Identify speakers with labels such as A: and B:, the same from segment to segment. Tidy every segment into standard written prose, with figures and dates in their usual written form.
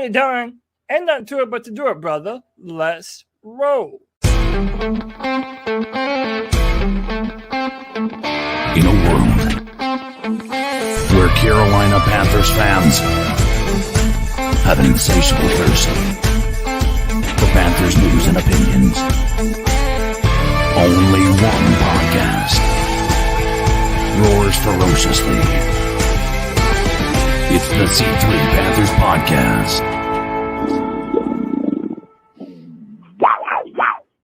A: Tony Dunn, ain't nothing to it but to do it, brother. Let's roll.
B: In a world where Carolina Panthers fans have an insatiable thirst for Panthers news and opinions, only one podcast roars ferociously. It's the C3 Panthers Podcast.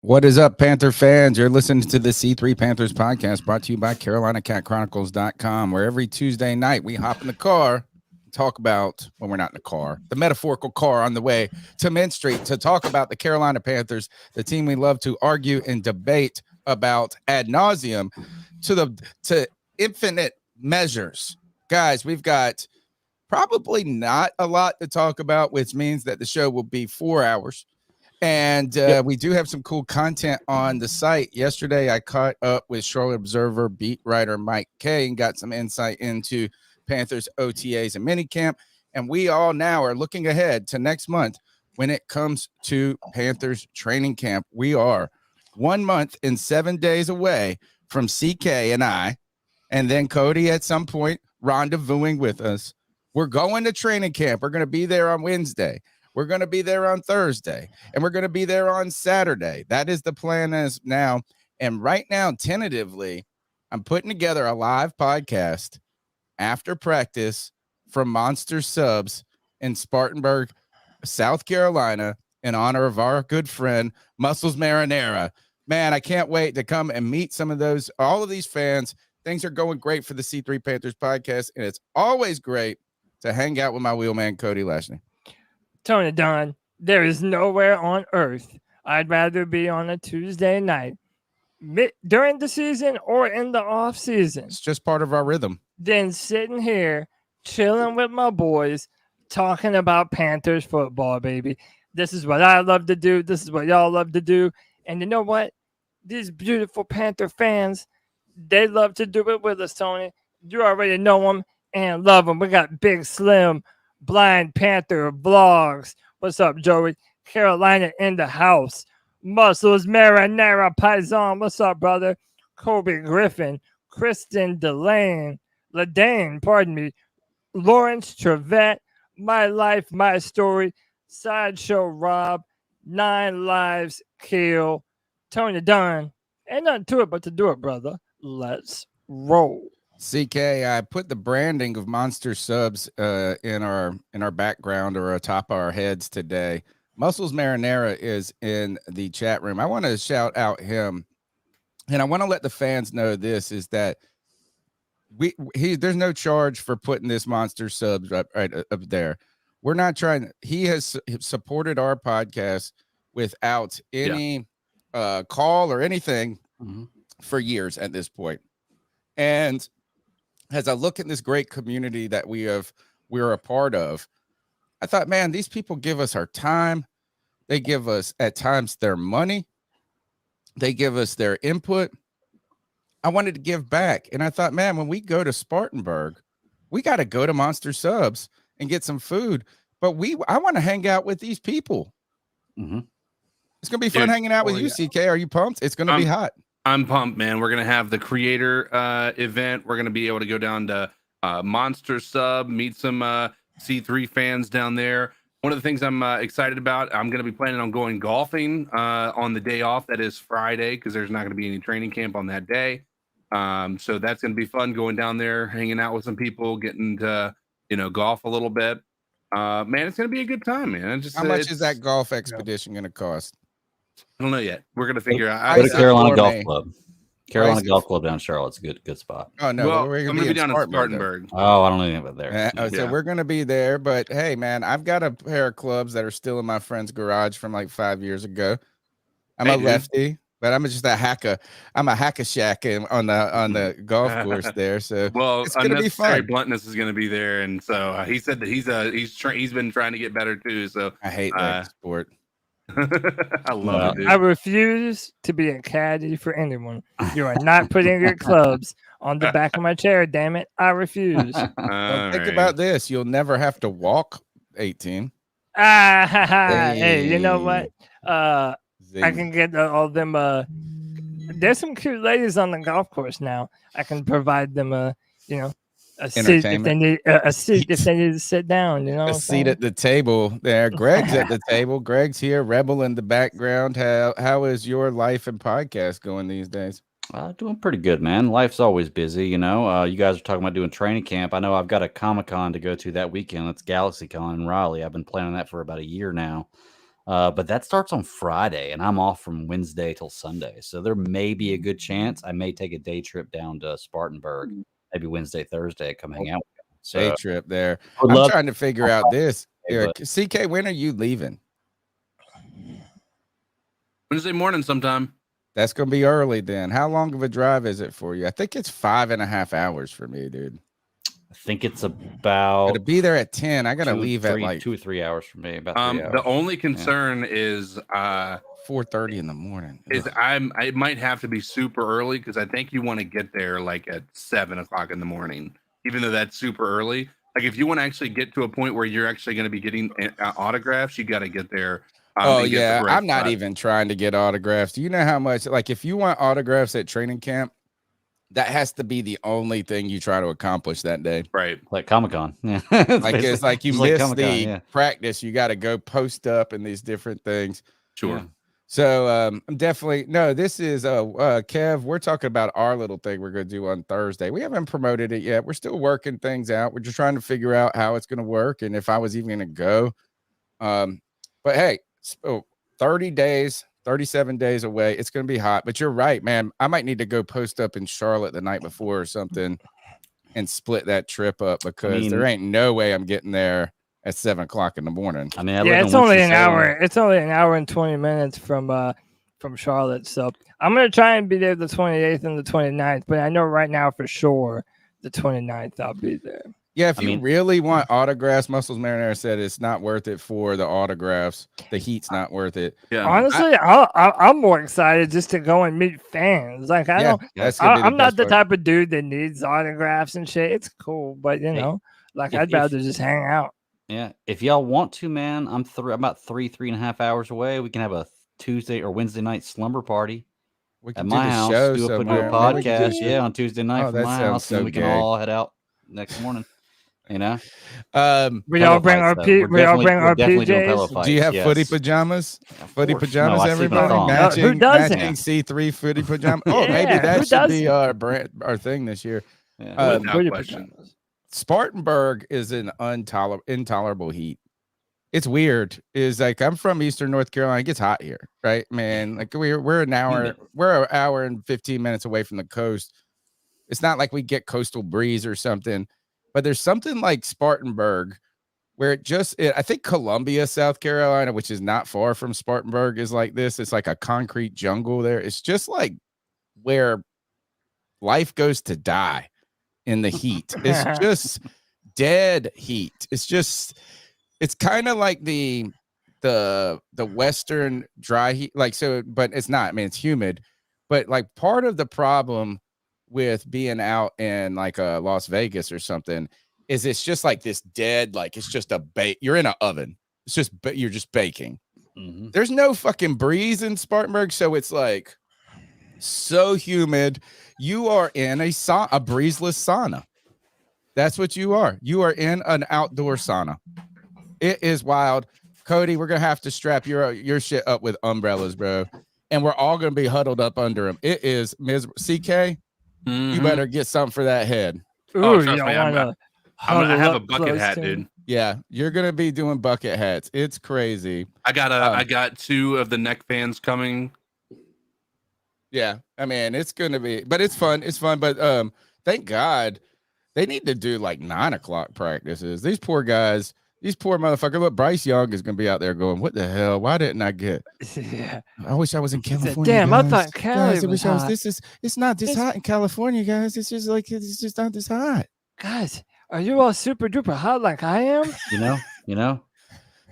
C: What is up, Panther fans? You're listening to the C3 Panthers Podcast, brought to you by CarolinaCatChronicles.com, where every Tuesday night we hop in the car, talk about, when we're not in the car, the metaphorical car on the way to Mint Street to talk about the Carolina Panthers, the team we love to argue and debate about ad nauseum to infinite measures. Guys, we've got probably not a lot to talk about, which means that the show will be 4 hours. And we do have some cool content on the site. Yesterday, I caught up with Charlotte Observer beat writer Mike Kay and got some insight into Panthers OTAs and minicamp. And we all now are looking ahead to next month when it comes to Panthers training camp. We are 1 month and 7 days away from CK and I, and then Cody at some point rendezvousing with us. We're going to training camp. We're going to be there on Wednesday. We're going to be there on Thursday, and we're going to be there on Saturday. That is the plan as now. And right now, tentatively, I'm putting together a live podcast after practice from Monster Subs in Spartanburg, South Carolina, in honor of our good friend, Muscles Marinara. Man, I can't wait to come and meet all of these fans. Things are going great for the C3 Panthers podcast, and it's always great to hang out with my wheelman, Cody Lashney.
A: Tony Dunn, there is nowhere on earth I'd rather be on a Tuesday night during the season or in the off season.
C: It's just part of our rhythm.
A: Than sitting here chilling with my boys talking about Panthers football, baby. This is what I love to do. This is what y'all love to do. And you know what? These beautiful Panther fans, they love to do it with us, Tony. You already know them and love them. We got Big Slim, Blind Panther Vlogs. What's up, Joey? Carolina in the house. Muscles Marinara Paisan. What's up, brother? Kobe Griffin, Kristen Ladane, pardon me. Lawrence Trevette, My Life, My Story, Sideshow Rob, 9 Lives Kill, Tony Dunn. Ain't nothing to it but to do it, brother. Let's roll.
C: CK, I put the branding of Monster Subs in our background or atop our heads today. Muscles Marinara is in the chat room. I want to shout out him, and I want to let the fans know this is that there's no charge for putting this Monster Subs right up there. We're not trying. He has supported our podcast without any call or anything for years at this point, and as I look at this great community that we're a part of, I thought, man, these people give us our time. They give us at times their money. They give us their input. I wanted to give back. And I thought, man, when we go to Spartanburg, we got to go to Monster Subs and get some food. But I want to hang out with these people. Mm-hmm. It's going to be fun hanging out with you, CK. Are you pumped? It's going to be hot.
D: I'm pumped, man. We're going to have the creator event. We're going to be able to go down to Monster Sub, meet some C3 fans down there. One of the things I'm excited about, I'm going to be planning on going golfing on the day off. That is Friday, because there's not going to be any training camp on that day. So that's going to be fun, going down there, hanging out with some people, getting to, golf a little bit. Man, it's going to be a good time, man.
C: How much is that golf expedition going to cost?
D: I don't know yet. We're going to figure out.
E: Go to Carolina Golf Club. Carolina Golf Club down in Charlotte's a good spot.
C: Oh, no.
D: Well,
C: we're
D: I'm going to be down in Spartanburg.
E: Oh, I don't know anything about there.
C: So we're going to be there. But, hey, man, I've got a pair of clubs that are still in my friend's garage from like 5 years ago. I'm a lefty, but I'm just a hacker. I'm a hacker shack on the golf course there. So it's going to be fun.
D: Bluntness is going to be there. And so he said that he's been trying to get better, too. So
C: I hate that sport.
D: I love it, dude.
A: I refuse to be a caddy for anyone. You are not putting your clubs on the back of my chair, damn it. I refuse.
C: Think about this. You'll never have to walk 18.
A: Hey, you know what? I
C: Zing.
A: can get all them. There's some cute ladies on the golf course now. I can provide them a seat if they
C: Entertainment.
A: need a seat if they need to sit down. You know, what
C: A
A: I'm
C: seat
A: saying?
C: at the table there. Greg's at the table. Greg's here. Rebel in the background. How is your life and podcast going these days?
E: Doing pretty good, man. Life's always busy, you know. You guys are talking about doing training camp. I know I've got a Comic-Con to go to that weekend. It's GalaxyCon in Raleigh. I've been planning that for about a year now. But that starts on Friday, and I'm off from Wednesday till Sunday. So there may be a good chance I may take a day trip down to Spartanburg, maybe Wednesday, Thursday, come hang out with you. So
C: Day trip there.
E: would
C: I'm
E: love
C: trying to figure out this.
E: Okay, but-
C: CK, when are you leaving?
D: Wednesday morning sometime.
C: That's going to be early then. How long of a drive is it for you? I think it's 5.5 hours for me, dude.
E: I think it's about
C: To be there at 10, I got to leave at like
E: 2 or 3 hours for me. About 3 hours.
D: The only concern is
C: 4:30 in the morning.
D: I might have to be super early because I think you want to get there like at 7:00 in the morning, even though that's super early. Like if you want to actually get to a point where you're actually going to be getting autographs, you got to get there.
C: Oh
D: and get the
C: yeah,
D: right
C: I'm not
D: spot.
C: even trying to get autographs. Do you know how much? Like, if you want autographs at training camp, that has to be the only thing you try to accomplish that day.
D: Right.
E: Like Comic-Con. Yeah.
C: Like it's like you miss
E: Comic-Con,
C: the
E: yeah.
C: practice. You got to go post up and these different things.
D: Sure.
E: Yeah.
C: So I'm definitely no. This is Kev. We're talking about our little thing we're going to do on Thursday. We haven't promoted it yet. We're still working things out. We're just trying to figure out how it's going to work and if I was even going to go. But hey, 30 days, 37 days away. It's going to be hot, but you're right, man. I might need to go post up in Charlotte the night before or something and split that trip up because there ain't no way I'm getting there at 7:00 in the morning.
E: I mean,
A: Yeah, it's only an hour. It's only an hour and 20 minutes from Charlotte. So I'm gonna try and be there the 28th and the 29th, but I know right now for sure the 29th I'll be there.
C: Yeah, if you really want autographs, Muscles Marinara said it's not worth it for the autographs. The heat's not worth it.
D: Yeah.
A: Honestly, I'm more excited just to go and meet fans. Like I'm not the type of dude that needs autographs and shit. It's cool, but you know, like I'd rather just hang out.
E: Yeah, if y'all want to, man, I'm about 3.5 hours away. We can have a Tuesday or Wednesday night slumber party at my house. Do a podcast, on Tuesday night from my house,
C: so
E: and we can all head out next morning. You know,
A: we all bring our PJs.
C: Do you have footy pajamas? Footy pajamas, everybody.
A: Who doesn't?
C: Matching C3 footy pajamas. Oh, maybe that should be our thing this year.
D: Without question.
C: Spartanburg is an intolerable heat. It's weird. Is like I'm from Eastern North Carolina. It gets hot here, right, man? Like we're an hour and 15 minutes away from the coast. It's not like we get coastal breeze or something, but there's something like Spartanburg where I think Columbia, South Carolina, which is not far from Spartanburg, is like this. It's like a concrete jungle there. It's just like where life goes to die in the heat. It's just dead heat. It's kind of like the Western dry heat, like, so, but it's not. I mean, it's humid, but like part of the problem with being out in like Las Vegas or something is it's just like this dead, like it's just you're in an oven. It's just, you're just baking.
E: Mm-hmm.
C: There's no fucking breeze in Spartanburg. So it's like so humid. You are in a breezeless sauna. That's what you are. You are in an outdoor sauna. It is wild. Cody, we're going to have to strap your shit up with umbrellas, bro. And we're all going to be huddled up under them. It is miserable. CK, you better get something for that head.
A: Ooh,
D: trust me, I have a bucket hat, dude.
C: Yeah, you're going to be doing bucket hats. It's crazy.
D: I got 2 of the neck fans coming.
C: Yeah, I mean, it's going to be, but it's fun. It's fun. But thank God they need to do like 9 o'clock practices. These poor guys. These poor motherfuckers. Look, Bryce Young is going to be out there going, what the hell? Why didn't I get?
A: Yeah.
C: I wish I was in California.
A: Damn,
C: guys.
A: I thought Cali was hot.
C: It's not this hot in California, guys. It's just not this hot.
A: Guys, are you all super duper hot like I am?
E: You know.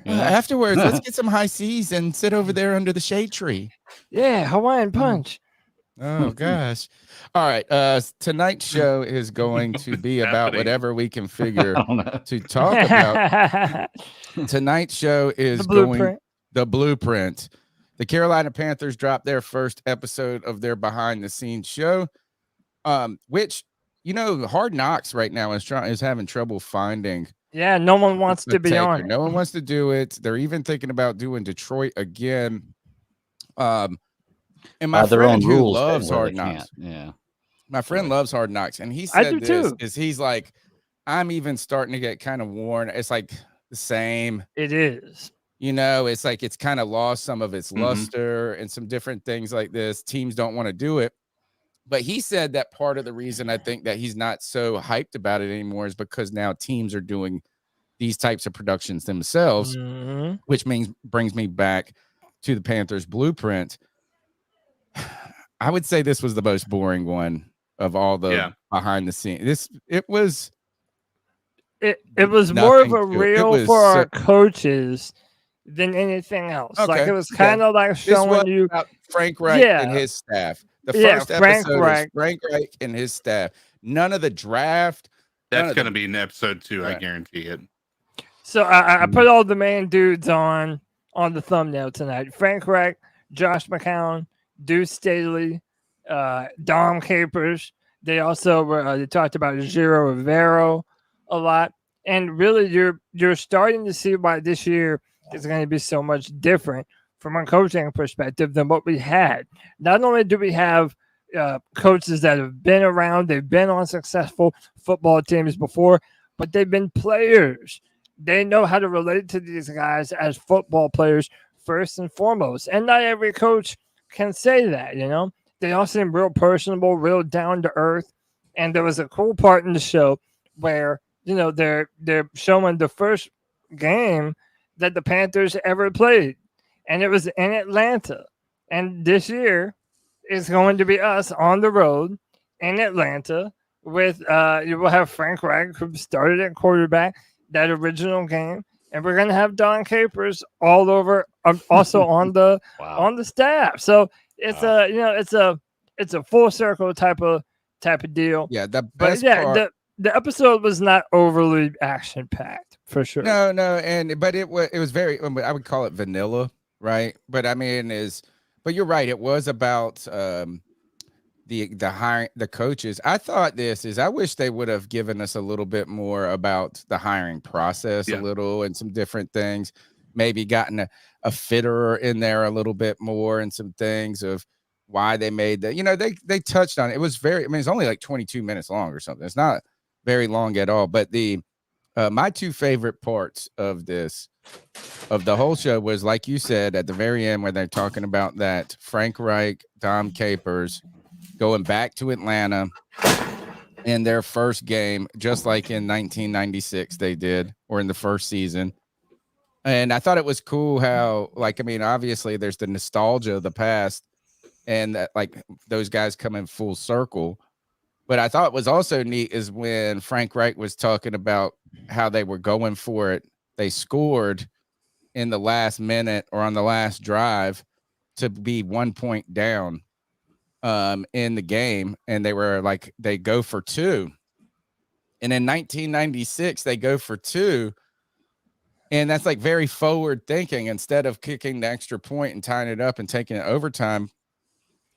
C: Afterwards, let's get some high seas and sit over there under the shade tree.
A: Yeah, Hawaiian punch.
C: Oh gosh. All right. Tonight's show is going to be about
D: happening?
C: whatever we can figure
E: I don't know.
C: to talk about. Tonight's show is
A: The Blueprint.
C: The Blueprint. The Carolina Panthers dropped their first episode of their behind the scenes show. Which, Hard Knocks right now is having trouble finding.
A: Yeah, no one wants to be on it.
C: No one wants to do it. They're even thinking about doing Detroit again. And my
E: their
C: friend
E: own
C: who
E: rules
C: loves
E: where
C: Hard
E: they
C: Knocks.
E: can't. Yeah.
C: My friend loves Hard Knocks, and he
A: I
C: said
A: do
C: this
A: too.
C: is he's like, I'm even starting to get kind of worn. It's like the same.
A: It is.
C: It's like it's kind of lost some of its
D: Mhm.
C: luster and some different things like this. Teams don't want to do it. But he said that part of the reason I think that he's not so hyped about it anymore is because now teams are doing these types of productions themselves,
A: Mhm.
C: which brings me back to the Panthers Blueprint. I would say this was the most boring one of all the behind the scenes. It was
A: more of
C: nothing
A: a
C: to it. It
A: reel
C: was
A: for our
C: so-
A: coach's than anything else. Like
C: Okay,
A: it was
C: yeah.
A: kind of like
C: This
A: showing
C: was
A: you.
C: about Frank Reich and his staff. The
A: Yeah,
C: first
A: Frank
C: episode
A: Reich.
C: is Frank Reich and his staff. None of the draft.
D: That's going to be in episode 2. I
C: Right.
D: guarantee it.
A: So I put all the main dudes on the thumbnail tonight. Frank Reich, Josh McCown, Deuce Staley, Dom Capers. They also they talked about Giro Rivero a lot. And really you're starting to see why this year is going to be so much different from a coaching perspective than what we had. Not only do we have coaches that have been around, they've been on successful football teams before, but they've been players. They know how to relate to these guys as football players first and foremost. And not every coach can say that, They all seem real personable, real down to earth. And there was a cool part in the show where, they're showing the first game that the Panthers ever played. And it was in Atlanta. And this year is going to be us on the road in Atlanta with you will have Frank Reich, who started at quarterback that original game, and we're gonna have Don Capers all over, also on the on the staff. So it's it's a full circle type of deal.
C: Yeah, the best
A: But
C: part.
A: the episode was not overly action packed for sure.
C: No, but it was very. I would call it vanilla, right? But I mean, but you're right. It was about the hiring the coaches. I thought I wish they would have given us a little bit more about the hiring process a little and some different things. Maybe gotten a fitter in there a little bit more and some things of why they made that. They touched on it. It was it's only like 22 minutes long or something. It's not very long at all. But my two favorite parts of the whole show was, like you said, at the very end where they're talking about that Frank Reich, Dom Capers going back to Atlanta in their first game, just like in 1996 they did, or in the first season. And I thought it was cool how, obviously there's the nostalgia of the past and that, those guys come in full circle. But I thought was also neat is when Frank Reich was talking about how they were going for it. They scored in the last minute or on the last drive to be 1 point down in the game. And they go for 2. And in 1996, they go for 2. And that's very forward thinking. Instead of kicking the extra point and tying it up and taking it overtime,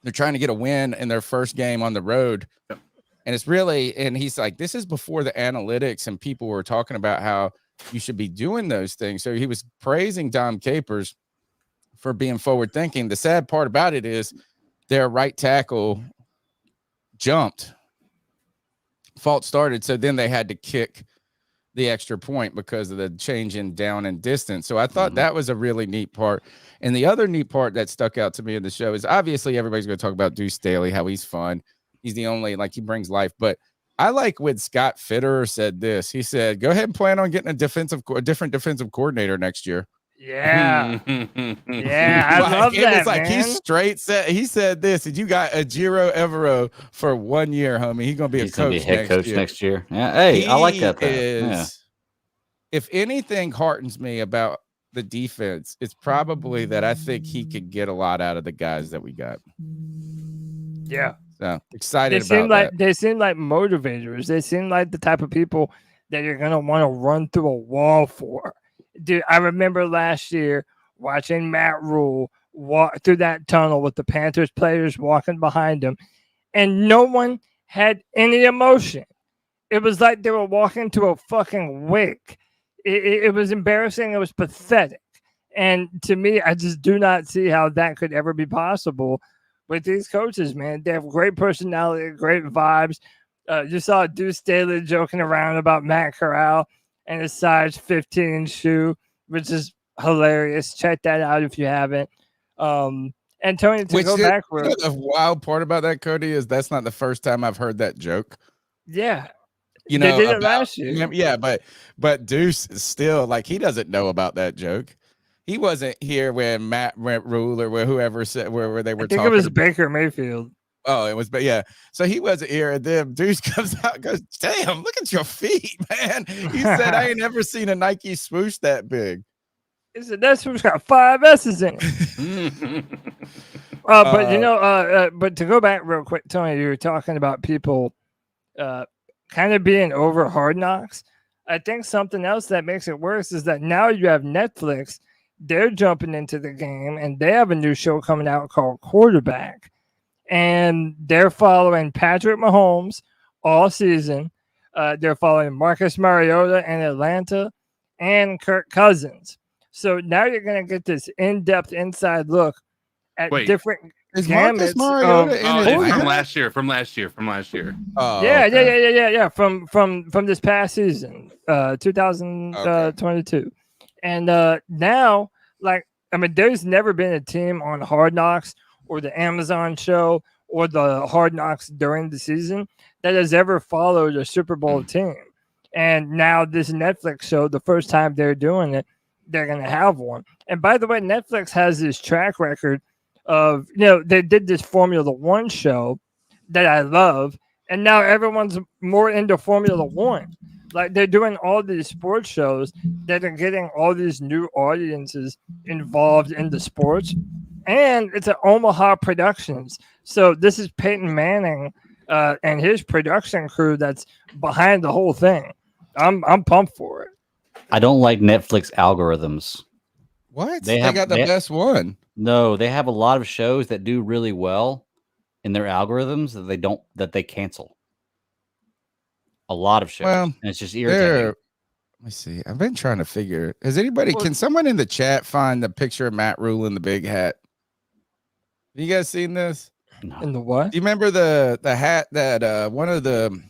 C: they're trying to get a win in their first game on the road.
D: Yep.
C: And it's really, and he's like, this is before the analytics and people were talking about how you should be doing those things. So he was praising Dom Capers for being forward thinking. The sad part about it is their right tackle jumped. Fault started. So then they had to kick the extra point because of the change in down and distance. So I thought that was a really neat part. And the other neat part that stuck out to me in the show is obviously everybody's going to talk about Deuce Staley, how he's fun. He's the only, he brings life. But I like when Scott Fitterer said this. He said, go ahead and plan on getting a different defensive coordinator next year.
A: Yeah. Yeah, I love
C: it
A: that,
C: was
A: man.
C: He straight said, he said this, and you got a Giro Evero for 1 year, homie. He's going to be
E: He's gonna be head coach
C: year.
E: next year. Yeah. Hey, I like that.
C: If anything heartens me about the defense, it's probably that I think he could get a lot out of the guys that we got.
A: Yeah.
C: So excited about that.
A: They seem like motivators. They seem like the type of people that you're gonna want to run through a wall for. Dude, I remember last year watching Matt Rule walk through that tunnel with the Panthers players walking behind him, and no one had any emotion. It was like they were walking to a fucking wake. It was embarrassing. It was pathetic. And to me, I just do not see how that could ever be possible with these coaches, man. They have great personality, great vibes. You saw Deuce Staley joking around about Matt Corral and his size 15 shoe, which is hilarious. Check that out if you haven't. And Tony, to go backward.
C: You know, the wild part about that, Cody, is that's not the first time I've heard that joke.
A: Yeah.
C: You know,
A: they did it last year.
C: Yeah, but Deuce is still like, he doesn't know about that joke. He wasn't here when Matt Rule or whoever said where they were talking.
A: I think it was Baker Mayfield.
C: Oh, it was, but yeah. So he wasn't here, and then Deuce comes out and goes, "Damn, look at your feet, man." He said, "I ain't never seen a Nike swoosh that big."
A: He said, "That swoosh got 5 S's in it." But you know, but to go back real quick, Tony, you were talking about people kind of being over Hard Knocks. I think something else that makes it worse is that now you have Netflix. They're jumping into the game, and they have a new show coming out called Quarterback. And they're following Patrick Mahomes all season. They're following Marcus Mariota in Atlanta and Kirk Cousins. So now you're going to get this in-depth inside look at different
C: Marcus Mariota
D: from last year.
C: Oh,
A: yeah. From this past season, 2022. Okay. And now, like, I mean, there's never been a team on Hard Knocks or the Amazon show or the Hard Knocks during the season that has ever followed a Super Bowl team. And now this Netflix show, the first time they're doing it, they're going to have one. And by the way, Netflix has this track record of, you know, they did this Formula One show that I love. And now everyone's more into Formula One. Like, they're doing all these sports shows that are getting all these new audiences involved in the sports. And it's an Omaha Productions. So this is Peyton Manning and his production crew that's behind the whole thing. I'm pumped for it.
E: I don't like Netflix algorithms.
C: What? They got the best one.
E: No, they have a lot of shows that do really well in their algorithms that they cancel. A lot of shows. Well, and it's just irritating.
C: Let me see. I've been trying to figure. Can someone in the chat find the picture of Matt Rule in the big hat? Have you guys seen this?
E: No.
A: In the what?
C: Do you remember the hat that one of the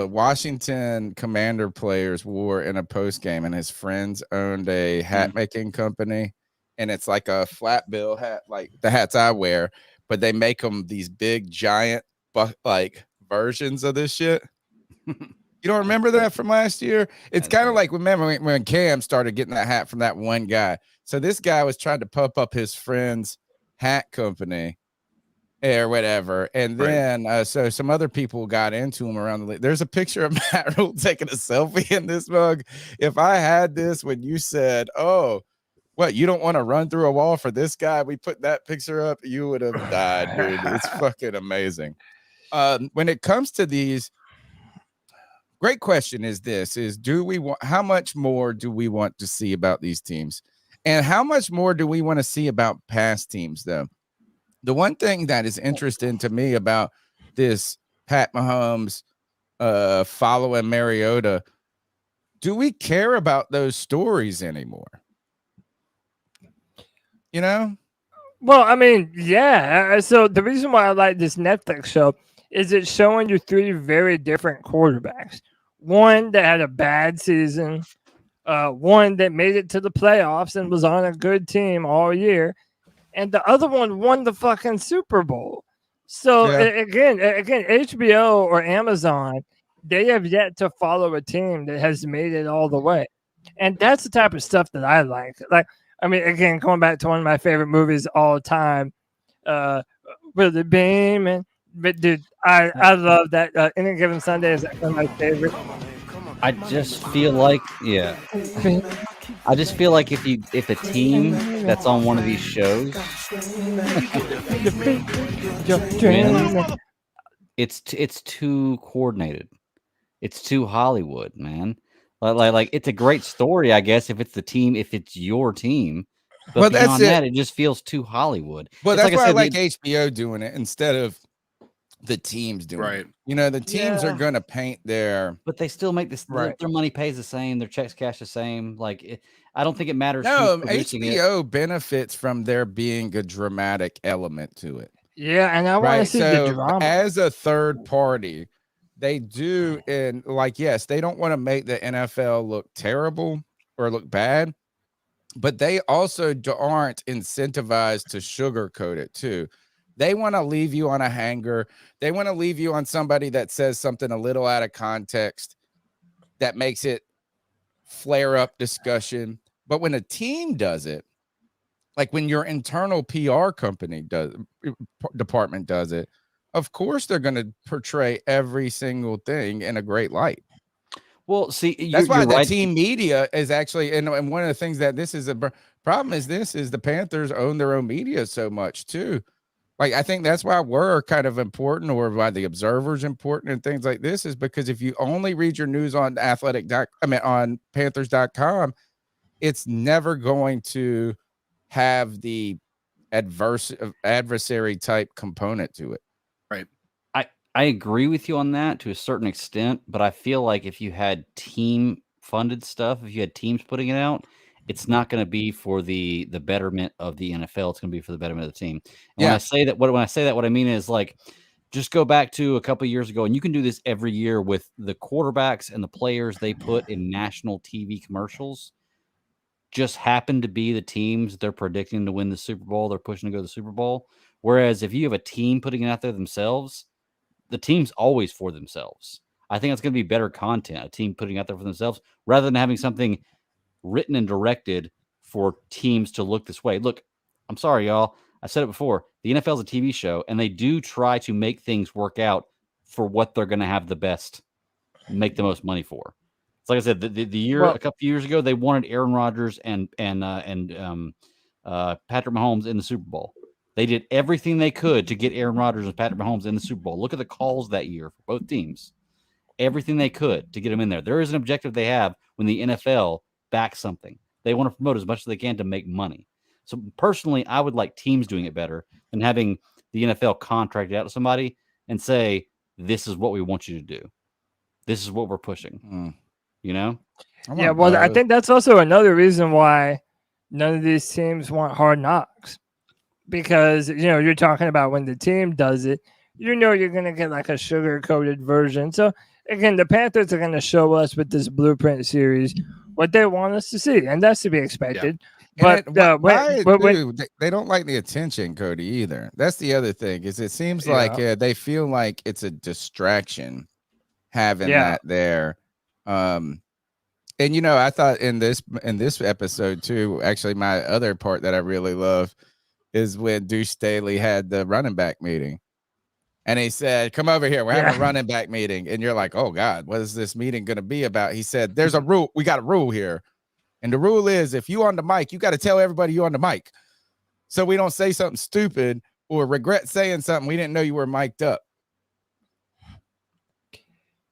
C: Washington Commander players wore in a post game, and his friends owned a hat making company, and it's like a flat bill hat, like the hats I wear, but they make them these big giant like versions of this shit. You don't remember that from last year? It's kind of like, remember when Cam started getting that hat from that one guy. So this guy was trying to pump up his friend's hat company or whatever. And then, so some other people got into him around the league. There's a picture of Matt Rule taking a selfie in this mug. If I had this when you said, "Oh, what, you don't want to run through a wall for this guy?" We put that picture up, you would have died, dude. It's fucking amazing. When it comes to these, great question is how much more do we want to see about these teams? And how much more do we want to see about past teams, though? The one thing that is interesting to me about this Pat Mahomes following Mariota, do we care about those stories anymore? You know?
A: Well, I mean, yeah. So the reason why I like this Netflix show is it's showing you 3 very different quarterbacks. One that had a bad season, one that made it to the playoffs and was on a good team all year, and the other one won the fucking Super Bowl. So again, HBO or Amazon, they have yet to follow a team that has made it all the way. And that's the type of stuff that I like. Like, I mean, again, going back to one of my favorite movies all the time, with the Beam, and but dude, I love that. Any Given Sunday is one of my favorite.
E: I just feel like, I just feel like if a team that's on one of these shows It's too coordinated. It's too Hollywood, man. Like it's a great story, I guess, if it's the team, if it's your team. But
C: Well, that's
E: beyond that,
C: it.
E: it just feels too Hollywood.
C: Well,
E: It's
C: that's
E: like
C: why I
E: said,
C: like HBO doing it instead of the teams doing
D: Right.
C: it. You know, the teams are
A: Yeah.
C: going to paint their.
E: but they still make this.
A: Right.
E: Their money pays the same. Their checks cash the same. Like I don't think it matters who's
C: No,
E: producing it.
C: HBO benefits from there being a dramatic element to it.
A: Yeah, and I want to
C: Right.
A: see the
C: So
A: drama.
C: as a third party, they do, and like, yes, they don't want to make the NFL look terrible or look bad, but they also aren't incentivized to sugarcoat it too. They want to leave you on a hanger. They want to leave you on somebody that says something a little out of context that makes it flare up discussion. But when a team does it, like when your internal PR department does it, of course they're going to portray every single thing in a great light.
E: Well, see,
C: That's why
E: you're
C: the
E: right.
C: team media is actually, and one of the things that this is a problem is the Panthers own their own media so much too. Like, I think that's why we're kind of important, or why the Observer's important and things like this, is because if you only read your news on on Panthers.com, it's never going to have the adversary type component to it.
D: Right.
E: I agree with you on that to a certain extent, but I feel like if you had team funded stuff, if you had teams putting it out, it's not going to be for the betterment of the NFL. It's going to be for the betterment of the team. And when I say that, what I mean is, like, just go back to a couple of years ago, and you can do this every year with the quarterbacks and the players they put in national TV commercials. Just happen to be the teams they're predicting to win the Super Bowl. They're pushing to go to the Super Bowl. Whereas if you have a team putting it out there themselves, the team's always for themselves. I think it's going to be better content, a team putting out there for themselves, rather than having something written and directed for teams to look this way. Look, I'm sorry, y'all. I said it before. The NFL is a TV show, and they do try to make things work out for what they're going to have make the most money for. It's like I said, a couple years ago, they wanted Aaron Rodgers and Patrick Mahomes in the Super Bowl. They did everything they could to get Aaron Rodgers and Patrick Mahomes in the Super Bowl. Look at the calls that year for both teams. Everything they could to get them in there. There is an objective they have when the NFL backs something. They want to promote as much as they can to make money. So personally, I would like teams doing it better than having the NFL contract it out to somebody and say, this is what we want you to do. This is what we're pushing. You know?
A: Yeah, well, I think that's also another reason why none of these teams want Hard Knocks. Because, you're talking about when the team does it, you're going to get like a sugar-coated version. So, again, the Panthers are going to show us with this Blueprint series what they want us to see, and that's to be expected. Yeah. But
C: they don't like the attention, Cody, either. That's the other thing, is it seems like they feel like it's a distraction having that there. And I thought in this episode too, actually my other part that I really love is when Deuce Staley had the running back meeting, and he said, come over here, we're having a running back meeting. And you're like, oh God, what is this meeting going to be about? He said, there's a rule. We got a rule here. And the rule is, if you on the mic, you got to tell everybody you on the mic, so we don't say something stupid or regret saying something we didn't know you were mic'd up.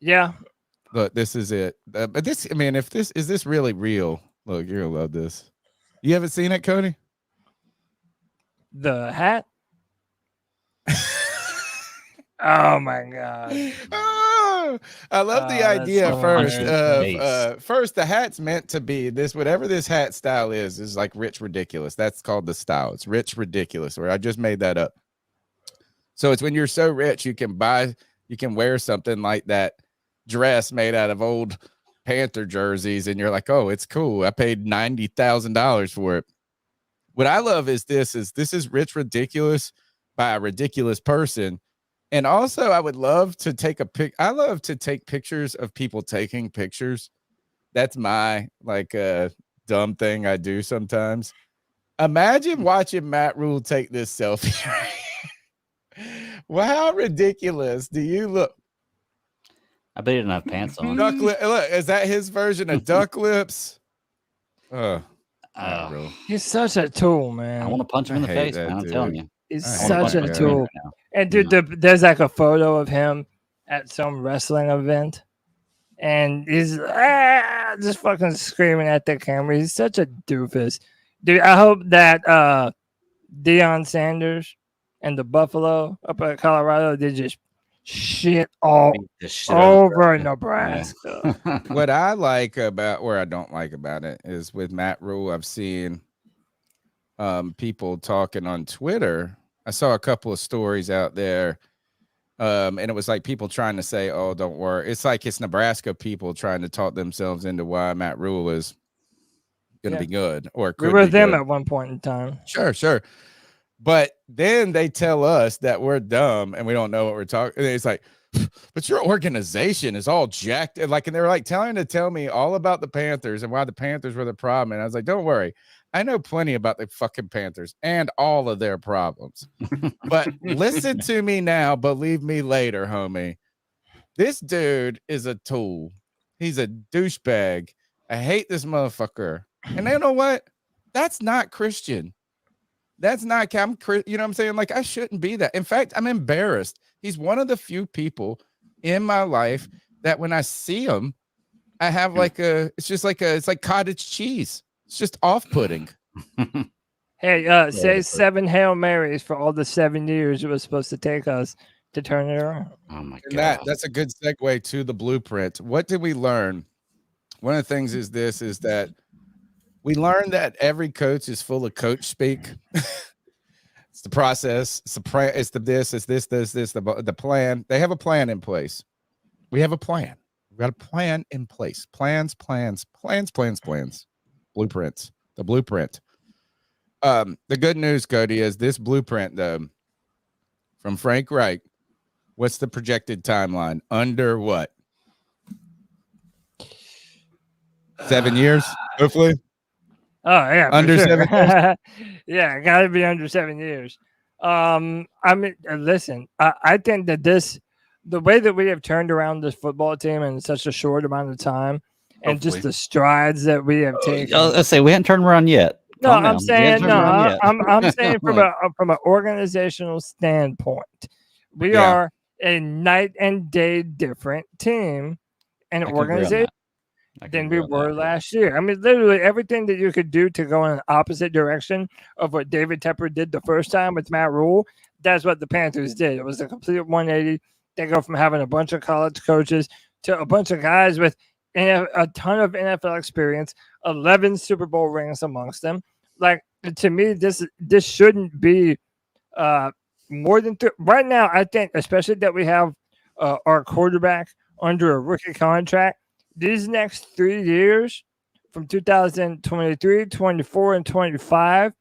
A: Yeah.
C: Look, this is it. But this, if this is this really real? Look, you're gonna love this. You haven't seen it, Cody?
A: The hat? Oh my God.
C: Oh, I love the idea
A: so
C: first. First, the hat's meant to be this, whatever this hat style is like rich ridiculous. That's called the style. It's rich ridiculous, where I just made that up. So it's when you're so rich, you can wear something like that dress made out of old Panther jerseys, and you're like, oh, it's cool. I paid $90,000 for it. What I love is this is rich ridiculous by a ridiculous person. And also, I would love to take I love to take pictures of people taking pictures. That's my dumb thing I do sometimes. Imagine watching Matt Rule take this selfie. Well, how ridiculous do you look?
E: I bet he didn't have pants on.
C: Duck lip. Look, is that his version of duck lips?
A: He's such a tool, man.
E: I want to punch him in the face, man. I'm
C: dude.
E: telling you.
A: He's such a tool. And dude, there's like a photo of him at some wrestling event, and he's just fucking screaming at the camera. He's such a doofus, dude. I hope that Deion Sanders and the Buffalo up at Colorado, they just shit all over Nebraska.
E: Yeah.
C: What I like about, or I don't like about it, is with Matt Rule, I've seen people talking on Twitter. I saw a couple of stories out there, and it was like people trying to say, "Oh, don't worry." It's like it's Nebraska people trying to talk themselves into why Matt Rule is going to be good, or
A: we were them at one point in time.
C: Sure. But then they tell us that we're dumb and we don't know what we're talking. It's like, but your organization is all jacked. And they're like tell me all about the Panthers and why the Panthers were the problem. And I was like, don't worry. I know plenty about the fucking Panthers and all of their problems. But listen to me now. Believe me later, homie. This dude is a tool. He's a douchebag. I hate this motherfucker. And you know what? That's not Christian. That's not, you know what I'm saying? Like, I shouldn't be that. In fact, I'm embarrassed. He's one of the few people in my life that when I see him, I have it's like cottage cheese. It's just off-putting.
A: Hey, say 7 Hail Marys for all the 7 years it was supposed to take us to turn it around.
E: Oh my God.
C: That's a good segue to the blueprint. What did we learn? One of the things is that we learned that every coach is full of coach speak. It's the process. It's the plan. They have a plan in place. We have a plan. We got a plan in place. Plans. Blueprints. The blueprint. The good news, Cody, is this blueprint, though, from Frank Reich. What's the projected timeline? Under what? 7 years, hopefully.
A: Oh yeah,
C: under
A: sure.
C: 7 years.
A: Yeah, gotta be under 7 years. I mean, listen, I think that the way that we have turned around this football team in such a short amount of time, and just the strides that we have taken.
E: Let's say we haven't turned around yet.
A: No, I'm saying I'm saying from an organizational standpoint, we are a night and day different team and organization than we were last year. I mean, literally everything that you could do to go in an opposite direction of what David Tepper did the first time with Matt Rule, that's what the Panthers did. It was a complete 180. They go from having a bunch of college coaches to a bunch of guys with a ton of NFL experience, 11 Super Bowl rings amongst them. Like, to me, this shouldn't be more than right now. I think, especially that we have our quarterback under a rookie contract, these next 3 years from 2023, 24, and 25,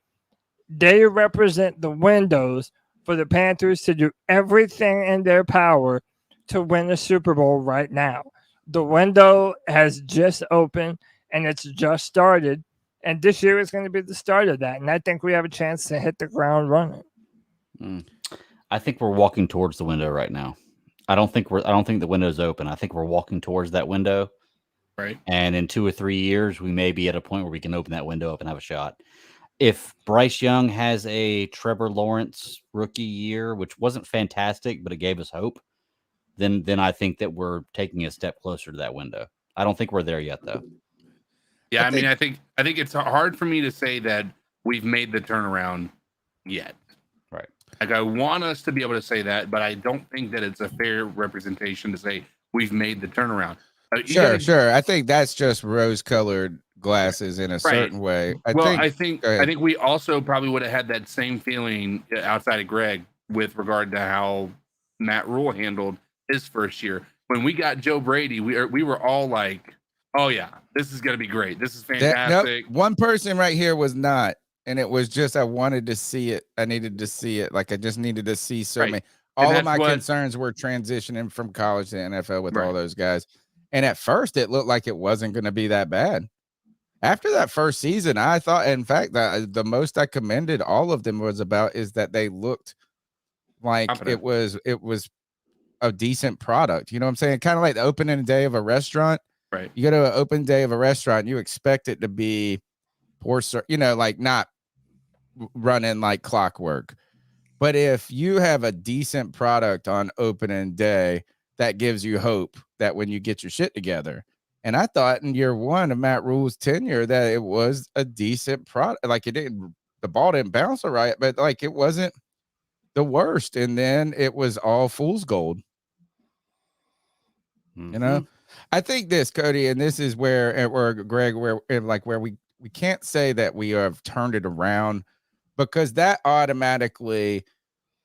A: they represent the windows for the Panthers to do everything in their power to win a Super Bowl right now. The window has just opened and it's just started. And this year is going to be the start of that. And I think we have a chance to hit the ground running.
E: I think we're walking towards the window right now. I don't think the window's open. I think we're walking towards that window.
D: Right.
E: And in 2 or 3 years, we may be at a point where we can open that window up and have a shot. If Bryce Young has a Trevor Lawrence rookie year, which wasn't fantastic, but it gave us hope, then I think that we're taking a step closer to that window. I don't think we're there yet, though.
D: Yeah, I think it's hard for me to say that we've made the turnaround yet.
E: Right.
D: Like, I want us to be able to say that, but I don't think that it's a fair representation to say we've made the turnaround.
C: Sure. I think that's just rose-colored glasses in a certain way.
D: I think we also probably would have had that same feeling outside of Greg with regard to how Matt Rule handled his first year. When we got Joe Brady, we were all like, "Oh yeah, this is gonna be great. This is fantastic."
C: One person right here was not, and it was just I wanted to see it. I needed to see it. Like I just needed to see so many. All of my concerns were transitioning from college to NFL with all those guys. And at first, it looked like it wasn't going to be that bad. After that first season, I thought, in fact, that the most I commended all of them was about is that they looked like it was a decent product. You know what I'm saying? Kind of like the opening day of a restaurant.
D: Right.
C: You go to an open day of a restaurant, you expect it to be poor, like not running like clockwork. But if you have a decent product on opening day, that gives you hope that when you get your shit together. And I thought in year one of Matt Rule's tenure that it was a decent product. Like the ball didn't bounce all right, but like it wasn't the worst. And then it was all fool's gold. You know, I think this, Cody, and this is where Greg, where we can't say that we have turned it around, because that automatically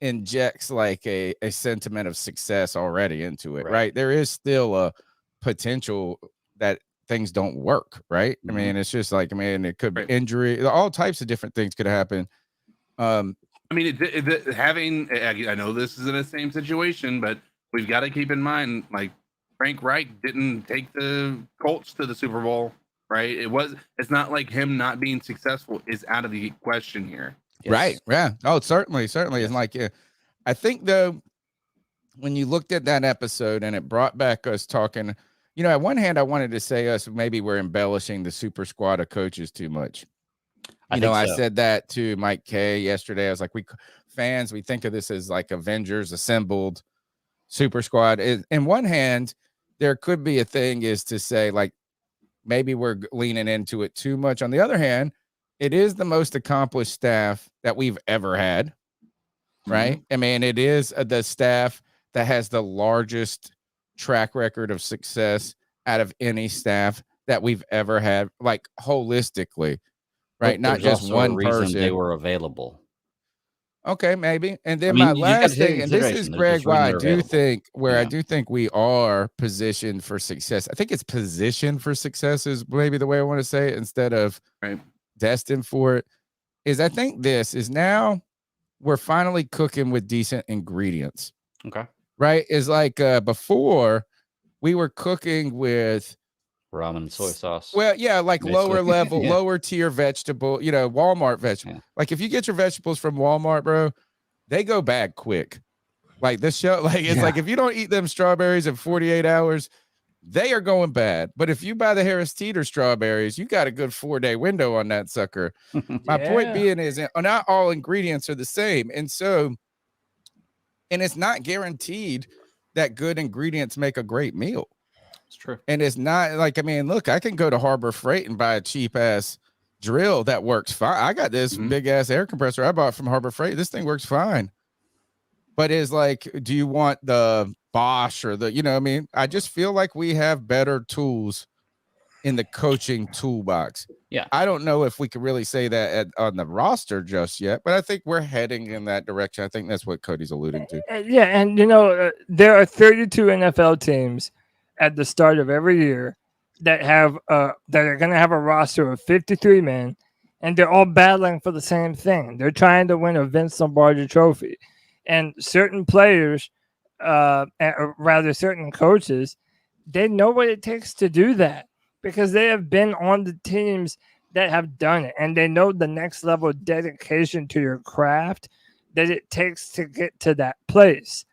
C: injects like a sentiment of success already into it, right? There is still a potential that things don't work, right? I mean, it's just like, it could be injury, all types of different things could happen.
D: I mean, I know this isn't the same situation, but we've got to keep in mind, like, Frank Reich didn't take the Colts to the Super Bowl, right? It's not like him not being successful is out of the question here.
C: Yes. Right. Yeah. Oh, certainly. Yes. And like, I think though, when you looked at that episode and it brought back us talking, you know, at one hand, I wanted to say maybe we're embellishing the super squad of coaches too much. I said that to Mike K yesterday. I was like, we think of this as like Avengers assembled super squad. In one hand, there could be a thing is to say like, maybe we're leaning into it too much. On the other hand, it is the most accomplished staff that we've ever had, right? I mean, it is the staff that has the largest track record of success out of any staff that we've ever had, like holistically, right? Not just one person.
E: They were available.
C: Okay, maybe. And then my last thing, and this is, Greg, why I do think we are positioned for success. I think it's positioned for success is maybe the way I want to say it, instead of destined for it. Is I think this is now we're finally cooking with decent ingredients.
E: Okay.
C: Right? Is like before we were cooking with
E: ramen and soy sauce.
C: Well, yeah, like basically. Lower level, lower tier vegetable, Walmart vegetable. Yeah. Like if you get your vegetables from Walmart, bro, they go bad quick. Like this show, like it's like if you don't eat them strawberries in 48 hours, they are going bad. But if you buy the Harris Teeter strawberries, you got a good 4-day window on that sucker. My point being is not all ingredients are the same. And it's not guaranteed that good ingredients make a great meal.
E: It's true.
C: And it's not like, look, I can go to Harbor Freight and buy a cheap ass drill that works fine. I got this big ass air compressor I bought from Harbor Freight. This thing works fine. But it's like, do you want the Bosch or the, I just feel like we have better tools in the coaching toolbox.
E: Yeah.
C: I don't know if we could really say that on the roster just yet, but I think we're heading in that direction. I think that's what Cody's alluding to.
A: Yeah. And, there are 32 NFL teams at the start of every year that are going to have a roster of 53 men, and they're all battling for the same thing. They're trying to win a Vince Lombardi trophy. And certain players, certain coaches, they know what it takes to do that because they have been on the teams that have done it, and they know the next level of dedication to your craft that it takes to get to that place.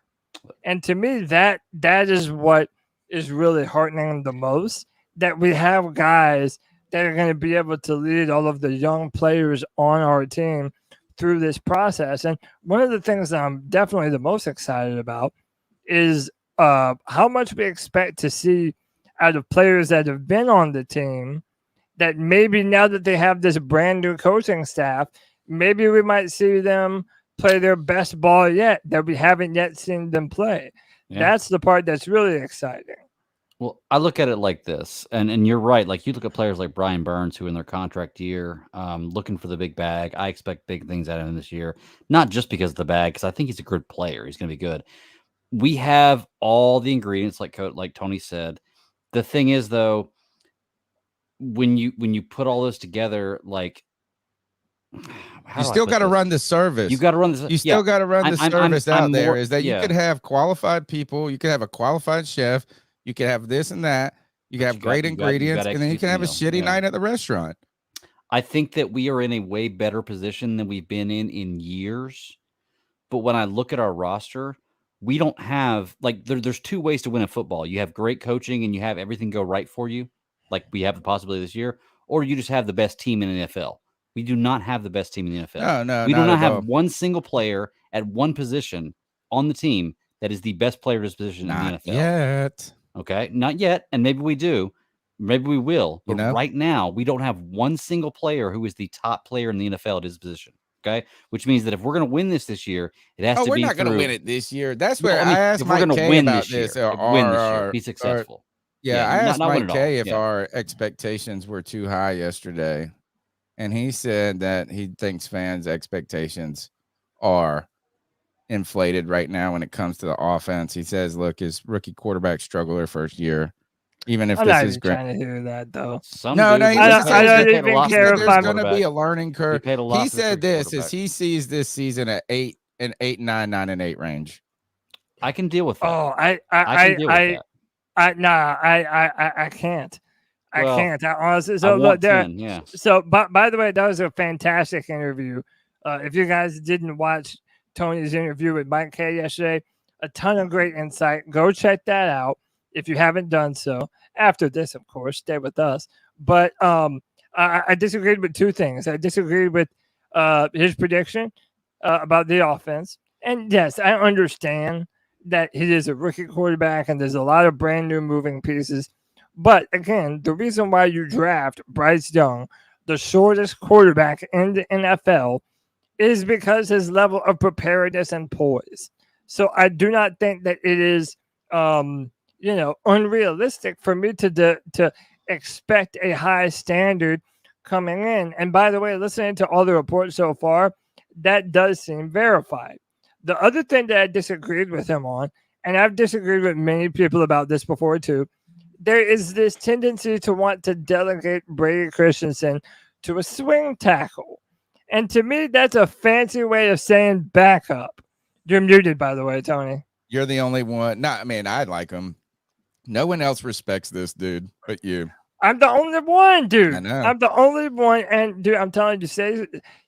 A: And to me, that is what is really heartening the most, that we have guys that are going to be able to lead all of the young players on our team through this process. And one of the things that I'm definitely the most excited about is how much we expect to see out of players that have been on the team, that maybe now that they have this brand new coaching staff, maybe we might see them play their best ball yet that we haven't yet seen them play. Yeah. That's the part that's really exciting.
E: Well, I look at it like this, and you're right. Like you look at players like Brian Burns, who in their contract year, looking for the big bag. I expect big things out of him this year, not just because of the bag, because I think he's a good player. He's going to be good. We have all the ingredients, like Tony said. The thing is, though, when you put all this together, like
C: you still got to run the service.
E: You got to run this.
C: You still got to run the service out there. Is that you could have qualified people, you could have a qualified chef, you could have this and that, you can have great ingredients, and then you can have a shitty night at the restaurant.
E: I think that we are in a way better position than we've been in years. But when I look at our roster, we don't have there's two ways to win a football. You have great coaching and you have everything go right for you, like we have the possibility this year, or you just have the best team in the NFL We do not have the best team in the NFL.
C: No,
E: we do
C: not
E: not
C: at
E: have
C: all.
E: one single player at one position on the team that is the best player at his position in the NFL.
C: Yet.
E: Okay, not yet, and maybe we do. Maybe we will. But right now, we don't have one single player who is the top player in the NFL at his position. Okay, which means that if we're going to win this year, it has to be.
C: We're not going to win it this year. That's where I asked Mike K about this.
E: Be successful.
C: I asked Mike K if our expectations were too high yesterday, and he said that he thinks fans' expectations are inflated right now when it comes to the offense. He says, "Look, his rookie quarterback struggled their first year." Even if this is great,
A: trying to hear that though.
C: I don't even care if there's going to be a learning curve. He said this is he sees this season at 8 and 8, 9, 9 and 8 range.
E: I can deal with that.
A: Oh, I can't. I can't. I honestly. So look there.
E: Yeah.
A: So, by the way, that was a fantastic interview. If you guys didn't watch Tony's interview with Mike K yesterday, a ton of great insight. Go check that out if you haven't done so. After this, of course, stay with us. But I disagreed with two things. I disagreed with his prediction about the offense. And yes, I understand that he is a rookie quarterback and there's a lot of brand new moving pieces. But again, the reason why you draft Bryce Young, the shortest quarterback in the NFL, is because his level of preparedness and poise. So I do not think that it is unrealistic for me to expect a high standard coming in. And by the way, listening to all the reports so far, that does seem verified. The other thing that I disagreed with him on, and I've disagreed with many people about this before too, there is this tendency to want to delegate Brady Christensen to a swing tackle. And to me, that's a fancy way of saying backup. You're muted, by the way, Tony.
C: You're the only one. I like him. No one else respects this dude but you.
A: I'm the only one, dude.
C: I know.
A: I'm the only one, and dude, I'm telling you,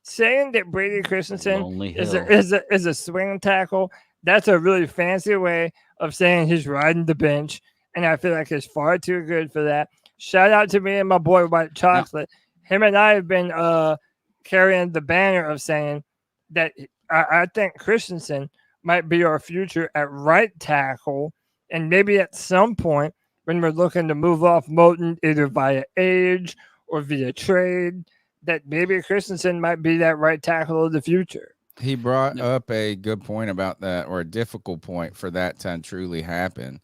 A: saying that Brady Christensen is a swing tackle, that's a really fancy way of saying he's riding the bench, and I feel like he's far too good for that. Shout out to me and my boy White Chocolate. Him and I have been carrying the banner of saying that I think Christensen might be our future at right tackle, and maybe at some point when we're looking to move off Moton either via age or via trade, that maybe Christensen might be that right tackle of the future.
C: He brought up a good point about that, or a difficult point for that to truly happen,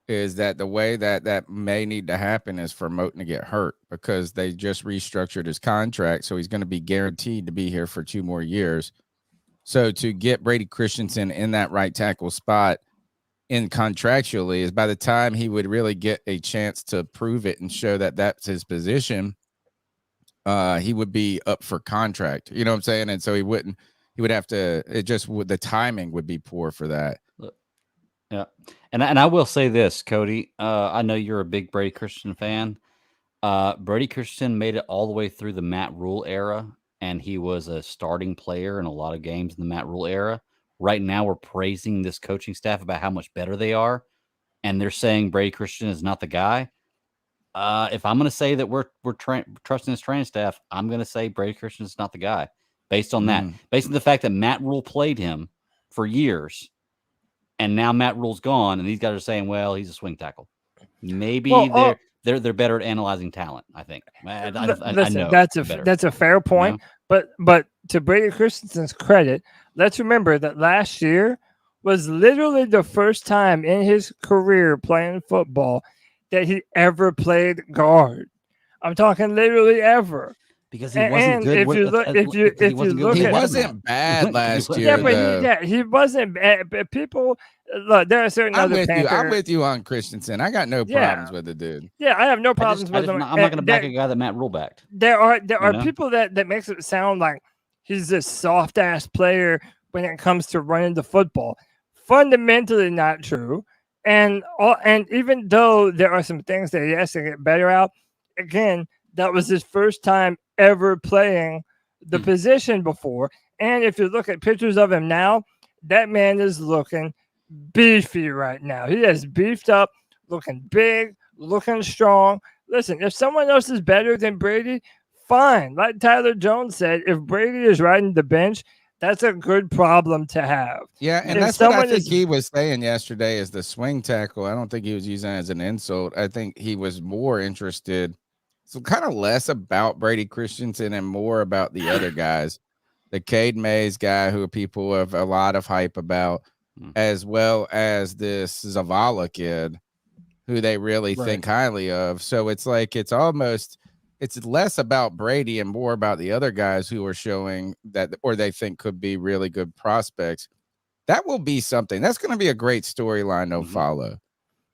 C: is that the way that may need to happen is for Moton to get hurt, because they just restructured his contract, so he's going to be guaranteed to be here for 2 more years. So to get Brady Christensen in that right tackle spot in contractually is by the time he would really get a chance to prove it and show that that's his position, he would be up for contract. You know what I'm saying? And so he would have to, the timing would be poor for that.
E: Yeah. And I will say this, Cody, I know you're a big Brady Christensen fan. Brady Christensen made it all the way through the Matt Rule era, and he was a starting player in a lot of games in the Matt Rule era. Right now, we're praising this coaching staff about how much better they are, and they're saying Brady Christensen is not the guy. If I'm going to say that we're trusting this training staff, I'm going to say Brady Christensen is not the guy. Based on that, based on the fact that Matt Rule played him for years, and now Matt Rule's gone, and these guys are saying, "Well, he's a swing tackle." Maybe they're better at analyzing talent. I think. I know
A: that's a fair point. You know? But to Brady Christensen's credit, let's remember that last year was literally the first time in his career playing football that he ever played guard. I'm talking literally ever.
E: Because he wasn't good.
C: He wasn't bad last year.
A: He wasn't bad. But people, look, there are certain other Panthers.
C: I'm with you on Christensen. I got no problems with the dude.
A: Yeah, I have no problems with him.
E: I'm not going to back a guy that Matt Rule backed.
A: There are people that makes it sound like he's this soft ass player when it comes to running the football. Fundamentally not true. And even though there are some things that he has to get better out, again, that was his first time ever playing the position before. And if you look at pictures of him now, that man is looking beefy right now. He has beefed up, looking big, looking strong. Listen, if someone else is better than Brady, fine. Like Tyler Jones said, if Brady is riding the bench, that's a good problem to have.
C: Yeah, and
A: if
C: that's what I
A: someone
C: think
A: is-
C: he was saying yesterday is the swing tackle. I don't think he was using it as an insult. I think he was more interested, so kind of less about Brady Christensen and more about the other guys. The Cade Mays guy, who people have a lot of hype about, as well as this Zavala kid, who they really think highly of. So it's like it's less about Brady and more about the other guys who are showing that, or they think could be really good prospects. That will be something. That's going to be a great storyline to follow.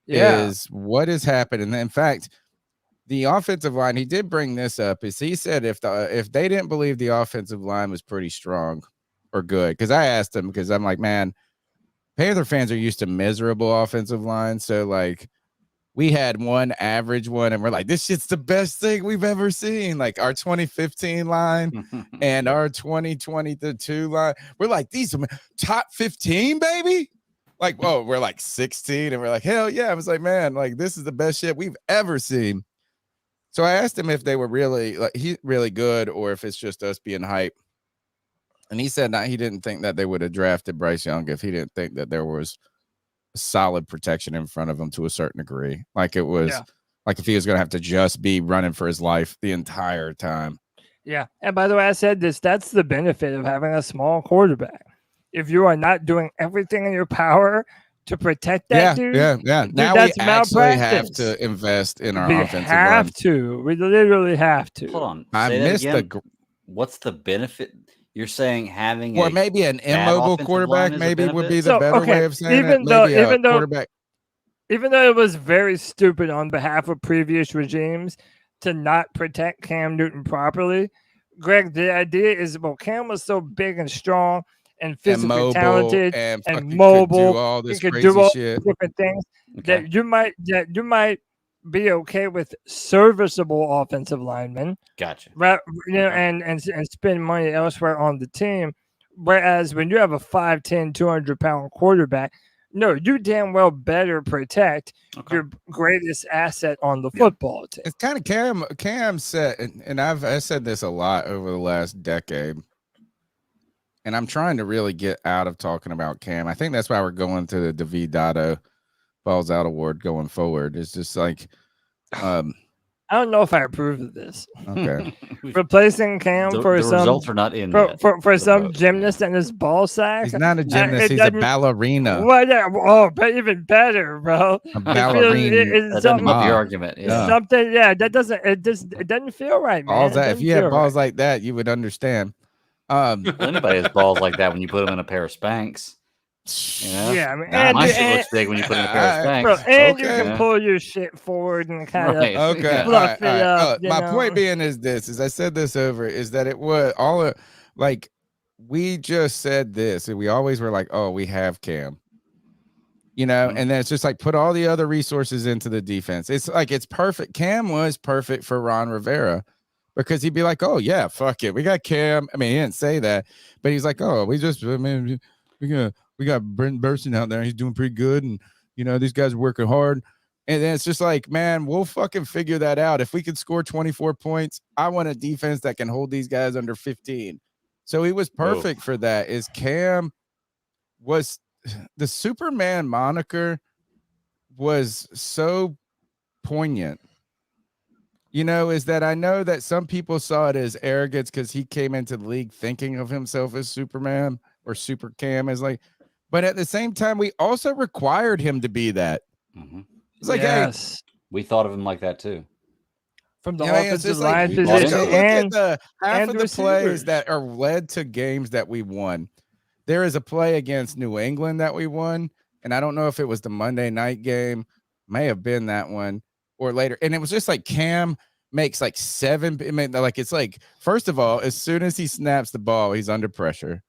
A: Yeah.
C: Is what is happening. In fact, the offensive line, he did bring this up, is he said if they didn't believe the offensive line was pretty strong or good, because I asked him, because I'm like, man, Panther fans are used to miserable offensive lines. So like we had one average one and we're like, this shit's the best thing we've ever seen. Like our 2015 line and our 2022 line. We're like, these are top 15, baby. Like, whoa, we're like 16 and we're like, hell yeah. I was like, man, like this is the best shit we've ever seen. So I asked him if they were really really good or if it's just us being hype. And he said he didn't think that they would have drafted Bryce Young if he didn't think that there was solid protection in front of him to a certain degree. Like it was like if he was going to have to just be running for his life the entire time.
A: Yeah. And by the way, I said this, that's the benefit of having a small quarterback. If you are not doing everything in your power to protect that dude.
C: Yeah.
A: Dude,
C: Now
A: that's
C: we actually have
A: malpractice.
C: to invest in our
A: We
C: offensive
A: have
C: line.
A: to. We literally have to.
E: Hold on.
C: I
E: Say that
C: missed
E: again.
C: the
E: What's the benefit? You're saying having
C: or
E: a
C: maybe an
E: bad
C: immobile
E: offensive
C: quarterback
E: line is a
C: maybe would be
E: benefit?
C: the
A: So,
C: better
A: okay,
C: way of saying
A: even
C: it.
A: though-
C: Maybe a
A: even though-
C: quarterback.
A: Even though it was very stupid on behalf of previous regimes to not protect Cam Newton properly, Greg, the idea is, well, Cam was so big and strong and physically
C: mobile
A: talented
C: and
A: and
C: fucking could
A: mobile,
C: do all
A: he
C: this
A: could
C: crazy
A: do all
C: shit.
A: different things
E: Okay.
A: that you might be okay with serviceable offensive linemen,
E: Gotcha.
A: right?
E: Okay.
A: And spend money elsewhere on the team. Whereas when you have a 5'10", 200-pound quarterback, no, you damn well better protect your greatest asset on the football team.
C: It's kind of Cam said, and I said this a lot over the last decade, and I'm trying to really get out of talking about Cam. I think that's why we're going to the David Dotto Balls Out Award going forward. It's just like,
A: I don't know if I approve of this.
C: okay,
A: Replacing Cam
E: The
A: for
E: results
A: some
E: are not in
A: for,
E: yet.
A: for, for
E: The
A: some
E: vote.
A: gymnast and his ball sack.
C: he's not a
A: it
C: gymnast; he's a
A: doesn't-
C: ballerina.
A: Well, yeah, oh, but even better, bro.
C: A
A: It
C: ballerina.
A: it's
E: That doesn't help
C: something-
E: your argument.
A: it's
E: Yeah.
A: something, yeah. That doesn't. It doesn't feel right, man.
C: Balls
A: It
C: that if
A: doesn't
C: you had
A: feel
C: balls
A: right.
C: like that, you would understand.
E: Well, anybody has balls like that when you put them in a pair of Spanx. You know?
A: Yeah, I mean,
E: Nah,
A: and
E: my
A: you-
E: shit looks big when you put in a pair of Spanx.
A: Bro, and you
C: Okay.
A: can
E: Yeah.
A: pull your shit forward and kind of
E: Right.
C: Okay,
E: Yeah.
A: fluff it up.
C: Look,
A: you
C: my
A: know?
C: point being is this: is I said this over is that it was all like we just said this, and we always were like, oh, we have Cam, you know, and then it's just like put all the other resources into the defense. It's like it's perfect. Cam was perfect for Ron Rivera because he'd be like, oh yeah, fuck it, we got Cam. I mean, he didn't say that, but he's like, oh, we got Brent Burson out there. He's doing pretty good, and you know these guys are working hard. And then it's just like, man, we'll fucking figure that out. If we could score 24 points, I want a defense that can hold these guys under 15. So he was perfect for that. Is Cam was the Superman moniker was so poignant. You know, is that I know that some people saw it as arrogance because he came into the league thinking of himself as Superman or Super Cam as like, but at the same time, we also required him to be that.
E: Mm-hmm.
C: It's like,
A: yes.
E: We thought of him like that too.
A: From the
C: hey, it's
A: offensive
C: just like,
A: line
E: we
C: just
A: position
C: go look
A: and
C: at the half
A: and
C: of the plays
A: receivers.
C: that are led to games that we won. There is a play against New England that we won, and I don't know if it was the Monday night game, may have been that one or later. And it was just like Cam makes like seven. I mean, like it's like, first of all, as soon as he snaps the ball, he's under pressure.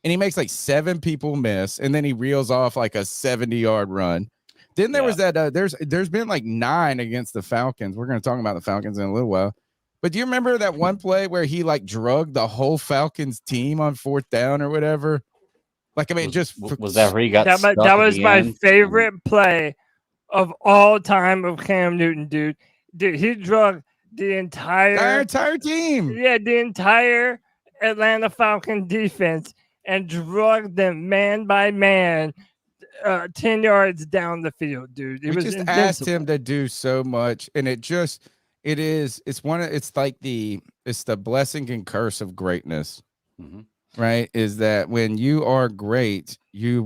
C: And he makes like 7 people miss, and then he reels off like a 70-yard run. Then there was that there's been like 9 against the Falcons. We're going to talk about the Falcons in a little while. But do you remember that one play where he like drugged the whole Falcons team on 4th down or whatever? Like, I mean,
E: Was that where he got stuck
A: that
E: at
A: was
E: the
A: my
E: end?
A: favorite play of all time of Cam Newton, dude. Dude, he drug the
C: Our
A: entire
C: entire team.
A: the entire Atlanta Falcon defense and drug them man by man 10 yards down the field, dude. It
C: We
A: was
C: just
A: invincible.
C: asked him to do so much, and it's the blessing and curse of greatness.
E: Mhm.
C: Right? Is that when you are great, we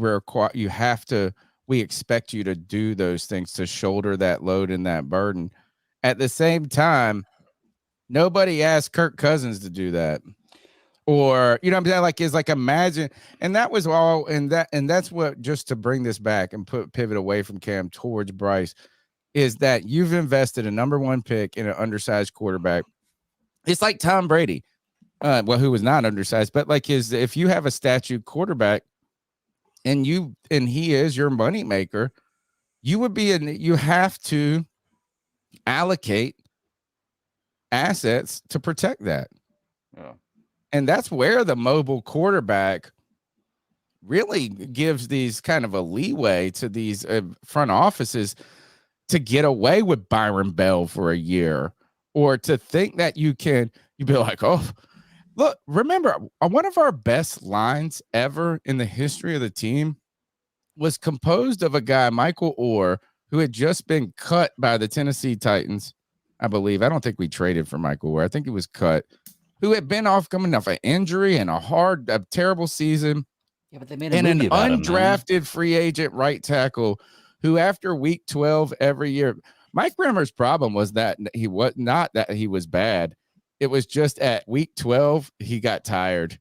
C: expect you to do those things, to shoulder that load and that burden. At the same time, nobody asked Kirk Cousins to do that. Or, you know what I'm saying? Like, it's like, imagine, and that was all, and that's what, just to bring this back and pivot away from Cam towards Bryce, is that you've invested a number 1 pick in an undersized quarterback. It's like Tom Brady. Who was not undersized, but like if you have a statue quarterback and he is your money maker, you have to allocate assets to protect that.
E: Yeah.
C: And that's where the mobile quarterback really gives these kind of a leeway to these front offices to get away with Byron Bell for a year, or to think that you'd be like, oh, look, remember, one of our best lines ever in the history of the team was composed of a guy, Michael Orr, who had just been cut by the Tennessee Titans, I believe. I don't think we traded for Michael Orr. I think he was cut. Who had been coming off an injury and a terrible season.
E: Yeah, but they made a
C: and an
E: movie about
C: undrafted free agent right tackle who, after week 12 every year, Mike Rimmer's problem was that he was not that he was bad. It was just at week 12, he got tired.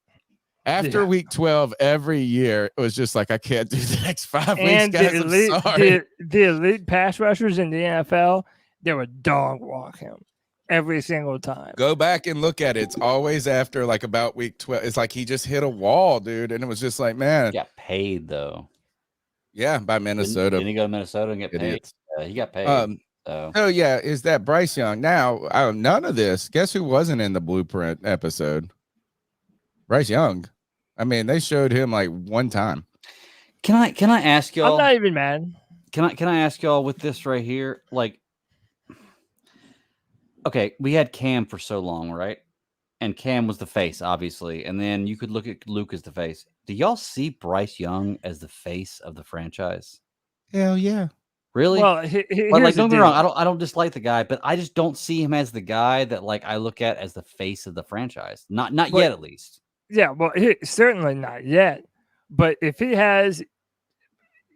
C: After week 12, every year, it was just like, I can't do the next 5 weeks, guys. I'm sorry.
A: The elite pass rushers in the NFL, they would dog walk him every single time.
C: Go back and look at it. It's always after like about week 12. It's like he just hit a wall, dude. And it was just like, man.
E: He got paid, though.
C: Yeah, by Minnesota.
E: Didn't he go to Minnesota and get paid? He got paid.
C: Oh yeah, is that Bryce Young? Now, none of this. Guess who wasn't in the Blueprint episode? Bryce Young. I mean, they showed him like one time.
E: Can I ask y'all?
A: I'm not even mad.
E: Can I ask y'all with this right here? Like, okay, we had Cam for so long, right? And Cam was the face, obviously. And then you could look at Luke as the face. Do y'all see Bryce Young as the face of the franchise?
C: Hell yeah.
E: Really?
A: Well,
E: like, don't get me wrong. I don't dislike the guy, but I just don't see him as the guy that like I look at as the face of the franchise. Not yet, at least.
A: Yeah, well, certainly not yet. But if he has,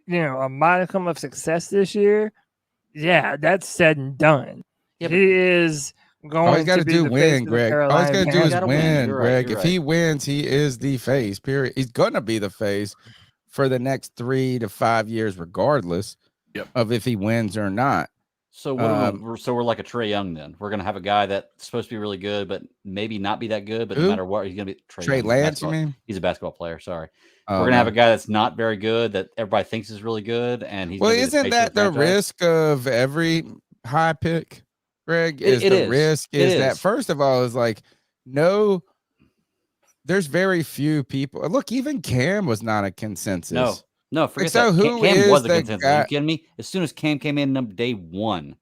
A: a modicum of success this year, yeah, that's said and done. Yeah, he is going.
C: All he's got to do win,
A: Greg.
C: All he's got to do is win, Greg.
E: You're
C: if he wins, he is the face. Period. He's gonna be the face for the next 3 to 5 years, regardless of if he wins or not.
E: So we're like a Trae Young then. We're gonna have a guy that's supposed to be really good, but maybe not be that good. But no matter what, he's gonna be
C: Trey Lance. You mean?
E: He's a basketball player. Sorry, we're gonna have a guy that's not very good that everybody thinks is really good, and he's.
C: Well, isn't that the risk of every high pick, Greg? Risk is that first of all is like there's very few people. Look, even Cam was not a consensus.
E: No, forget
C: so
E: that.
C: Who
E: Cam
C: is
E: was the
C: the
E: consensus.
C: guy?
E: Are you kidding me? As soon as Cam came in day one,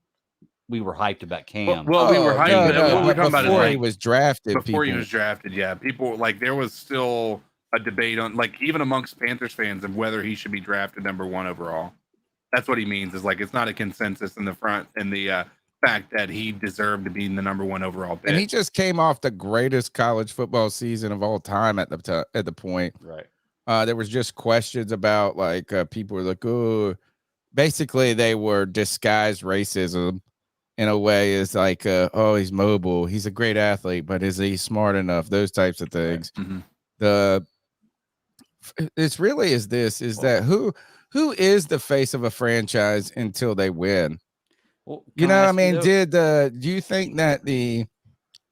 E: we were hyped about Cam.
D: Well, we were hyped. What we're talking about
C: before
D: is
C: he was drafted.
D: Before he was drafted, yeah. People there was still a debate on even amongst Panthers fans of whether he should be drafted number 1 overall. That's what he means. Is it's not a consensus in the front and the fact that he deserved to be in the number 1 overall pick.
C: And he just came off the greatest college football season of all time at the point.
E: Right.
C: There was just questions about people were like, oh, basically they were disguised racism in a way. Is like, oh, he's mobile, he's a great athlete, but is he smart enough? Those types of things. Mm-hmm. It's really is that who is the face of a franchise until they win?
E: Well,
C: do you think that the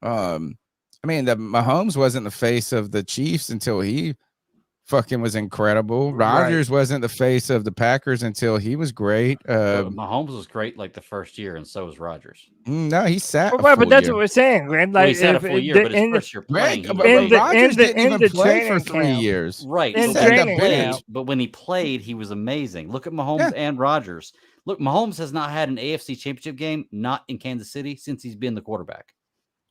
C: Mahomes wasn't the face of the Chiefs until he fucking was incredible. Rodgers wasn't the face of the Packers until he was great.
E: Mahomes was great like the first year, and so was Rodgers.
C: No, he sat.
A: But that's what we're saying, Greg.
E: Like, he sat a full year, but his first year playing,
C: Rodgers didn't even play for 3 years.
E: Right.
A: But
E: when he played, he was amazing. Look at Mahomes and Rodgers. Look, Mahomes has not had an AFC Championship game, not in Kansas City, since he's been the quarterback.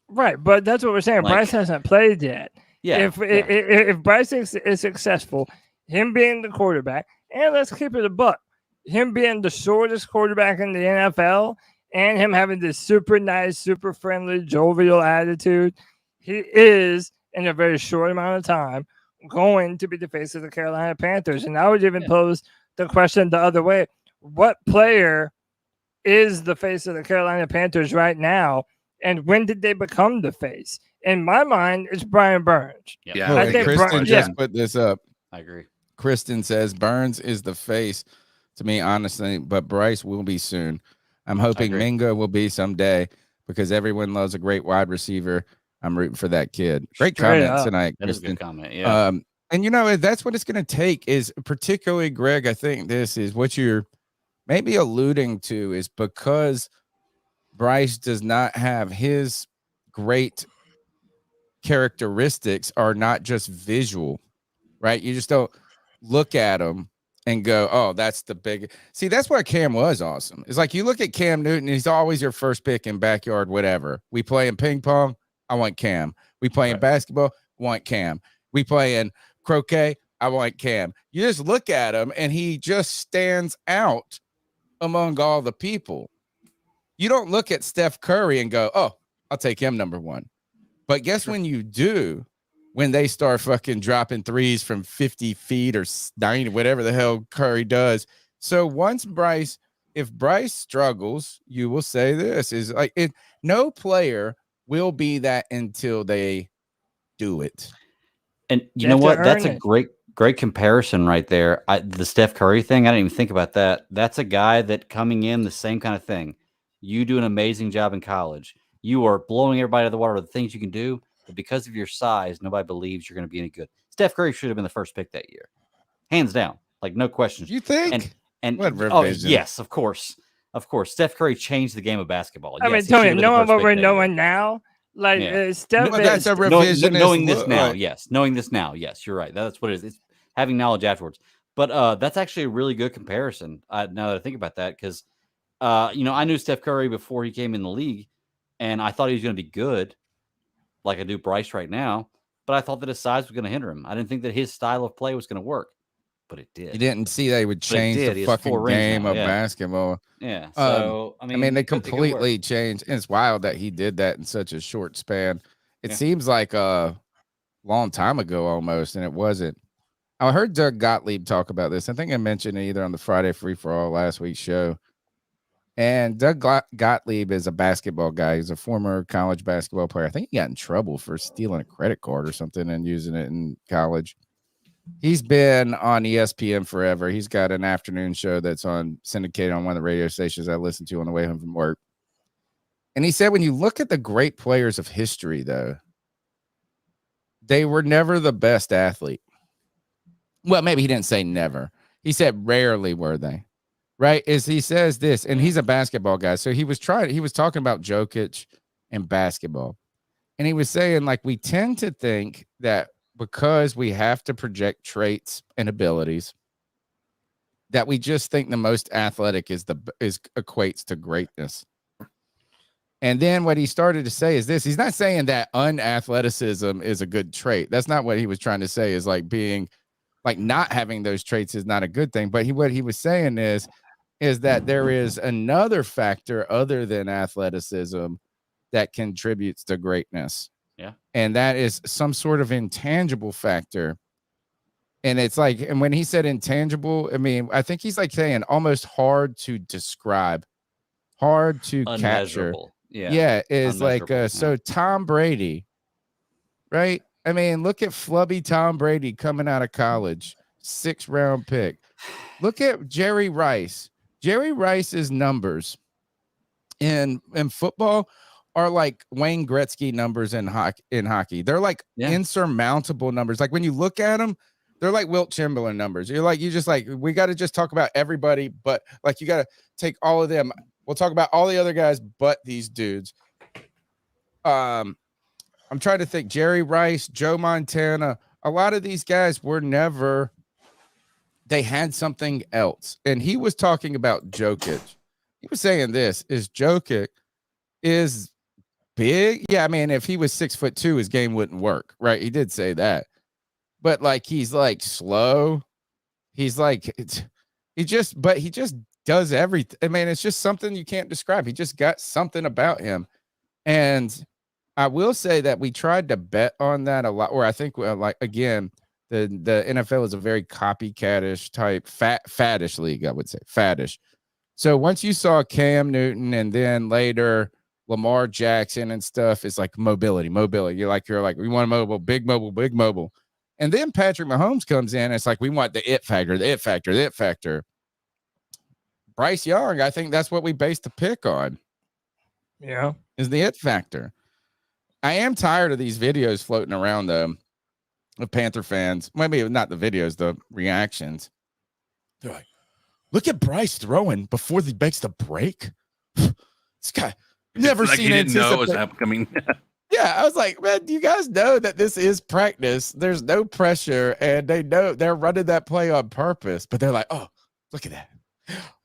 A: Right, but that's what we're saying.
E: Like-
A: Bryce hasn't played yet.
E: Yeah.
A: If Bryce is successful, him being the quarterback, and let's keep it a buck, him being the shortest quarterback in the NFL, and him having this super nice, super friendly, jovial attitude, he is, in a very short amount of time, going to be the face of the Carolina Panthers. And I would even pose the question the other way. What player is the face of the Carolina Panthers right now? And when did they become the face? In my mind, it's Brian Burns.
E: Yep.
D: Yeah,
A: I think
C: Kristen
A: yeah.
C: just put this up.
E: I agree.
C: Kristen says Burns is the face to me, honestly, but Bryce will be soon. I'm hoping
E: agree.
C: Mingo will be someday because everyone loves a great wide receiver. I'm rooting for that kid. Great
A: Straight
C: comment
A: up.
C: tonight,
E: That is a
C: Kristen.
E: good comment. Yeah.
C: And you know, that's what it's going to take is particularly, Greg, I think this is what you're maybe alluding to is because Bryce does not have his great characteristics are not just visual, right? You just don't look at him and go, oh, that's the big. See, that's why Cam was awesome. It's like you look at Cam Newton, he's always your first pick in backyard, whatever. We play in ping pong, I want Cam. We play in basketball, want Cam. We play in croquet, I want Cam. You just look at him and he just stands out among all the people. You don't look at Steph Curry and go, oh, I'll take him number one. But guess when you do, when they start fucking dropping threes from 50 feet or 90, whatever the hell Curry does. So once Bryce, if Bryce struggles, you will say this is like no player will be that until they do it.
E: And you
A: They
E: know
A: have to
E: what? That's
A: earn
E: a
A: it.
E: great comparison right there. The Steph Curry thing, I didn't even think about that. That's a guy that coming in the same kind of thing. You do an amazing job in college. You are blowing everybody out of the water with the things you can do, but because of your size, nobody believes you're going to be any good. Steph Curry should have been the first pick that year, hands down, like no questions.
C: You think?
E: And
C: What
E: oh
C: revision?
E: yes, of course. Steph Curry changed the game of basketball.
A: I mean,
E: Yes, he should have
A: Tony,
E: been the
A: knowing
E: first
A: what
E: pick
A: we're
E: that year.
A: knowing now, like
E: Yeah.
A: Steph,
C: No, that's a
E: Knowing
C: revisionist
E: this
C: look,
E: now,
C: like-
E: yes. Knowing this now, yes, you're right. That's what it is. It's having knowledge afterwards. But that's actually a really good comparison. Now that I think about that, because I knew Steph Curry before he came in the league, and I thought he was going to be good, like I do Bryce right now. But I thought that his size was going to hinder him. I didn't think that his style of play was going to work, but it did.
C: You didn't see they would
E: But it
C: change
E: did.
C: the
E: He has 4
C: fucking
E: rings
C: game
E: now,
C: of
E: yeah.
C: basketball.
E: Yeah. So
C: they
E: it could work.
C: completely changed. And it's wild that he did that in such a short span. It
E: Yeah.
C: seems like a long time ago almost, and it wasn't. I heard Doug Gottlieb talk about this. I think I mentioned it either on the Friday Free for All last week's show. And Doug Gottlieb is a basketball guy. He's a former college basketball player. I think he got in trouble for stealing a credit card or something and using it in college. He's been on ESPN forever. He's got an afternoon show that's on syndicated on one of the radio stations I listen to on the way home from work. And he said, when you look at the great players of history, though, they were never the best athlete. Well, maybe he didn't say never. He said rarely were they. Right? Is he says this, and he's a basketball guy. So he was talking about Jokic and basketball. And he was saying, like, we tend to think that because we have to project traits and abilities, that we just think the most athletic is equates to greatness. And then what he started to say is this: he's not saying that unathleticism is a good trait. That's not what he was trying to say, is like being like not having those traits is not a good thing. But what he was saying is that there is another factor other than athleticism that contributes to greatness.
E: Yeah.
C: And that is some sort of intangible factor. And it's like, and when he said intangible, I mean, I think he's like saying almost hard to describe, hard to capture.
E: Unmeasurable. Yeah.
C: Yeah. Is like,
E: Unmeasurable,
C: so Tom Brady, right? I mean, look at flubby Tom Brady coming out of college, 6th round pick. Look at Jerry Rice. Jerry Rice's numbers in football are like Wayne Gretzky numbers in hockey. They're like insurmountable numbers. Like when you look at them, they're like Wilt Chamberlain numbers. We got to just talk about everybody, but like you got to take all of them. We'll talk about all the other guys, but these dudes. I'm trying to think. Jerry Rice, Joe Montana. A lot of these guys were never they had something else. And he was talking about Jokic. He was saying this is Jokic is big. Yeah, I mean, if he was 6'2", his game wouldn't work, right? He did say that. But like he's like slow. He's like he just does everything. I mean, it's just something you can't describe. He just got something about him. And I will say that we tried to bet on that a lot, or I think like again, the NFL is a very copycatish type faddish league, I would say. Faddish. So once you saw Cam Newton and then later Lamar Jackson and stuff, it's like mobility. You're like, we want mobile, big mobile. And then Patrick Mahomes comes in. And it's like, we want the it factor. Bryce Young, I think that's what we based the pick on.
A: Yeah.
C: Is the it factor. I am tired of these videos floating around, though, of Panther fans. Maybe not the videos, the reactions. They're like, look at Bryce throwing before he makes the break. This guy never
D: like
C: seen
D: he didn't know it was
C: anticipate.
D: upcoming.
C: Yeah, I was like, man, you guys know that this is practice. There's no pressure, and they know they're running that play on purpose. But they're like, oh, look at that.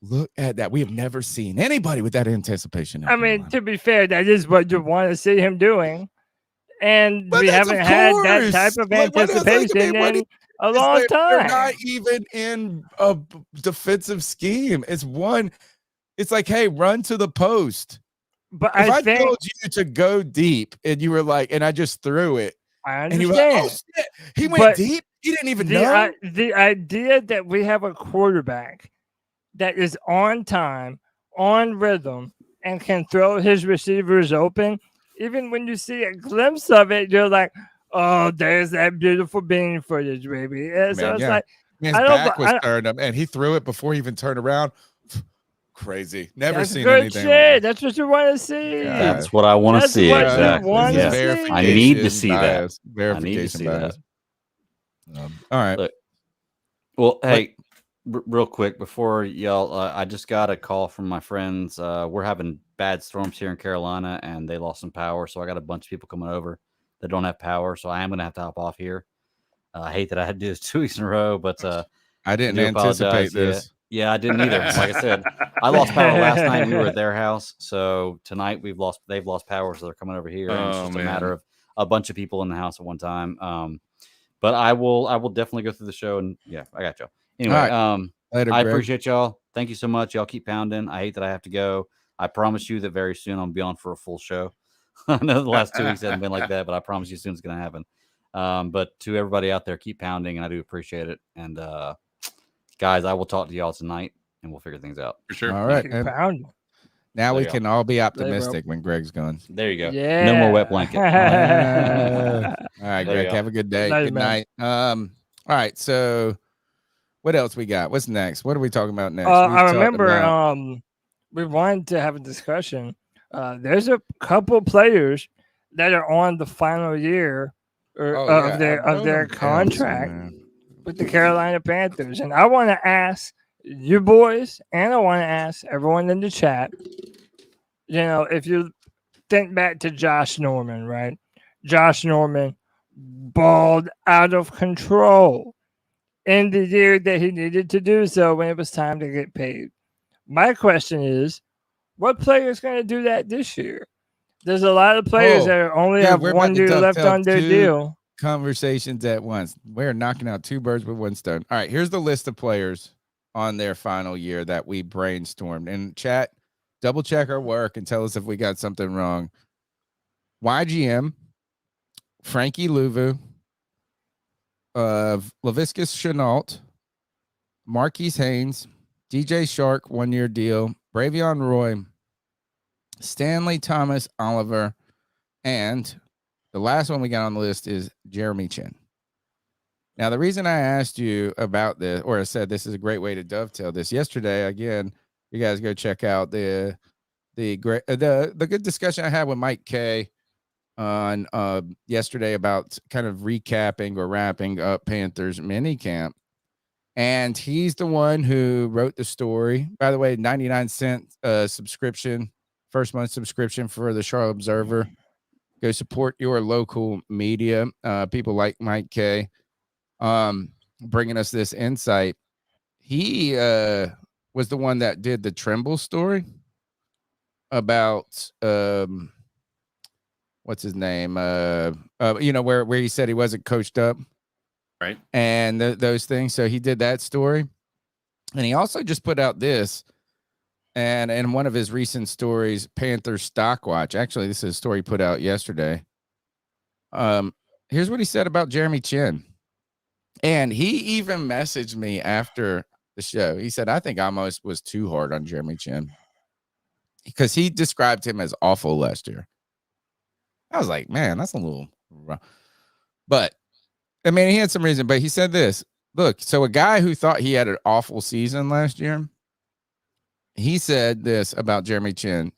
C: Look at that. We have never seen anybody with that anticipation.
A: I mean, to be fair, that is what you want to see him doing. And we haven't had that type of anticipation in a long time.
C: They're not even in a defensive scheme. It's like, hey, run to the post.
A: But
C: if I
A: think,
C: told you to go deep and you were like, and I just threw it.
A: I understand.
C: And you were like, oh, shit. He went deep? He didn't even know?
A: The idea that we have a quarterback that is on time, on rhythm, and can throw his receivers open, even when you see a glimpse of it, you're like, oh, there's that beautiful beam footage, baby. And so it's like,
C: his back was turned up, and he threw it before he even turned around. Crazy. Never seen anything.
A: Shit. That's what you want to see.
C: Yeah.
E: That's what I want to see. Exactly.
C: Yes.
E: I need to see that.
C: Verification bias. All right.
E: Look, well, hey, real quick before y'all, I just got a call from my friends. We're having bad storms here in Carolina, and they lost some power. So I got a bunch of people coming over that don't have power. So I am going to have to hop off here. I hate that I had to do this 2 weeks in a row, but
C: I didn't anticipate this.
E: Yeah, I didn't either. Like I said, I lost power last night. We were at their house. So tonight they've lost power. So they're coming over here. And it's just a matter of a bunch of people in the house at one time. But I will definitely go through the show, and yeah, I got y'all. Anyway,
C: right. Later,
E: I
C: Greg.
E: appreciate y'all. Thank you so much. Y'all keep pounding. I hate that I have to go. I promise you that very soon I'll be on for a full show. I know the last 2 weeks haven't been like that, but I promise you soon it's going to happen. But to everybody out there, keep pounding, and I do appreciate it. And guys, I will talk to y'all tonight, and we'll figure things out.
D: For sure.
C: All right. Now we can all be optimistic when Greg's gone.
E: There you go.
A: Yeah.
E: No more wet blanket.
C: All right, Greg. Have a good day. Good night. All right. So what else we got? What's next? What are we talking about next?
A: I remember we wanted to have a discussion. There's a couple players that are on the final year of their contract with the Carolina Panthers. And I want to ask you boys, and I want to ask everyone in the chat, if you think back to Josh Norman, right? Josh Norman balled out of control in the year that he needed to do so when it was time to get paid. My question is, what player is going to do that this year? There's a lot of players that only have 1 year left on their deal.
C: Conversations at once. We're knocking out two birds with one stone. All right, here's the list of players on their final year that we brainstormed. And chat, double check our work and tell us if we got something wrong. YGM, Frankie Louvu, Laviscus Chenault, Marquise Haynes, DJ Shark, 1 year deal, Bravion Roy, Stanley Thomas Oliver, and the last one we got on the list is Jeremy Chin. Now, the reason I asked you about this, or I said this is a great way to dovetail this, yesterday, again, you guys go check out the good discussion I had with Mike K on yesterday about kind of recapping or wrapping up Panthers minicamp. And he's the one who wrote the story. By the way, 99-cent subscription, first month subscription for the Charlotte Observer. Go support your local media. People like Mike K bringing us this insight. he was the one that did the Tremble story about what's his name? Where he said he wasn't coached up,
D: Right.
C: and those things. So he did that story, and he also just put out this. And in one of his recent stories, Panther Stock Watch. Actually, this is a story he put out yesterday. Here's what he said about Jeremy Chinn. And he even messaged me after the show. He said, I think I almost was too hard on Jeremy Chinn because he described him as awful last year. I was like, man, that's a little rough. But, I mean, he had some reason. But he said this. Look, so a guy who thought he had an awful season last year, he said this about Jeremy Chinn.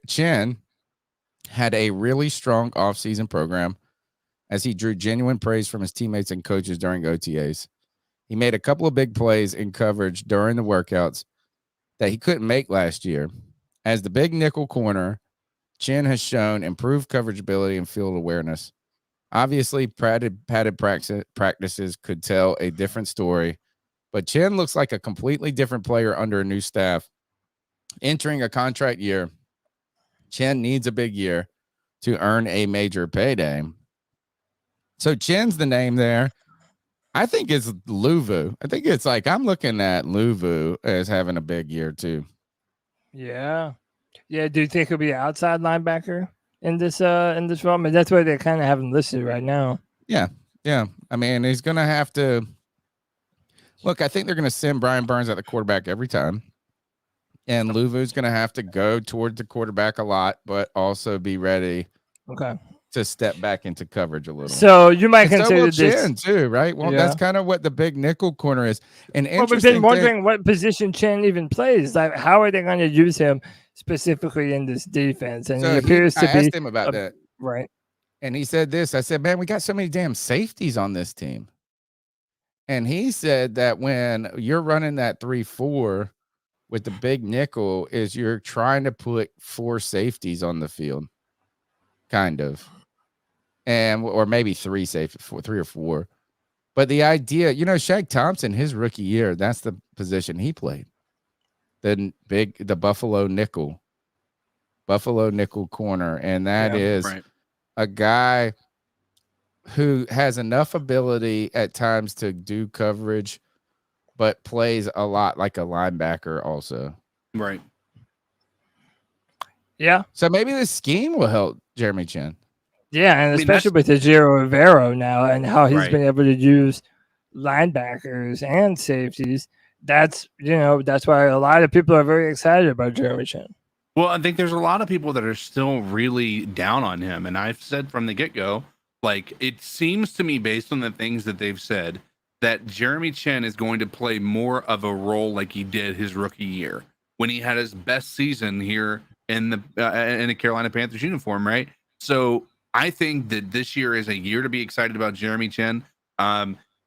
C: Chinn had a really strong offseason program as he drew genuine praise from his teammates and coaches during OTAs. He made a couple of big plays in coverage during the workouts that he couldn't make last year. As the big nickel corner, Chinn has shown improved coverage ability and field awareness. Obviously, padded practices could tell a different story, but Chinn looks like a completely different player under a new staff. Entering a contract year, Chinn needs a big year to earn a major payday. So Chinn's the name there. I think it's Luvu. I think it's like I'm looking at Luvu as having a big year too.
A: Yeah. Yeah. Do you think he'll be an outside linebacker in this role? I mean, that's where they kind of have him listed right now.
C: Yeah. Yeah. I mean, he's gonna have to look, I think they're gonna send Brian Burns at the quarterback every time. And Luvu's gonna have to go toward the quarterback a lot, but also be ready to step back into coverage a little.
A: So you might consider
C: Chinn too, right? Well, that's kind of what the big nickel corner is. And
A: we've been wondering what position Chinn even plays. Like, how are they going to use him specifically in this defense? And
C: so
A: it appears to be.
C: I asked him about that,
A: right?
C: And he said this. I said, "Man, we got so many damn safeties on this team." And he said that when you're running that 3-4 with the big nickel, is you're trying to put 4 safeties on the field, kind of. And or maybe 3 or 4. But the idea, Shaq Thompson, his rookie year, that's the position he played. The Buffalo nickel corner. And that is a guy who has enough ability at times to do coverage, but plays a lot like a linebacker also.
D: Right.
A: Yeah.
C: So maybe this scheme will help Jeremy Chinn.
A: Yeah, and especially with Ejiro Rivero now and how he's been able to use linebackers and safeties. That's why a lot of people are very excited about Jeremy Chinn.
D: Well, I think there's a lot of people that are still really down on him. And I've said from the get-go, like, it seems to me based on the things that they've said that Jeremy Chinn is going to play more of a role like he did his rookie year when he had his best season here in the Carolina Panthers uniform, right? So I think that this year is a year to be excited about Jeremy Chinn.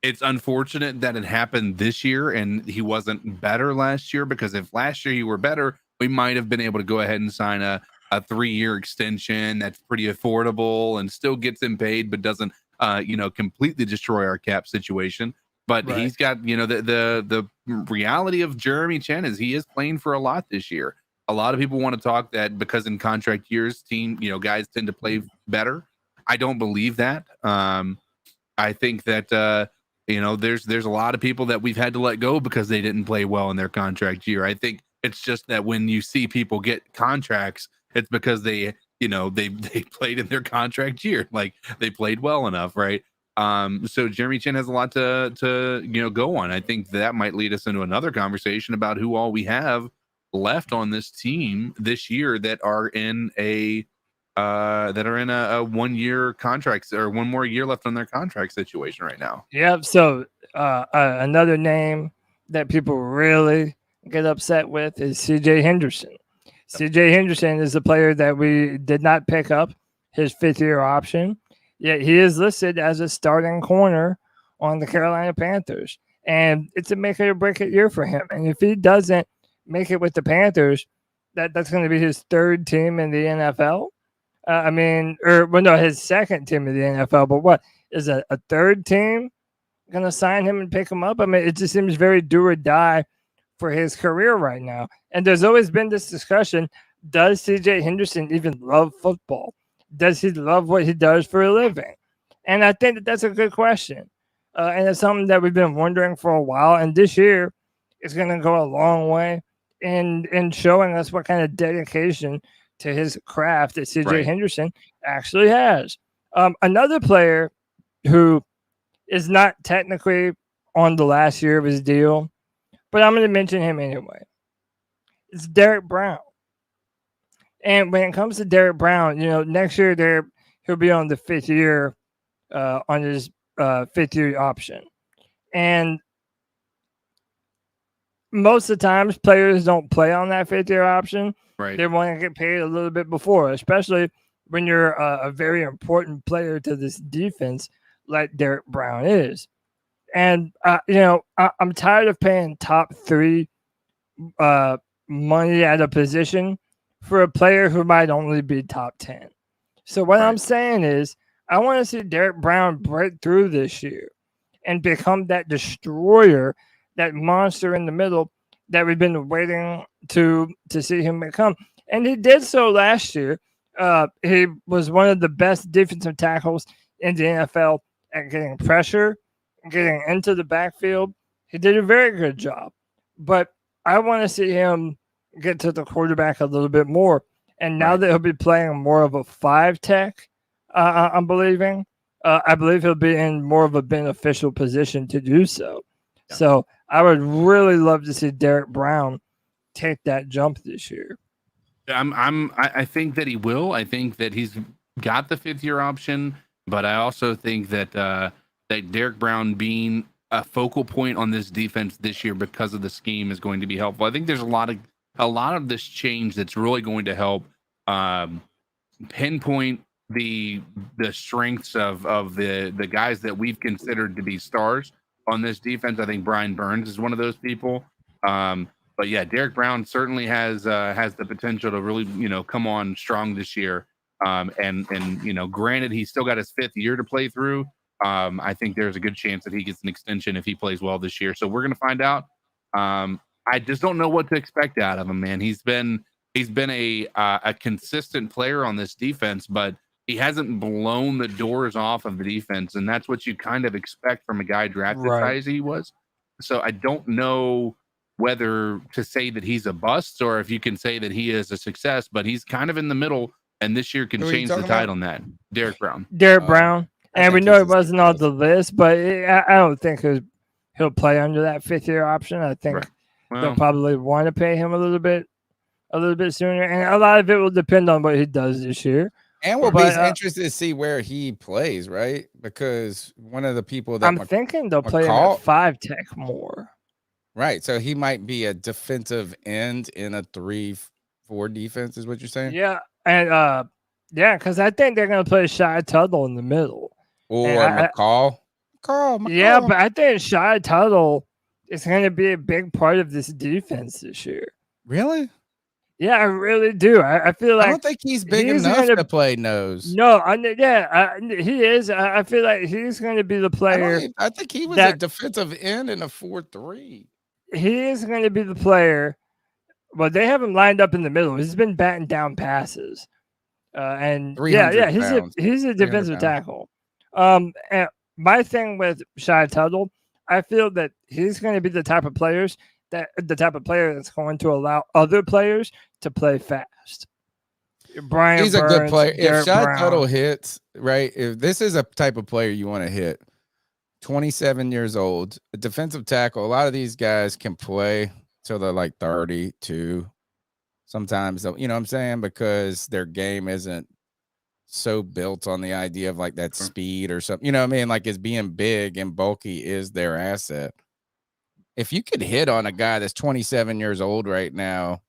D: It's unfortunate that it happened this year and he wasn't better last year, because if last year you were better, we might have been able to go ahead and sign a 3-year extension that's pretty affordable and still gets him paid, but doesn't, completely destroy our cap situation. But he's got, the reality of Jeremy Chinn is he is playing for a lot this year. A lot of people want to talk that because in contract years, guys tend to play better. I don't believe that. I think that, there's a lot of people that we've had to let go because they didn't play well in their contract year. I think it's just that when you see people get contracts, it's because they played in their contract year. Like, they played well enough, right? So Jeremy Chinn has a lot to go on. I think that might lead us into another conversation about who all we have left on this team this year that are in a 1-year contracts, or one more year left on their contract situation right now.
A: Yep. So another name that people really get upset with is CJ Henderson. CJ Henderson is the player that we did not pick up his 5th-year option, yet he is listed as a starting corner on the Carolina Panthers. And it's a make it or break it year for him. And if he doesn't make it with the Panthers, that's going to be his 3rd team in the NFL. His 2nd team in the NFL. But what is a 3rd team going to sign him and pick him up. I mean, it just seems very do or die for his career right now. And there's always been this discussion, does CJ Henderson even love football? Does he love what he does for a living? And I think that that's a good question. And it's something that we've been wondering for a while. And this year is going to go a long way in showing us what kind of dedication to his craft that CJ Henderson actually has. Another player who is not technically on the last year of his deal, but I'm going to mention him anyway. It's Derek Brown. And when it comes to Derek Brown, next year he'll be on the 5th year on his 5th year option. And most of the times players don't play on that 5th year option.
D: Right.
A: They want to get paid a little bit before, especially when you're a very important player to this defense like Derek Brown is. And, I'm tired of paying top 3 money at a position for a player who might only be top 10. So what I'm saying is I want to see Derek Brown break through this year and become that destroyer, that monster in the middle that we've been waiting to see him become. And he did so last year. He was one of the best defensive tackles in the NFL at getting pressure, getting into the backfield. He did a very good job. But I want to see him get to the quarterback a little bit more. And now that he'll be playing more of a 5 tech, I believe he'll be in more of a beneficial position to do so. Yeah. So I would really love to see Derek Brown take that jump this year.
D: I think that he will. I think that he's got the 5th year option, but I also think that that Derek Brown being a focal point on this defense this year because of the scheme is going to be helpful. I think there's a lot of this change that's really going to help pinpoint the strengths of the guys that we've considered to be stars on this defense. I think Brian Burns is one of those people. But yeah, Derek Brown certainly has the potential to really, come on strong this year. And granted, he's still got his 5th year to play through. I think there's a good chance that he gets an extension if he plays well this year. So we're going to find out. I just don't know what to expect out of him, man. He's been a consistent player on this defense, but he hasn't blown the doors off of the defense, and that's what you kind of expect from a guy drafted as high as he was. So I don't know whether to say that he's a bust or if you can say that he is a success, but he's kind of in the middle, and this year can change the tide on that. Derek Brown.
A: Brown. And we know it wasn't on the list, but I don't think he'll play under that 5th year option. I think they'll probably want to pay him a little bit sooner, and a lot of it will depend on what he does this year.
C: And we'll be interested to see where he plays, right? Because one of the people that
A: I'm thinking they'll play him at 5 tech more.
C: Right. So he might be a defensive end in a 3-4 defense, is what you're saying?
A: Yeah. And because I think they're gonna play Shy Tuttle in the middle.
C: Or McCall.
A: Yeah, but I think Shy Tuttle is gonna be a big part of this defense this year.
C: Really?
A: Yeah, I really do. I feel like
C: I don't think he's big enough to play nose.
A: No, he is. I feel like he's going to be the player.
C: I think he was a defensive end in a 4-3.
A: He is going to be the player. Well, they have him lined up in the middle. He's been batting down passes, and he's a defensive tackle. And my thing with Shy Tuttle, I feel that he's going to be the type of player that's going to allow other players to play fast. He's
C: Burns, a good player. If Shy Tuttle hits, right? If this is a type of player you want to hit, 27 years old, a defensive tackle. A lot of these guys can play till they're like 32. Sometimes, you know what I'm saying? Because their game isn't so built on the idea of like that speed or something. You know what I mean? Like it's being big and bulky is their asset. If you could hit on a guy that's 27 years old right now,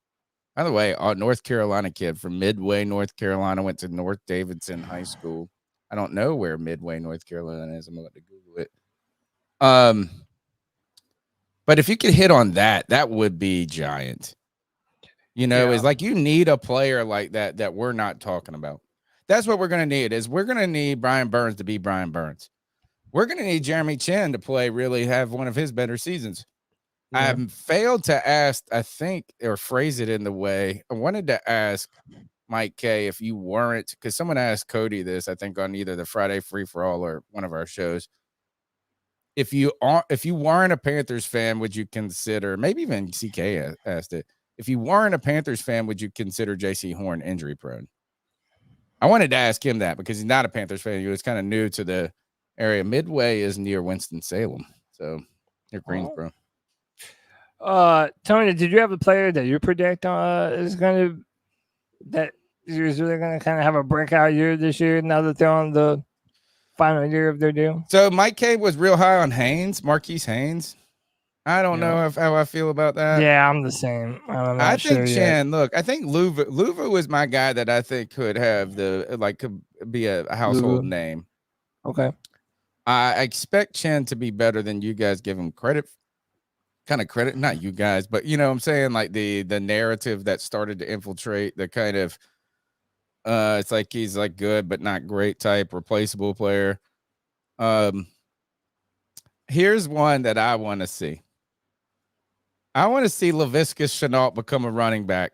C: by the way, a North Carolina kid from Midway, North Carolina, went to North Davidson High School. I don't know where Midway, North Carolina is. I'm going to Google it. But if you could hit on that, that would be giant. It's like you need a player like that we're not talking about. That's what we're going to need. We're going to need Brian Burns to be Brian Burns. we're going to need Jeremy Chin to have one of his better seasons.
A: Yeah.
C: I failed to ask, I think, or phrase it in the way. I wanted to ask Mike K if you weren't, because someone asked Cody this, I think, on either the Friday Free for All or one of our shows. If you weren't a Panthers fan, would you consider, maybe even CK asked it, if you weren't a Panthers fan, would you consider JC Horn injury prone? I wanted to ask him that because he's not a Panthers fan. He was kind of new to the area. Midway is near Winston-Salem, so near Greensboro.
A: Tony, did you have a player that you predict is really going to kind of have a breakout year this year now that they're on the final year of their deal?
C: So Mike K was real high on Marquise Haynes. I don't know how I feel about that.
A: Yeah, I'm the same.
C: I think Chan. Look, I think Luvu was my guy that I think could have could be a household name.
A: Okay.
C: I expect Chan to be better than you guys give him credit. Kind of credit, not you guys, but you know what I'm saying, like the narrative that started to infiltrate the kind of it's like he's like good but not great type replaceable player. Here's one that I want to see. I want to see Laviska Shenault become a running back.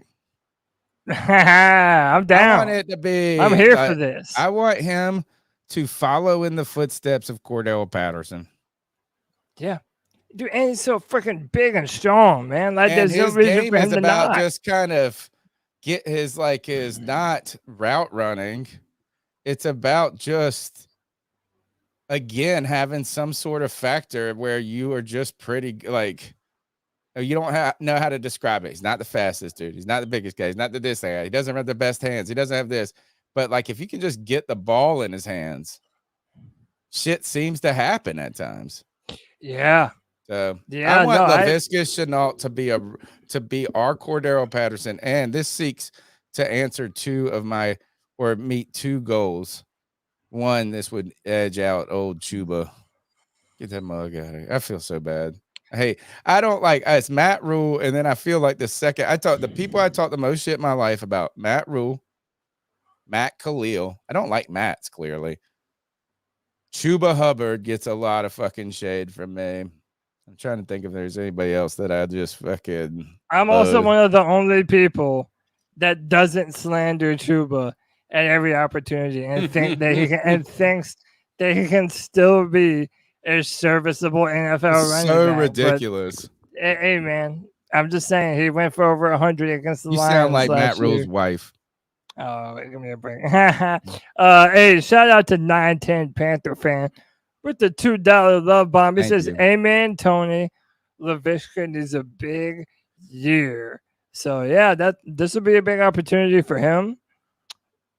A: I'm down.
C: I want it to be.
A: I'm here for this.
C: I want him to follow in the footsteps of Cordell Patterson.
A: Yeah. Dude, and he's so freaking big and strong, man. Like, there's no reason for him to not.
C: Just kind of get his not route running. It's about just, again, having some sort of factor where you are just pretty, you don't know how to describe it. He's not the fastest dude. He's not the biggest guy. He's not this guy. He doesn't have the best hands. He doesn't have this. But, if you can just get the ball in his hands, shit seems to happen at times.
A: Yeah.
C: So I want Laviska Shenault to be our Cordero Patterson, and this seeks to answer meet two goals. One, this would edge out old Chuba. Get that mug out of here. I feel so bad. Hey, I don't it's Matt Rule, and then I feel like the people I talk the most shit in my life about: Matt Rule, Matt Khalil. I don't like Matt's clearly. Chuba Hubbard gets a lot of fucking shade from me. I'm trying to think if there's anybody else that I just fucking.
A: I'm also one of the only people that doesn't slander Chuba at every opportunity and think that thinks that he can still be a serviceable NFL running back.
C: So ridiculous.
A: But, hey man, I'm just saying he went for over 100 against the Lions.
C: You sound like Matt Rule's wife.
A: Oh, give me a break. Hey, shout out to 910 Panther fan with the $2 love bomb. He says, "Amen, Tony. Laviska needs a big year." So yeah, this will be a big opportunity for him.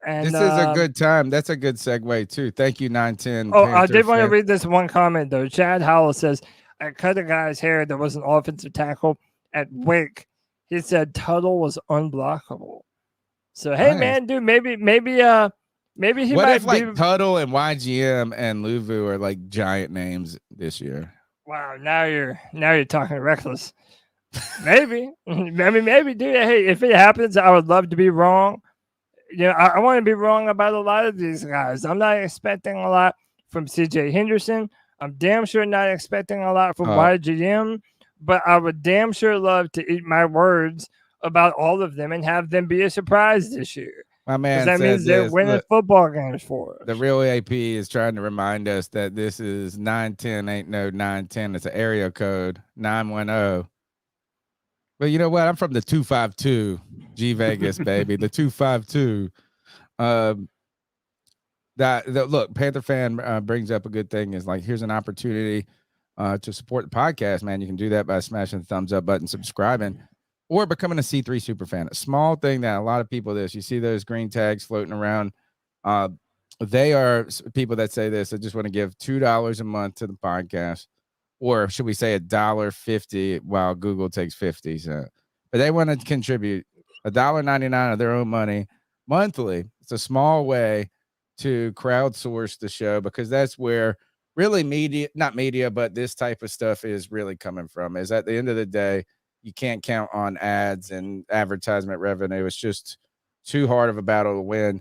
A: And
C: this is a good time. That's a good segue too. Thank you, 910.
A: Oh, Panther I did want to read this one comment though. Chad Howell says, "I cut a guy's hair that was an offensive tackle at Wake. He said Tuttle was unblockable." So hey, man, dude, maybe he might be.
C: Tuttle and YGM and Luvu are giant names this year?
A: Wow, now you're talking reckless. Maybe, maybe, dude. Hey, if it happens, I would love to be wrong. You know, I want to be wrong about a lot of these guys. I'm not expecting a lot from CJ Henderson. I'm damn sure not expecting a lot from YGM, but I would damn sure love to eat my words about all of them and have them be a surprise this year.
C: My man,
A: that means they're winning football games for us.
C: The real AP is trying to remind us that this is 910, ain't no 910. It's an area code 910. But you know what? I'm from the 252 G Vegas, baby. The 252. Look, Panther fan brings up a good thing is here's an opportunity to support the podcast, man. You can do that by smashing the thumbs up button, subscribing, or becoming a C3 super fan. A small thing that a lot of people you see those green tags floating around. They are people that say this. I just want to give $2 a month to the podcast, or should we say $1.50 while Google takes 50 cents. But they want to contribute $1.99 of their own money monthly. It's a small way to crowdsource the show because that's where really not media, but this type of stuff is really coming from. Is at the end of the day, you can't count on ads and advertisement revenue. It's just too hard of a battle to win.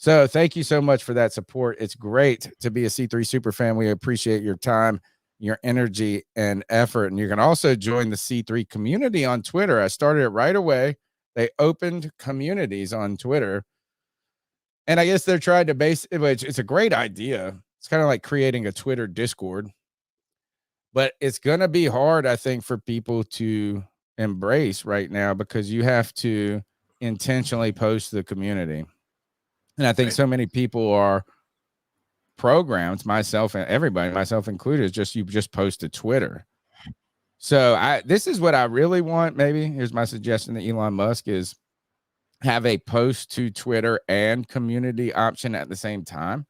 C: So thank you so much for that support. It's great to be a C3 super fan. We appreciate your time, your energy, and effort. And you can also join the C3 community on Twitter. I started it right away. They opened communities on Twitter. And I guess they're trying to base it, which it's a great idea. It's kind of like creating a Twitter Discord. But it's going to be hard, I think, for people to embrace right now because you have to intentionally post the community. And I think so many people are programmed, myself and everybody, myself included, is just you just post to Twitter. So this is what I really want. Maybe here's my suggestion to Elon Musk is have a post to Twitter and community option at the same time.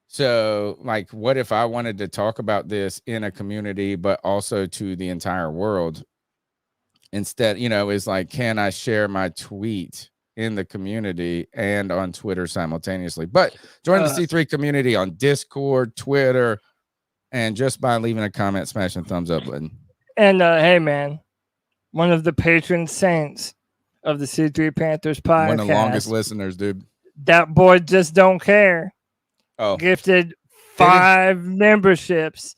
C: So, like, what if I wanted to talk about this in a community, but also to the entire world? Instead, is like, can I share my tweet in the community and on Twitter simultaneously? But join the C3 community on Discord, Twitter, and just by leaving a comment, smash the thumbs up button.
A: And hey, man, one of the patron saints of the C3 Panthers podcast,
C: one of the longest listeners, dude.
A: That boy just don't care.
C: Oh,
A: gifted 5 memberships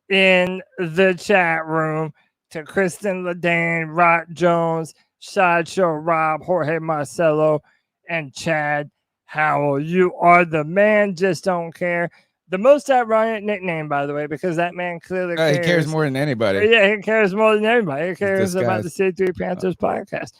A: in the chat room to Kristen Ledane, Rot Jones, Sideshow Rob, Jorge Marcelo, and Chad Howell. You are the man, just don't care. The most ironic nickname, by the way, because that man clearly cares.
C: He cares more than anybody.
A: Yeah, he cares more than everybody. He cares about the C3 Panthers podcast.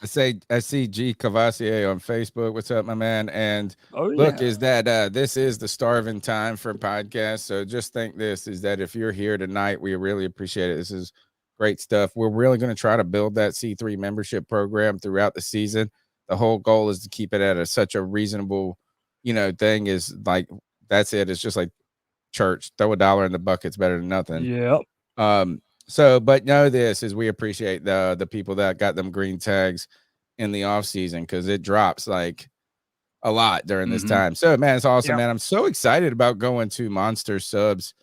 C: I see G Cavassier on Facebook. What's up, my man? And look, is that this is the starving time for podcasts. So just think this is that if you're here tonight, we really appreciate it. This is great stuff. We're really going to try to build that C3 membership program throughout the season. The whole goal is to keep it at such a reasonable, thing is like, that's it. It's just like church, throw $1 in the bucket. It's better than nothing.
A: Yep.
C: So, but know this is we appreciate the people that got them green tags in the off season because it drops like a lot during this time. So, man, it's awesome, man. I'm so excited about going to Monster Subs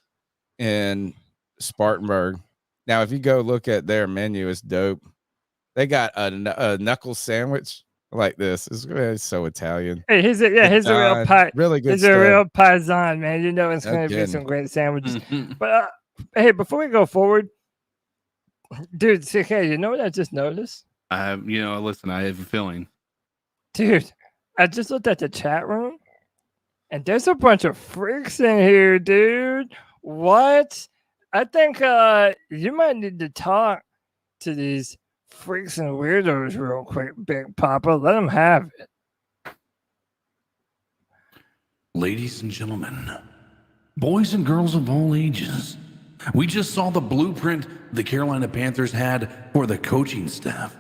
C: in Spartanburg. Now, if you go look at their menu, it's dope. They got a knuckle sandwich like this. It's so Italian.
A: Hey, he's a real
C: really good.
A: He's a real paisan, man. It's going to be some great sandwiches. But hey, before we go forward, dude, CK, you know what I just noticed?
D: Listen, I have a feeling.
A: Dude, I just looked at the chat room, and there's a bunch of freaks in here, dude. What? I think you might need to talk to these freaks and weirdos real quick, Big Papa. Let them have it.
B: Ladies and gentlemen, boys and girls of all ages, we just saw the blueprint the Carolina Panthers had for the coaching staff.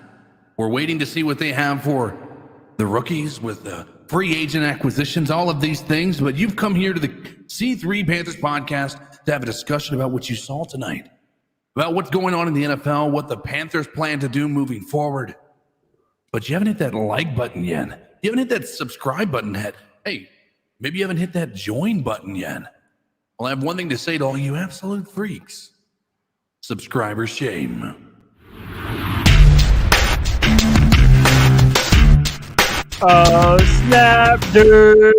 B: We're waiting to see what they have for the rookies with the free agent acquisitions, all of these things. But you've come here to the C3 Panthers podcast to have a discussion about what you saw tonight, about what's going on in the NFL, what the Panthers plan to do moving forward. But you haven't hit that like button yet. You haven't hit that subscribe button yet. Hey, maybe you haven't hit that join button yet. Well, I have one thing to say to all you absolute freaks. Subscriber shame.
A: Oh, snap, dude.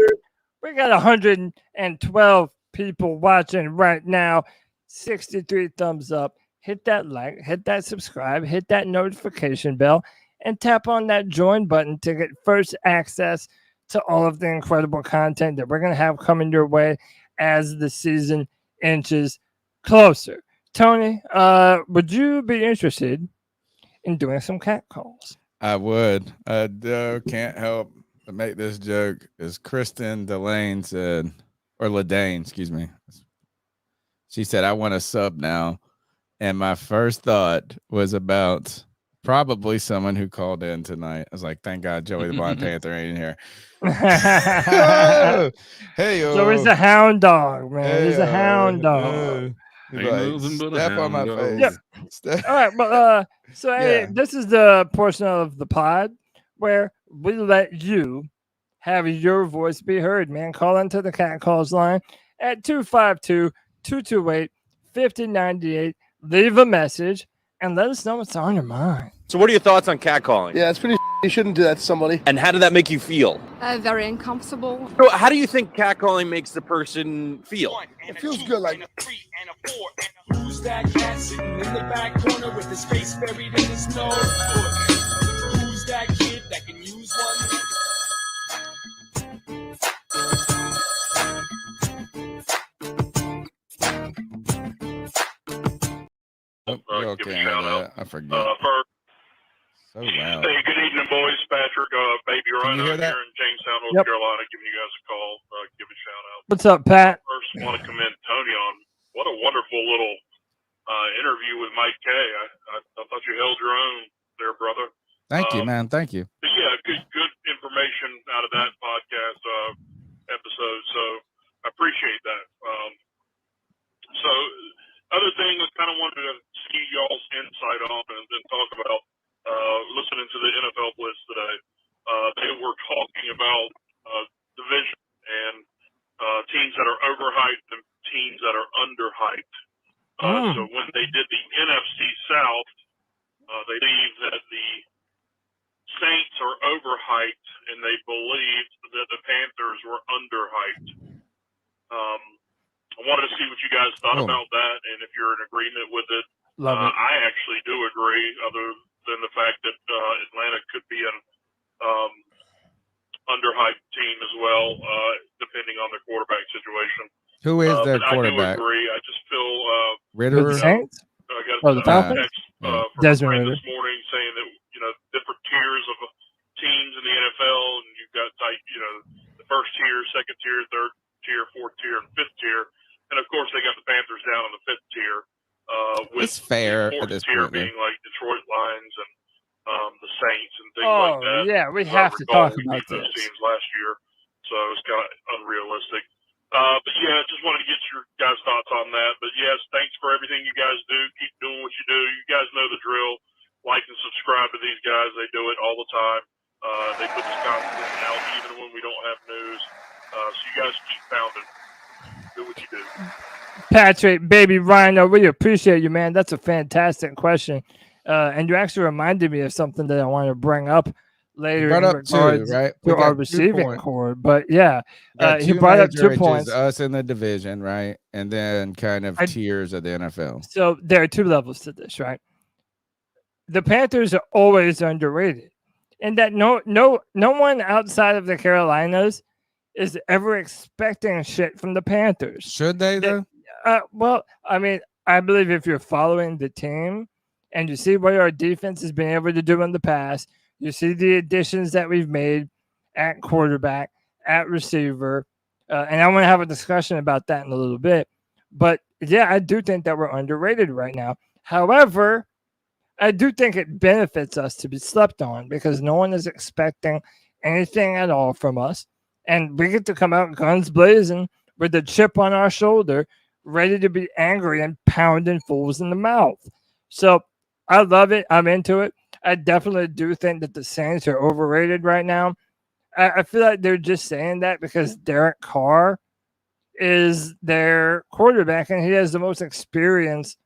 A: We got 112 people watching right now. 63 thumbs up. Hit that like, hit that subscribe, hit that notification bell, and tap on that join button to get first access to all of the incredible content that we're going to have coming your way as the season inches closer. Tony, would you be interested in doing some cat calls?
C: I would. I can't help but make this joke. As Kristen Delane said, or Ledane, excuse me. She said, I want a sub now. And my first thought was about probably someone who called in tonight. I was like, thank God Joey the Blind Panther ain't in here. Oh, hey,
A: so he's a hound dog, man.
C: Hey,
A: he's a hound dog.
C: Like, step on my face.
A: Yep. All right, but hey, this is the portion of the pod where we let you have your voice be heard, man. Call into the cat calls line at 252-228-5098. Leave a message and let us know what's on your mind.
F: So what are your thoughts on catcalling?
G: Yeah, it's pretty
F: You shouldn't do that to somebody.
G: And how did that make you feel?
H: Very uncomfortable.
G: So how do you think catcalling makes the person feel?
F: It feels good, like.
I: Who's that cat sitting in the back corner with his face buried in his notebook? Who's that kid that can use one?
C: Okay, I forget. So loud.
J: Hey, good evening, boys. Patrick, Baby Rhino
C: hear that?
J: here in Jamestown, North Carolina, giving you guys a call. Give a shout out.
A: What's up, Pat?
J: First, want to commend Tony on what a wonderful little interview with Mike K. I thought you held your own there, brother.
C: Thank you, man. Thank you.
J: But yeah, good information out of that podcast episode. So I appreciate that. So other thing I kind of wanted to see y'all's insight on and then talk about. Listening to the NFL Blitz today, they were talking about division and teams that are overhyped and teams that are underhyped. So when they did the NFC South, they believe that the Saints are overhyped and they believed that the Panthers were underhyped. I wanted to see what you guys thought about that and if you're in agreement with it.
A: Love it.
J: I actually do agree, other than the fact that Atlanta could be an underhyped team as well, depending on their quarterback situation.
C: Who is their
J: I
C: quarterback?
J: do agree. I just feel
C: Ritter.
A: The Saints?
J: I got
A: Oh, the Falcons?
J: text from a
A: Desmond
J: friend
A: Ritter.
J: this morning saying that different tiers of teams in the NFL, and you've got the first tier, second tier, third tier, fourth tier, and fifth tier, and of course they got the Panthers down in the fifth tier. With
C: It's fair
J: the
C: at
J: fourth
C: this
J: tier
C: point.
J: being like Detroit Lions and the Saints and things like that.
A: Yeah, we
J: As I
A: have to
J: recall,
A: talk
J: we
A: about
J: beat those
A: this.
J: teams last year, so it's kind of unrealistic. But yeah, just wanted to get your guys' thoughts on that. But yes, thanks for everything you guys do. Keep doing what you do. You guys know the drill. Like and subscribe to these guys. They do it all the time. They put this content out even when we don't have news. So you guys keep pounding. Do what you do.
A: Patrick, Baby Rhino, we appreciate you, man. That's a fantastic question. And you actually reminded me of something that I want to bring up later in
C: Brought up
A: regards
C: two, right?
A: to our receiving core. But yeah, he brought up 2 points.
C: Us in the division, right? And then kind of tiers of the NFL.
A: So there are 2 levels to this, right? The Panthers are always underrated. And that no one outside of the Carolinas is ever expecting shit from the Panthers.
C: Should they though?
A: Well, I mean, I believe if you're following the team and you see what our defense has been able to do in the past, you see the additions that we've made at quarterback, at receiver, and I want to have a discussion about that in a little bit. But yeah, I do think that we're underrated right now. However, I do think it benefits us to be slept on because no one is expecting anything at all from us. And we get to come out guns blazing with a chip on our shoulder, ready to be angry and pounding fools in the mouth. So I love it. I'm into it. I definitely do think that the Saints are overrated right now. I feel like they're just saying that because Derek Carr is their quarterback and he has the most experience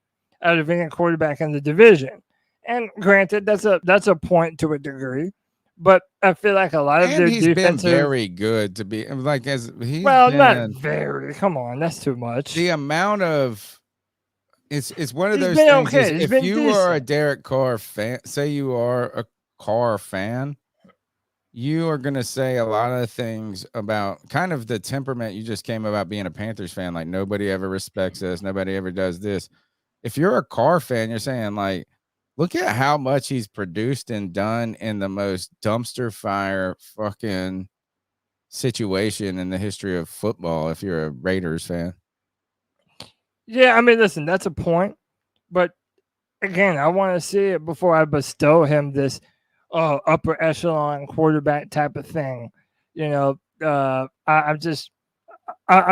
A: out of any quarterback in the division. And granted, that's a point to a degree. But I feel like a lot of their
C: he's
A: defensive
C: been very good to be like as he's
A: not
C: been,
A: very. Come on, that's too much.
C: the amount of it's one of
A: He's
C: those
A: been
C: things.
A: okay.
C: Is
A: He's
C: if
A: been
C: you are a
A: decent.
C: Derek Carr fan, say you are a Carr fan, you are gonna say a lot of things about kind of the temperament you just came about being a Panthers fan. Like nobody ever respects us, nobody ever does this. If you're a Carr fan, you're saying like, look at how much he's produced and done in the most dumpster fire fucking situation in the history of football. If you're a Raiders fan,
A: Yeah, I mean, listen, that's a point. But again, I want to see it before I bestow him this upper echelon quarterback type of thing. You know, I'm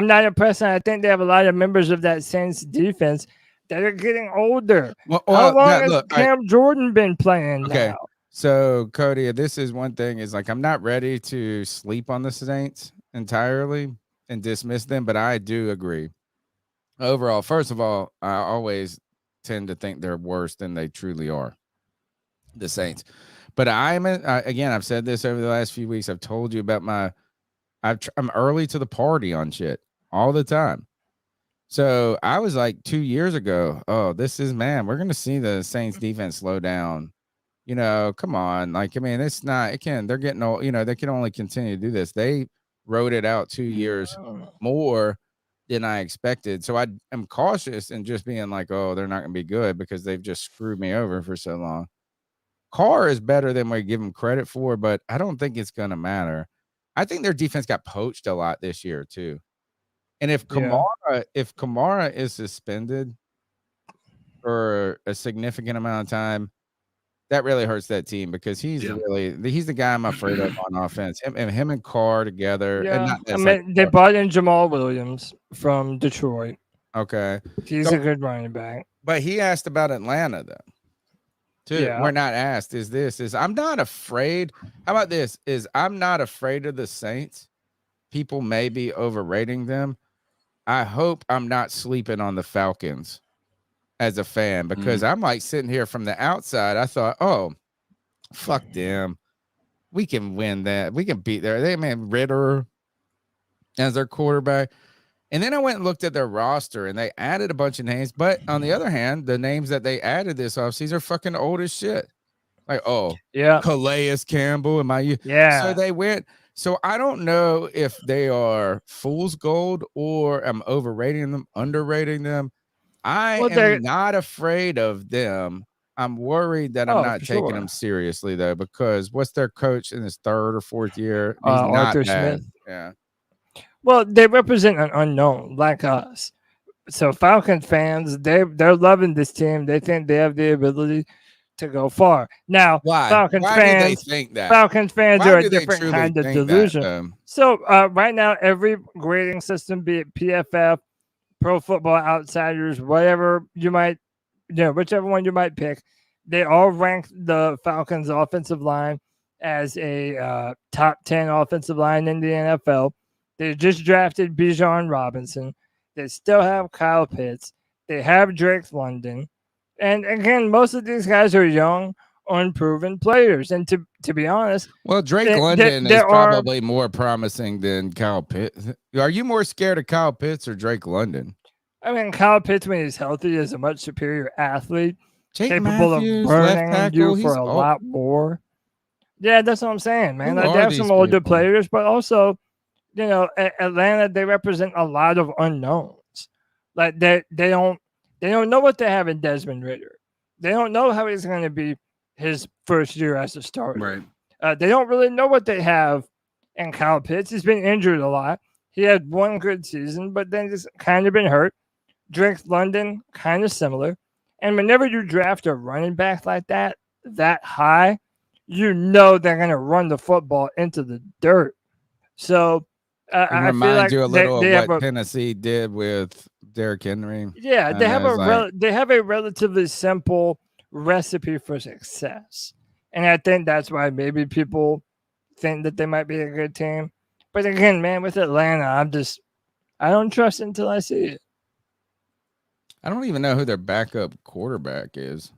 A: not impressed. And I think they have a lot of members of that Saints defense that are getting older. How long has Cam Jordan been playing now?
C: So Cody, this is one thing is like, I'm not ready to sleep on the Saints entirely and dismiss them, but I do agree. Overall, first of all, I always tend to think they're worse than they truly are, the Saints. But again, I've said this over the last few weeks. I've told you about I'm early to the party on shit all the time. So I was like 2 years ago, we're going to see the Saints defense slow down. Come on. Like, I mean, they're getting old, they can only continue to do this. They wrote it out 2 years more than I expected. So I am cautious and just being like, oh, they're not going to be good because they've just screwed me over for so long. Carr is better than we give him credit for, but I don't think it's going to matter. I think their defense got poached a lot this year too. And if Kamara is suspended for a significant amount of time, that really hurts that team because he's the guy I'm afraid of on offense. Him and Carr together.
A: Yeah,
C: and
A: they brought in Jamal Williams from Detroit.
C: Okay,
A: he's a good running back.
C: But he asked about Atlanta though. Too. Yeah. We're not asked. I'm not afraid. How about this? I'm not afraid of the Saints. People may be overrating them. I hope I'm not sleeping on the Falcons as a fan because I'm like sitting here from the outside. I thought, oh, fuck them. We can win that. We can beat their. They man Ritter as their quarterback. And then I went and looked at their roster and they added a bunch of names. But on the other hand, the names that they added this offseason are fucking old as shit. Like, Calais Campbell. So they went. So I don't know if they are fool's gold or I'm overrating them, underrating them. I am not afraid of them. I'm worried that I'm not taking them seriously, though, because what's their coach in his third or fourth year? He's not
A: Arthur
C: bad.
A: Smith.
C: Yeah.
A: Well, they represent an unknown like us. So Falcons fans, they're loving this team. They think they have the ability to go far. Now,
C: why?
A: Falcons
C: why
A: fans,
C: do they think that?
A: Falcons fans
C: why
A: are a different kind of delusion.
C: That,
A: so right now, every grading system, be it PFF, Pro Football Outsiders, whatever you might, whichever one you might pick, they all rank the Falcons' offensive line as a top 10 offensive line in the NFL. They just drafted Bijan Robinson. They still have Kyle Pitts. They have Drake London. And again, most of these guys are young, unproven players. And to be honest,
C: well, Drake London is probably more promising than Kyle Pitts. Are you more scared of Kyle Pitts or Drake London?
A: I mean, Kyle Pitts, when he's healthy, is a much superior athlete,
C: capable
A: of burning you for a lot more. Yeah, that's what I'm saying, man. They have some older players, but also, Atlanta, they represent a lot of unknowns. Like they don't know what they have in Desmond Ridder. They don't know how he's going to be his first year as a starter.
D: Right.
A: They don't really know what they have in Kyle Pitts. He's been injured a lot. He had one good season, but then he's kind of been hurt. Drake London, kind of similar. And whenever you draft a running back like that high, they're going to run the football into the dirt. So I feel like
C: you a little of what Tennessee did with Derrick Henry.
A: Yeah, they have a relatively simple recipe for success, and I think that's why maybe people think that they might be a good team. But again, man, with Atlanta, I don't trust it until I see it.
C: I don't even know who their backup quarterback is.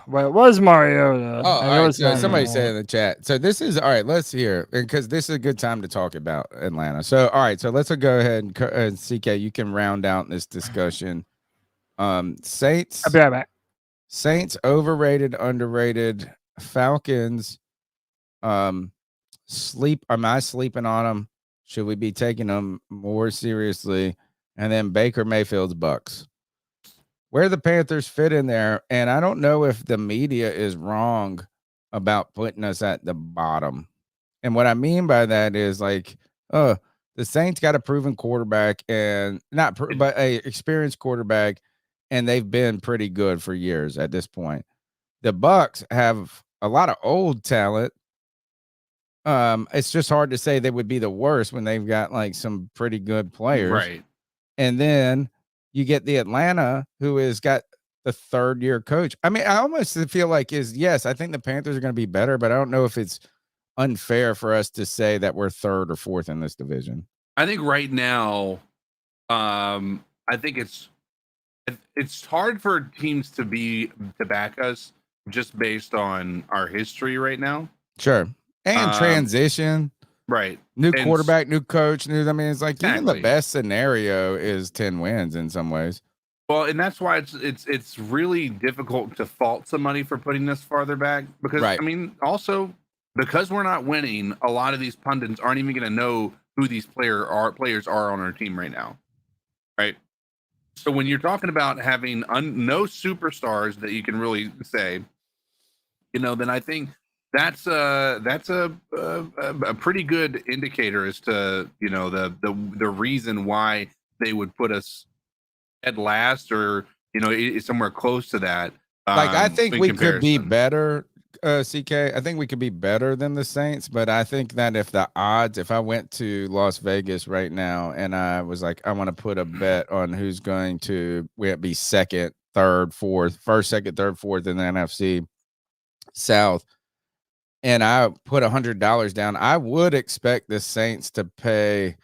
A: Well, it was Mariota.
C: Oh, right, so somebody said in the chat. So this is all right. Let's hear, because this is a good time to talk about Atlanta. So all right, so let's go ahead and CK, you can round out this discussion. Saints.
A: I'll be right back.
C: Saints overrated, underrated. Falcons. Am I sleeping on them? Should we be taking them more seriously? And then Baker Mayfield's Bucks. Where the Panthers fit in there, and I don't know if the media is wrong about putting us at the bottom. And what I mean by that is like, the Saints got a proven quarterback but a experienced quarterback, and they've been pretty good for years at this point. The Bucks have a lot of old talent. It's just hard to say they would be the worst when they've got like some pretty good players.
D: Right.
C: And then you get the Atlanta, who has got the third-year coach. I mean, I almost feel like I think the Panthers are going to be better, but I don't know if it's unfair for us to say that we're third or fourth in this division.
D: I think right now, I think it's hard for teams to back us just based on our history right now.
C: Sure. And transition.
D: Right.
C: New
D: And
C: quarterback, new coach, new. I mean, it's like even the
D: Exactly.
C: best scenario is 10 wins in some ways.
D: Well, and that's why it's really difficult to fault somebody for putting this farther back because
C: Right.
D: I mean, also because we're not winning, a lot of these pundits aren't even going to know who these players are on our team right now, right? So when you're talking about having no superstars that you can really say, then I think that's a pretty good indicator as to the reason why they would put us at last or somewhere close to that.
C: Like I think we could be
D: comparison.
C: better, CK. I think we could be better than the Saints, but I think that if I went to Las Vegas right now and I was like, I want to put a bet on who's going to be second, third, fourth, first, second, third, fourth in the NFC South, and I put $100 down, I would expect the Saints to pay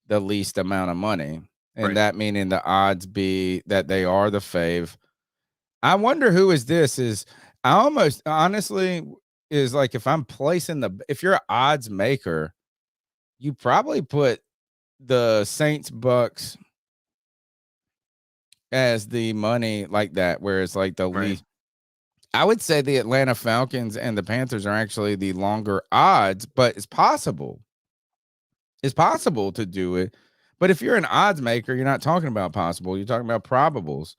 C: the least amount of money. And
D: Right.
C: that meaning the odds be that they are the fave. I wonder who is this is I almost honestly is like if I'm placing if you're an odds maker, you probably put the Saints Bucks as the money like that, where it's like the
D: Right.
C: least. I would say the Atlanta Falcons and the Panthers are actually the longer odds, but it's possible. It's possible to do it. But if you're an odds maker, you're not talking about possible. You're talking about probables.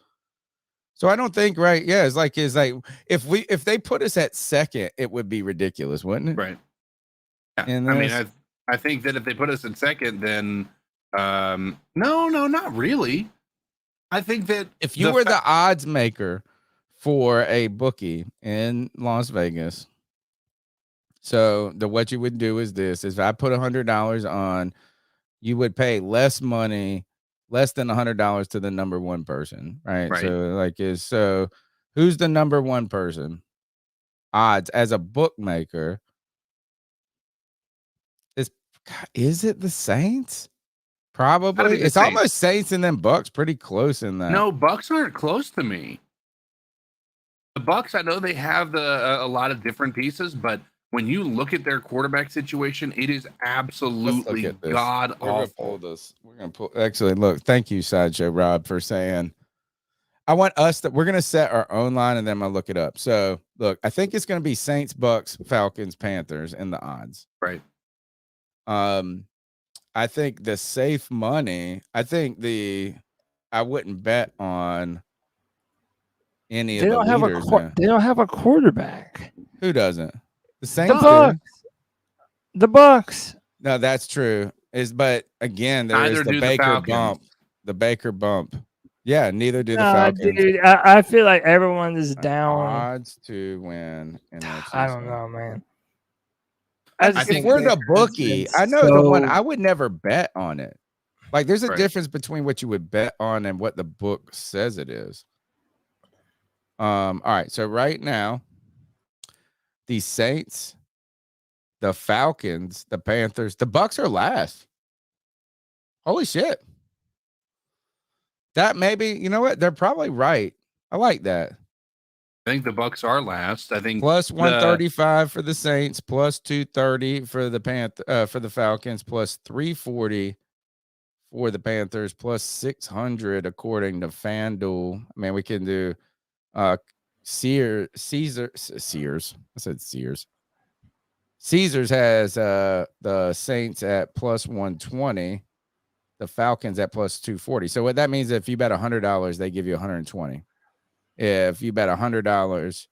C: So I don't think it's like if they put us at second, it would be ridiculous, wouldn't it?
D: Right. Yeah.
C: And
D: I mean, I think that if they put us in second, then no, not really. I think that
C: if you were the odds maker for a bookie in Las Vegas, so what you would do is this: is if I put $100 on, you would pay less than $100 to the number one person, right?
D: Right.
C: So who's the number one person? Odds as a bookmaker. Is it the Saints? Probably. It's almost Saints and then Bucks, pretty close in that.
D: No, Bucks aren't close to me. The Bucks, I know they have a lot of different pieces, but when you look at their quarterback situation, it is absolutely god awful.
C: We're gonna pull. Actually, look. Thank you, Sideshow Rob, for saying. I want us we're gonna set our own line and then I'm gonna look it up. So look, I think it's gonna be Saints, Bucks, Falcons, Panthers in the odds.
D: Right.
C: I think the safe money. I wouldn't bet on any of the leaders.
A: They don't have a quarterback.
C: Who doesn't? The Saints.
A: The Bucks.
C: No, that's true. But again, there is the Baker bump. The Baker bump. Yeah, neither do the Falcons.
A: Dude, I feel like everyone is down.
C: Odds to win.
A: I don't know, man.
C: I think we're the bookie. I know the one. I would never bet on it. Like, there's a difference between what you would bet on and what the book says it is. All right. So right now, the Saints, the Falcons, the Panthers, the Bucks are last. Holy shit. That maybe, you know what? They're probably right. I like that.
D: I think the Bucks are last. I think
C: plus 135 for the Saints, plus 230 for the Falcons, plus 340 for the Panthers, plus 600 according to FanDuel. I mean, we can do Sears. I said Sears. Caesars has the Saints at plus 120, the Falcons at plus 240. So what that means, if you bet $100, they give you 120. If you bet $100,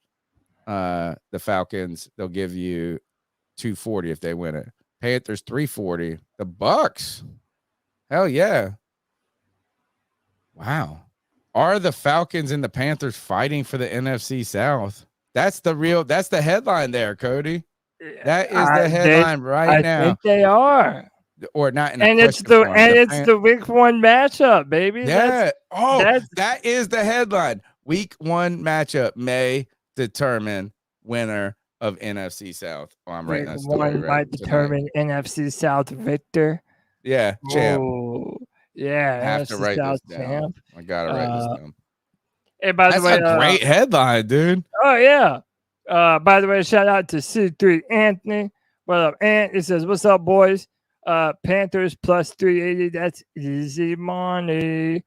C: the Falcons, they'll give you 240 if they win it. Panthers 340. The Bucks, hell yeah! Wow, are the Falcons and the Panthers fighting for the NFC South? That's the headline there, Cody. That is the headline right now.
A: I think they are.
C: Or not in
A: it's the week one matchup, baby.
C: Yeah. That is the headline. Week one matchup may determine winner of NFC South. Oh, I'm writing that story right.
A: Might determine NFC South victor.
C: Yeah, champ.
A: Oh, yeah,
C: I have to write
A: South
C: this down.
A: Champ.
C: I gotta write this down.
A: Hey, by
C: That's
A: the way,
C: a great headline, dude.
A: Oh yeah. By the way, shout out to C3 Anthony. What up, Ant? He says, "What's up, boys? Panthers plus 380. That's easy money."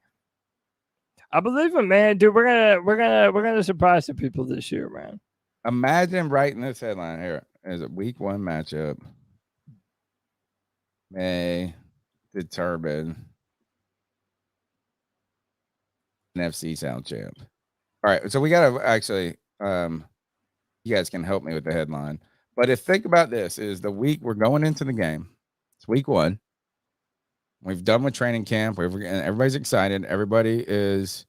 A: I believe it, man. Dude, we're gonna surprise some people this year, man.
C: Imagine writing this headline here as a week 1 matchup may determine NFC South champ. All right, so we gotta actually you guys can help me with the headline. But if think about this, is the week we're going into the game. It's week 1. We've done with training camp. And everybody's excited. Everybody is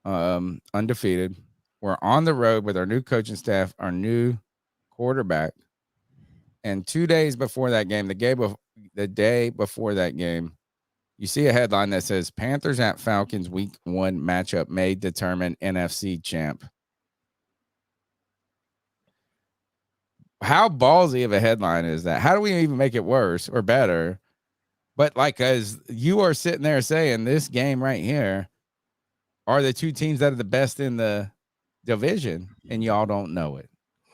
C: undefeated. We're on the road with our new coaching staff, our new quarterback. And 2 days before that game, the day before that game, you see a headline that says Panthers at Falcons week 1 matchup may determine NFC champ. How ballsy of a headline is that? How do we even make it worse or better? But like, as you are sitting there saying, this game right here are the 2 teams that are the best in the division, and y'all don't know it.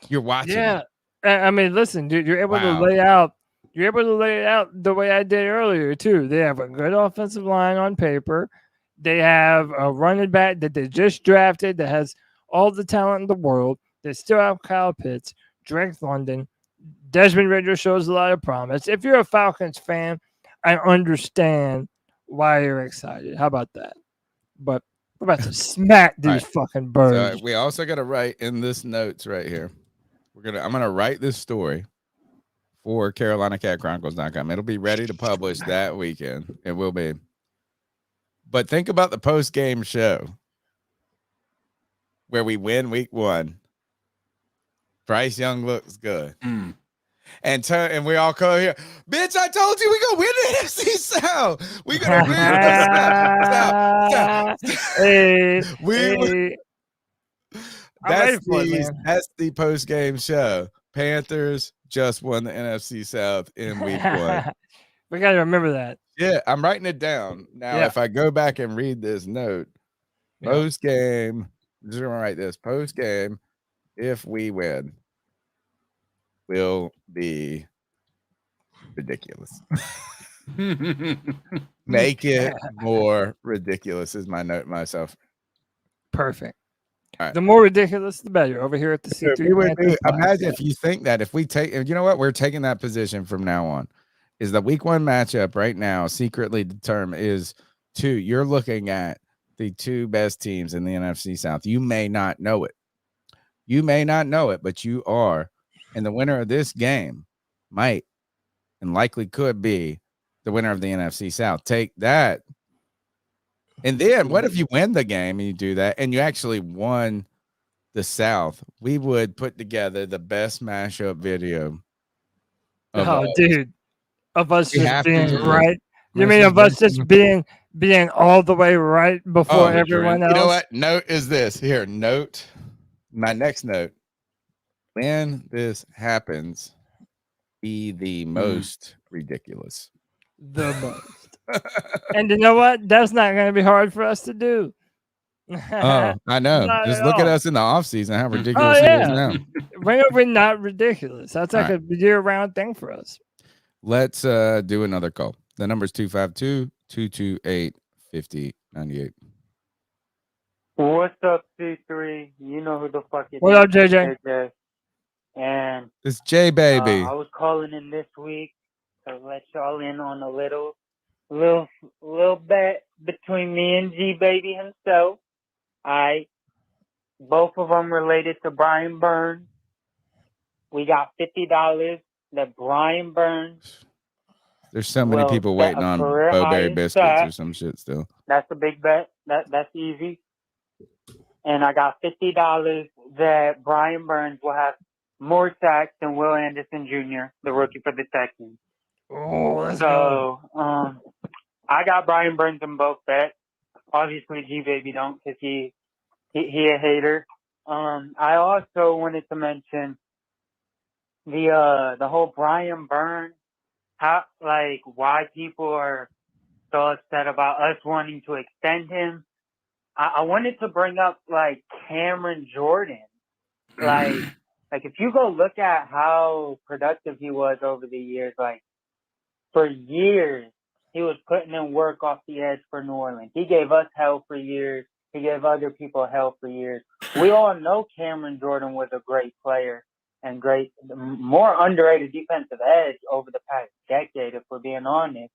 C: You're watching.
A: Yeah, I mean, listen, dude, you're able to lay out. You're able to lay it out the way I did earlier too. They have a good offensive line on paper. They have a running back that they just drafted that has all the talent in the world. They still have Kyle Pitts, Drake London, Desmond Ridder shows a lot of promise. If you're a Falcons fan, I understand why you're excited. How about that? But we're about to smack these fucking birds.
C: So we also got to write in this notes right here. I'm gonna write this story for CarolinaCatChronicles.com. It'll be ready to publish that weekend. It will be. But think about the post-game show where we win week 1. Bryce Young looks good. And we all come here. Bitch, I told you we gonna win the NFC South. We gonna win the South. That's the post-game show. Panthers just won the NFC South in week 1.
A: We got to remember that.
C: Yeah, I'm writing it down. Now, if I go back and read this note, post-game, I'm just going to write this. Post-game, if we win, will be ridiculous. Make it more ridiculous is my note myself.
A: Perfect.
C: All right.
A: The more ridiculous, the better. Over here at the C3.
C: Imagine if you think that if we take, you know what, we're taking that position from now on. Is the week 1 matchup right now secretly determined is 2? You're looking at the 2 best teams in the NFC South. You may not know it. But you are. And the winner of this game might and likely could be the winner of the NFC South. Take that. And then what if you win the game and you do that and you actually won the South? We would put together the best mashup video.
A: Dude, of us just being right. You mean of us just being all the way right before everyone else?
C: You know what? Note is this. Here, note. My next note. When this happens, be the most ridiculous.
A: The most. And you know what? That's not going to be hard for us to do.
C: Oh, I know. Just look at us in the off season. How ridiculous it is now.
A: When are we not ridiculous? That's like a year-round thing for us.
C: Let's do another call. The number is 252-228-5098.
K: What's up, C3? You know who the fuck it is.
A: What up, JJ?
K: And
C: it's J Baby.
K: I was calling in this week to let y'all in on a little bet between me and G Baby himself. Both of them related to Brian Burns. We got $50 that Brian Burns.
C: There's so many people waiting on Bowberry biscuits or some shit still.
K: That's a big bet. That's easy. And I got $50 that Brian Burns will have more sacks than Will Anderson Jr., the rookie for the Texans.
A: Oh,
K: I got Brian Burns in both bets. Obviously, G Baby don't because he a hater. I also wanted to mention the whole Brian Burns, why people are so upset about us wanting to extend him. I wanted to bring up Cameron Jordan. Like, if you go look at how productive he was over the years, like, for years, he was putting in work off the edge for New Orleans. He gave us hell for years. He gave other people hell for years. We all know Cameron Jordan was a great player and more underrated defensive edge over the past decade, if we're being honest.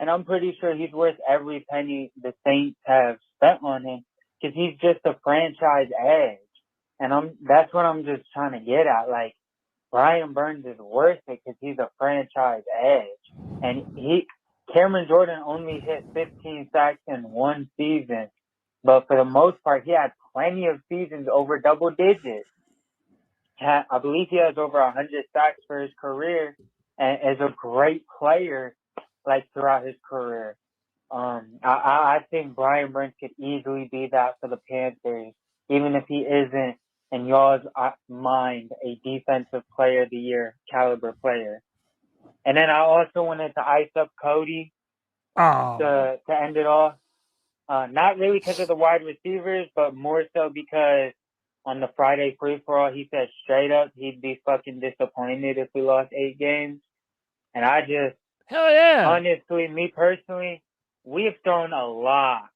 K: And I'm pretty sure he's worth every penny the Saints have spent on him because he's just a franchise edge. And that's what I'm just trying to get at. Like, Brian Burns is worth it because he's a franchise edge. And Cameron Jordan only hit 15 sacks in one season. But for the most part, he had plenty of seasons over double digits. I believe he has over 100 sacks for his career and is a great player, like, throughout his career. I think Brian Burns could easily be that for the Panthers, even if he isn't, in y'all's mind, a defensive player of the year caliber player. And then I also wanted to ice up Cody to end it off. Not really because of the wide receivers, but more so because on the Friday free-for-all, he said straight up he'd be fucking disappointed if we lost 8 games. And I just,
A: hell yeah,
K: honestly, me personally, we have thrown a lot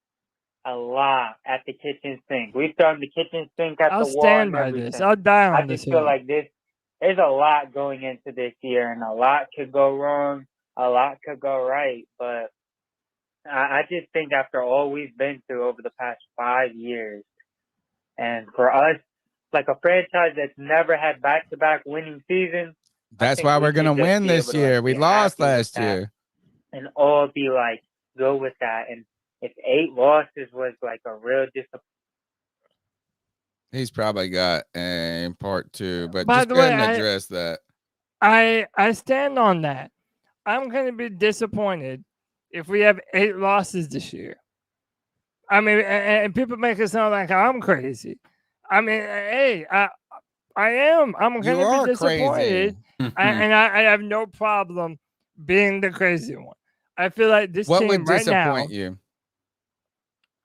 K: at the kitchen sink. We've thrown the kitchen sink at the wall.
A: I'll stand by this. I'll die on this.
K: I just feel like there's a lot going into this year, and a lot could go wrong, a lot could go right. But I just think after all we've been through over the past 5 years, and for us, like a franchise that's never had back-to-back winning seasons,
C: that's why we're going to win this year. We lost last year.
K: And all be like, go with that. And if 8 losses was like a real disappointment.
C: He's probably got a part 2, but
A: By
C: just
A: the
C: go ahead
A: way,
C: and address that.
A: I stand on that. I'm going to be disappointed if we have 8 losses this year. I mean, and people make it sound like I'm crazy. I mean, hey, I am. I'm going to be disappointed. And I have no problem being the crazy one. I feel like this
C: what
A: team
C: would
A: right
C: disappoint
A: now,
C: you?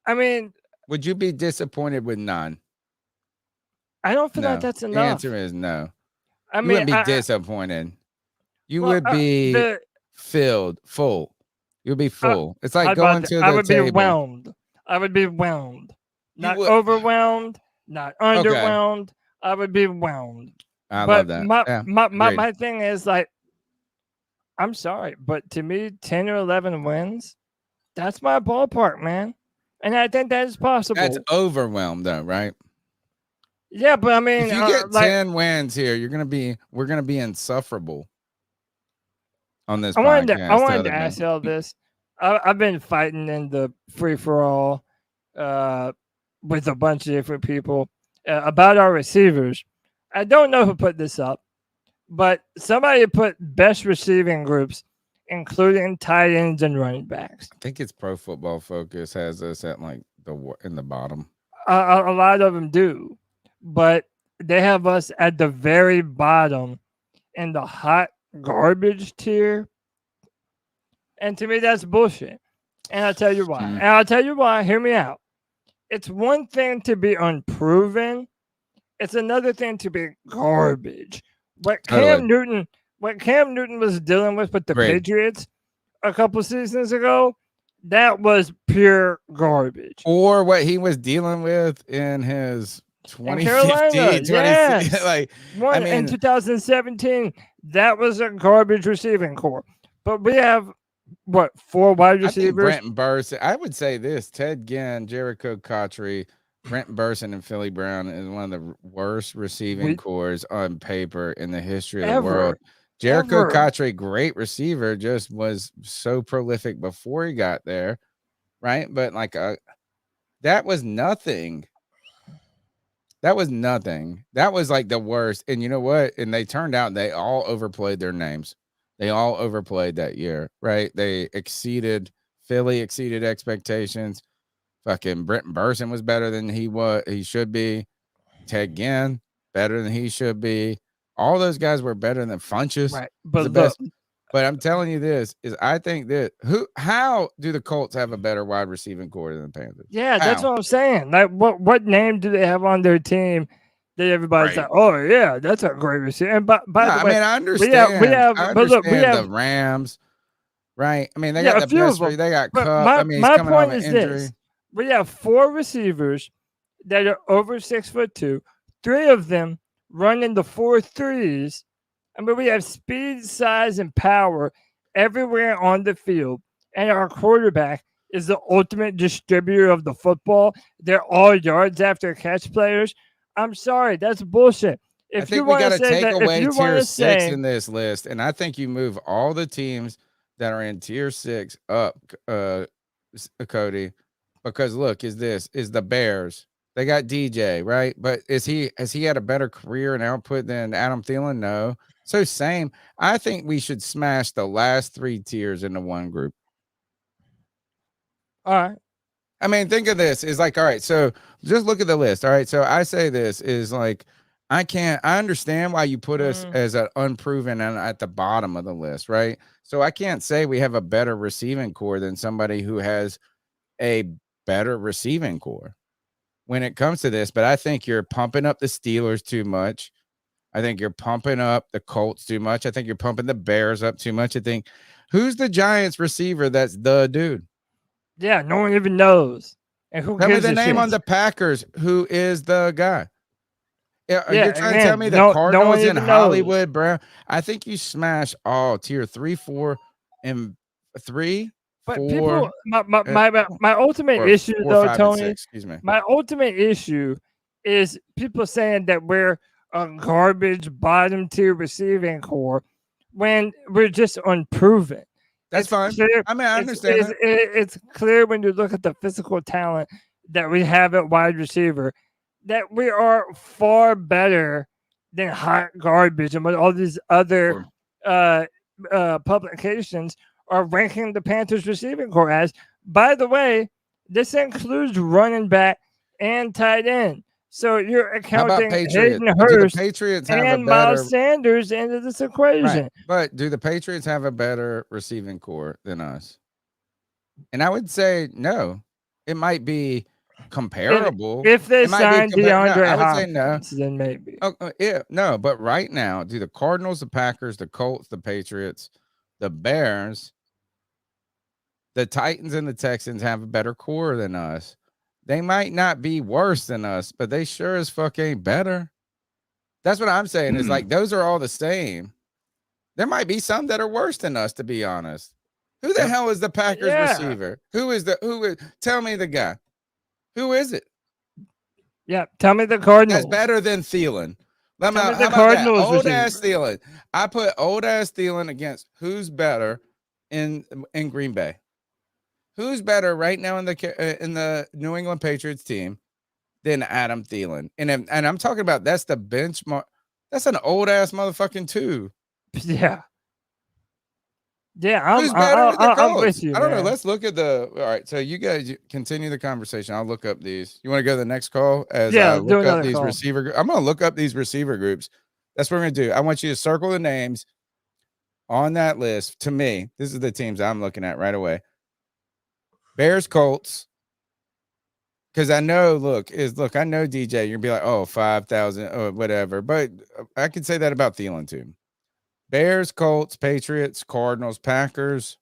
A: I mean,
C: would you be disappointed with none?
A: I don't feel like that's enough.
C: The answer is no.
A: I mean,
C: you wouldn't be disappointed. You would be full. You'd be full. It's like going to the
A: I would
C: table.
A: be whelmed. I would be whelmed. Not overwhelmed, not underwhelmed. I would be whelmed.
C: I love that.
A: My thing is, like, I'm sorry, but to me, 10 or 11 wins, that's my ballpark, man. And I think that is possible.
C: That's overwhelmed, though, right?
A: Yeah, but I mean,
C: if you get 10 wins here, we're gonna be insufferable on this podcast.
A: I wanted to ask y'all this. I've been fighting in the free-for-all with a bunch of different people about our receivers. I don't know who put this up, but somebody put best receiving groups, including tight ends and running backs.
C: I think it's Pro Football Focus has us at like in the bottom.
A: A lot of them do, but they have us at the very bottom in the hot garbage tier. And to me, that's bullshit. And I'll tell you why. Hear me out. It's one thing to be unproven. It's another thing to be garbage. What Cam Newton was dealing with the Patriots a couple seasons ago, that was pure garbage.
C: Or what he was dealing with in his 2015,
A: yes.
C: like
A: in 2017, that was a garbage receiving core. But we have 4 wide receivers?
C: Brent Burson. I would say this: Ted Ginn, Jericho Cotchery, Brent Burson, and Philly Brown is one of the worst receiving cores on paper in the history of the world. Jericho Cotchery, great receiver, just was so prolific before he got there, right? But like that was nothing. That was nothing. That was like the worst. And you know what? And they turned out they all overplayed their names. They all overplayed that year, right? Philly exceeded expectations. Fucking Brent Burson was better than he should be. Ted Ginn, better than he should be. All those guys were better than Funchess.
A: Right. But
C: the best. But I'm telling you this is I think that how do the Colts have a better wide receiving core than the Panthers?
A: Yeah, that's what I'm saying. Like what name do they have on their team that everybody's
D: Right.
A: like, oh yeah, that's a great receiver. And by
C: No,
A: the
C: I
A: way,
C: mean, I understand.
A: but look, we have
C: the Rams, right? I mean, they
A: yeah,
C: got
A: a
C: the
A: few of
C: best.
A: them.
C: They got
A: But
C: Cup. I mean, he's
A: my
C: coming off
A: point
C: an
A: is
C: injury.
A: this: we have 4 receivers that are over 6'2". 3 of them run in the 4.3s. I mean, we have speed, size, and power everywhere on the field, and our quarterback is the ultimate distributor of the football. They're all yards after catch players. I'm sorry, that's bullshit.
C: I
A: If you
C: think we
A: want
C: got
A: to
C: to
A: say
C: take
A: that, if
C: away
A: you want
C: tier
A: to
C: 6
A: say,
C: in this list, and I think you move all the teams that are in tier 6 up, Cody, because look, is the Bears. They got DJ, right? But has he had a better career and output than Adam Thielen? No. So same. I think we should smash the last 3 tiers into one group.
A: all right,
C: I mean, think of this. Is like, all right, so just look at the list. All right. So I say this is like, I understand why you put us as an unproven and at the bottom of the list, right? So I can't say we have a better receiving core than somebody who has a better receiving core when it comes to this. But I think you're pumping up the Steelers too much. I think you're pumping up the Colts too much. I think you're pumping the Bears up too much. I think, who's the Giants receiver that's the dude?
A: yeah, no one even knows. And who
C: Tell me
A: gives
C: the
A: a
C: name
A: shit?
C: on the Packers. Who is the guy? Yeah,
A: Yeah,
C: you're trying to tell me the
A: no one
C: Cardinals in
A: even
C: Hollywood, bro? I think you smash all tier 3, 4, and 3,
A: But
C: 4.
A: people, my ultimate
C: or
A: issue
C: 4,
A: though,
C: 5, and
A: Tony,
C: 6. Excuse me.
A: my ultimate issue is people saying that we're a garbage bottom tier receiving core when we're just unproven.
C: That's
A: It's
C: fine.
A: clear.
C: I mean, I understand that.
A: It's clear when you look at the physical talent that we have at wide receiver that we are far better than hot garbage and what all these other publications are ranking the Panthers receiving core as. By the way, this includes running back and tight end. So you're
C: How about
A: accounting
C: Patriots?
A: Hayden
C: Do the
A: Hurst
C: Patriots have a
A: and
C: better
A: Miles Sanders into this equation.
C: right? But do the Patriots have a better receiving core than us? And I would say no. It might be comparable.
A: If they
C: It might be
A: sign DeAndre
C: no, I would say no.
A: Hopkins, then maybe.
C: Oh, yeah, no, but right now, do the Cardinals, the Packers, the Colts, the Patriots, the Bears, the Titans, and the Texans have a better core than us? They might not be worse than us, but they sure as fuck ain't better. That's what I'm saying. Is like those are all the same. There might be some that are worse than us, to be honest. Who the hell is the Packers receiver? Who is tell me the guy. Who is it?
A: Yeah, tell me the Cardinals.
C: That's better than Thielen.
A: Tell me
C: How
A: the
C: about
A: Cardinals
C: that? Old
A: receiver.
C: ass Thielen. I put old ass Thielen against who's better in Green Bay. Who's better right now in the New England Patriots team than Adam Thielen? And I'm talking about that's the benchmark. That's an old ass motherfucking 2.
A: Yeah. Yeah,
C: Who's better with the
A: I'm
C: Colts?
A: with you.
C: I don't know.
A: man.
C: Let's look at the. All right, so you guys continue the conversation. I'll look up these. You want to go to the next call as
A: Yeah,
C: I
A: do
C: look up
A: another
C: these
A: call.
C: receiver. I'm going to look up these receiver groups. That's what we're going to do. I want you to circle the names on that list. To me, this is the teams I'm looking at right away. Bears, Colts. Because I know, I know DJ. You're gonna be like, oh, 5,000, or whatever. But I could say that about Thielen too. Bears, Colts, Patriots, Cardinals, Packers,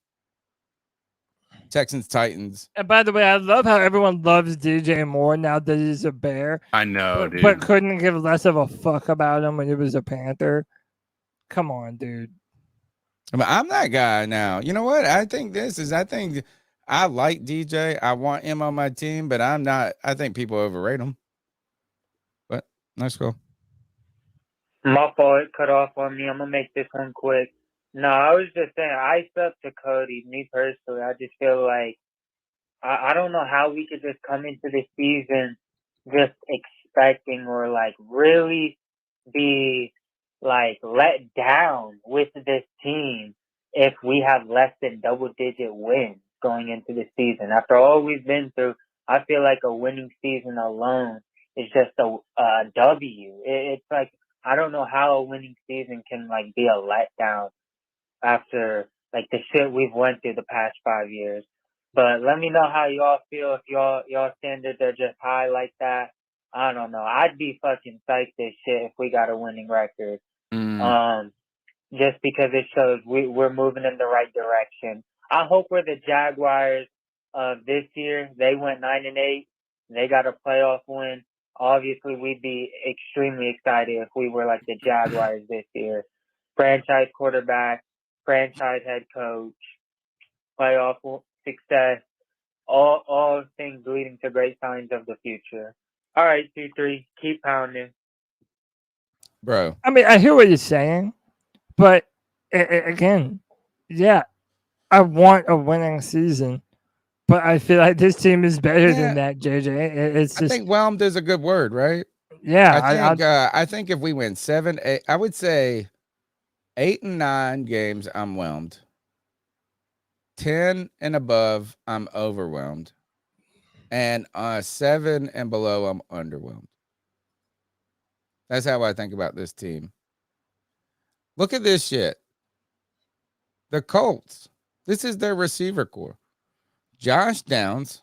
C: Texans, Titans.
A: And by the way, I love how everyone loves DJ Moore now that he's a Bear.
D: I know, dude.
A: But couldn't give less of a fuck about him when he was a Panther. Come on, dude.
C: I mean, I'm that guy now. You know what? I think I like DJ. I want him on my team, but I'm not. I think people overrate him. But let's go.
K: My fault, it cut off on me. I'm going to make this one quick. No, I was just saying, I stuck to Cody. Me personally, I just feel like I don't know how we could just come into this season just expecting or like really be like let down with this team if we have less than double-digit wins going into the season. After all we've been through, I feel like a winning season alone is just a W. It's like, I don't know how a winning season can like be a letdown after like the shit we've went through the past 5 years. But let me know how y'all feel if y'all standards are just high like that. I don't know. I'd be fucking psyched as shit if we got a winning record. Just because it shows we're moving in the right direction. I hope we're the Jaguars of this year. They went 9-8. They got a playoff win. Obviously, we'd be extremely excited if we were like the Jaguars this year. Franchise quarterback, franchise head coach, playoff success, all things leading to great signs of the future. All right, C3, keep pounding.
C: Bro.
A: I mean, I hear what you're saying, but again, yeah, I want a winning season, but I feel like this team is better than that, JJ. It's just,
C: I think whelmed is a good word, right?
A: Yeah,
C: I think if we win 7, 8, I would say 8 and 9 games, I'm whelmed. 10 and above, I'm overwhelmed. And 7 and below, I'm underwhelmed. That's how I think about this team. Look at this shit. The Colts. This is their receiver core. Josh Downs,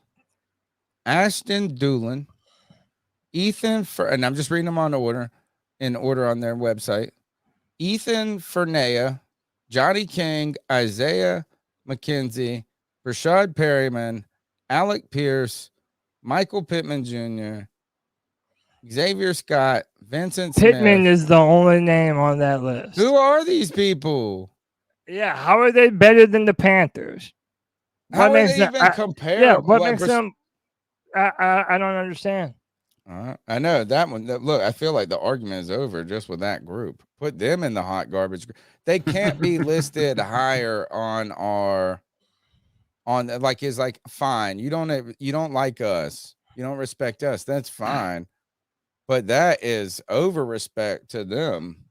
C: Ashton Doolin, Ethan, and I'm just reading them in order on their website. Ethan Fernea, Johnny King, Isaiah McKenzie, Rashad Perryman, Alec Pierce, Michael Pittman Jr., Xavier Scott, Vincent
A: Pittman
C: Smith.
A: is the only name on that list.
C: Who are these people?
A: Yeah, how are they better than the Panthers?
C: How are they even comparable?
A: Yeah, what makes them? I don't understand.
C: I know that one. Look, I feel like the argument is over just with that group. Put them in the hot garbage. They can't be listed higher on like is like fine. You don't like us. You don't respect us. That's fine. But that is over respect to them.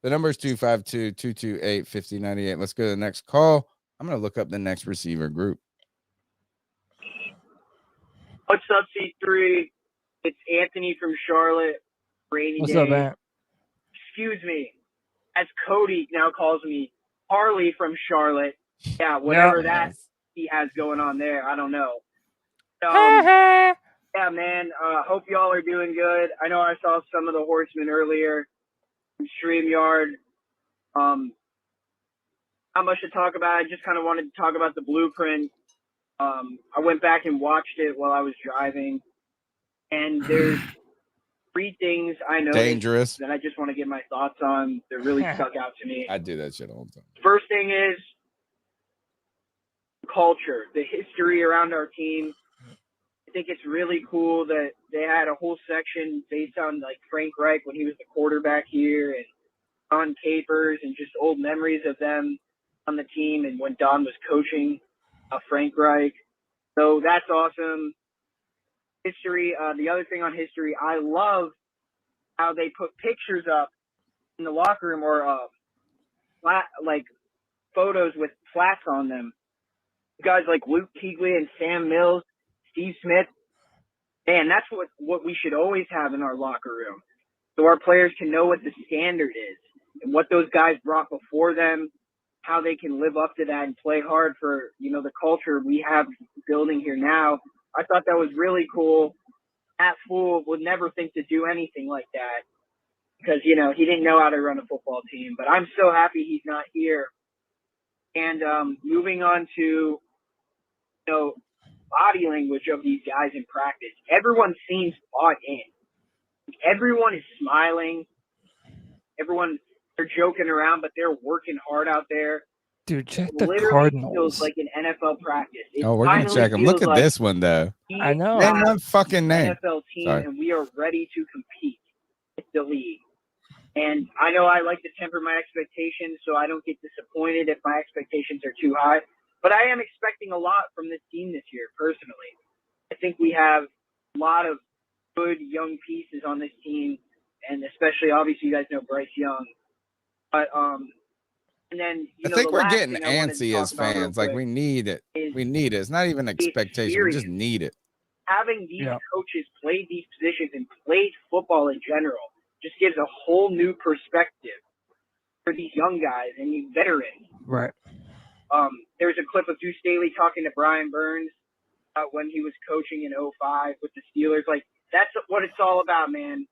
C: The number is 252-228-5098. Let's go to the next call. I'm going to look up the next receiver group.
L: What's up, C3? It's Anthony from Charlotte. Rainy
A: What's
L: day.
A: up, man?
L: Excuse me. As Cody now calls me, Harley from Charlotte. Yeah, whatever that he has going on there. I don't know. Yeah, man. Hope y'all are doing good. I know I saw some of the Horsemen earlier from StreamYard. Not much to talk about. I just kind of wanted to talk about the Blueprint. I went back and watched it while I was driving, and there's 3 things I noticed that I just want to get my thoughts on. That really stuck out to me.
C: I do that shit all the time.
L: First thing is culture, the history around our team. I think it's really cool that they had a whole section based on like Frank Reich when he was the quarterback here, and Don Capers, and just old memories of them on the team and when Don was coaching Frank Reich. So that's awesome. History. The other thing on history, I love how they put pictures up in the locker room or like photos with flats on them. Guys like Luke Kuechly and Sam Mills, Steve Smith. Man, that's what we should always have in our locker room, so our players can know what the standard is and what those guys brought before them, how they can live up to that and play hard for, the culture we have building here now. I thought that was really cool. That fool would never think to do anything like that because, he didn't know how to run a football team. But I'm so happy he's not here. And moving on to, body language of these guys in practice. Everyone seems bought in. Everyone is smiling. They're joking around, but they're working hard out there.
A: Dude, check the
L: Literally
A: Cardinals.
L: feels like an NFL practice.
C: We're going to check them. Look at this one, though.
A: I know.
C: Name one fucking name.
L: NFL team, and we are ready to compete with the league. And I know I like to temper my expectations so I don't get disappointed if my expectations are too high. But I am expecting a lot from this team this year, personally. I think we have a lot of good young pieces on this team, and especially, obviously, you guys know Bryce Young. But, and then,
C: I think we're getting antsy as fans. Like, we need it. We need it. It's not even expectation. We just need it.
L: Having these coaches play these positions and play football in general just gives a whole new perspective for these young guys and these veterans.
A: Right.
L: There's a clip of Deuce Staley talking to Brian Burns when he was coaching in 2005 with the Steelers. Like, That's what it's all about, man.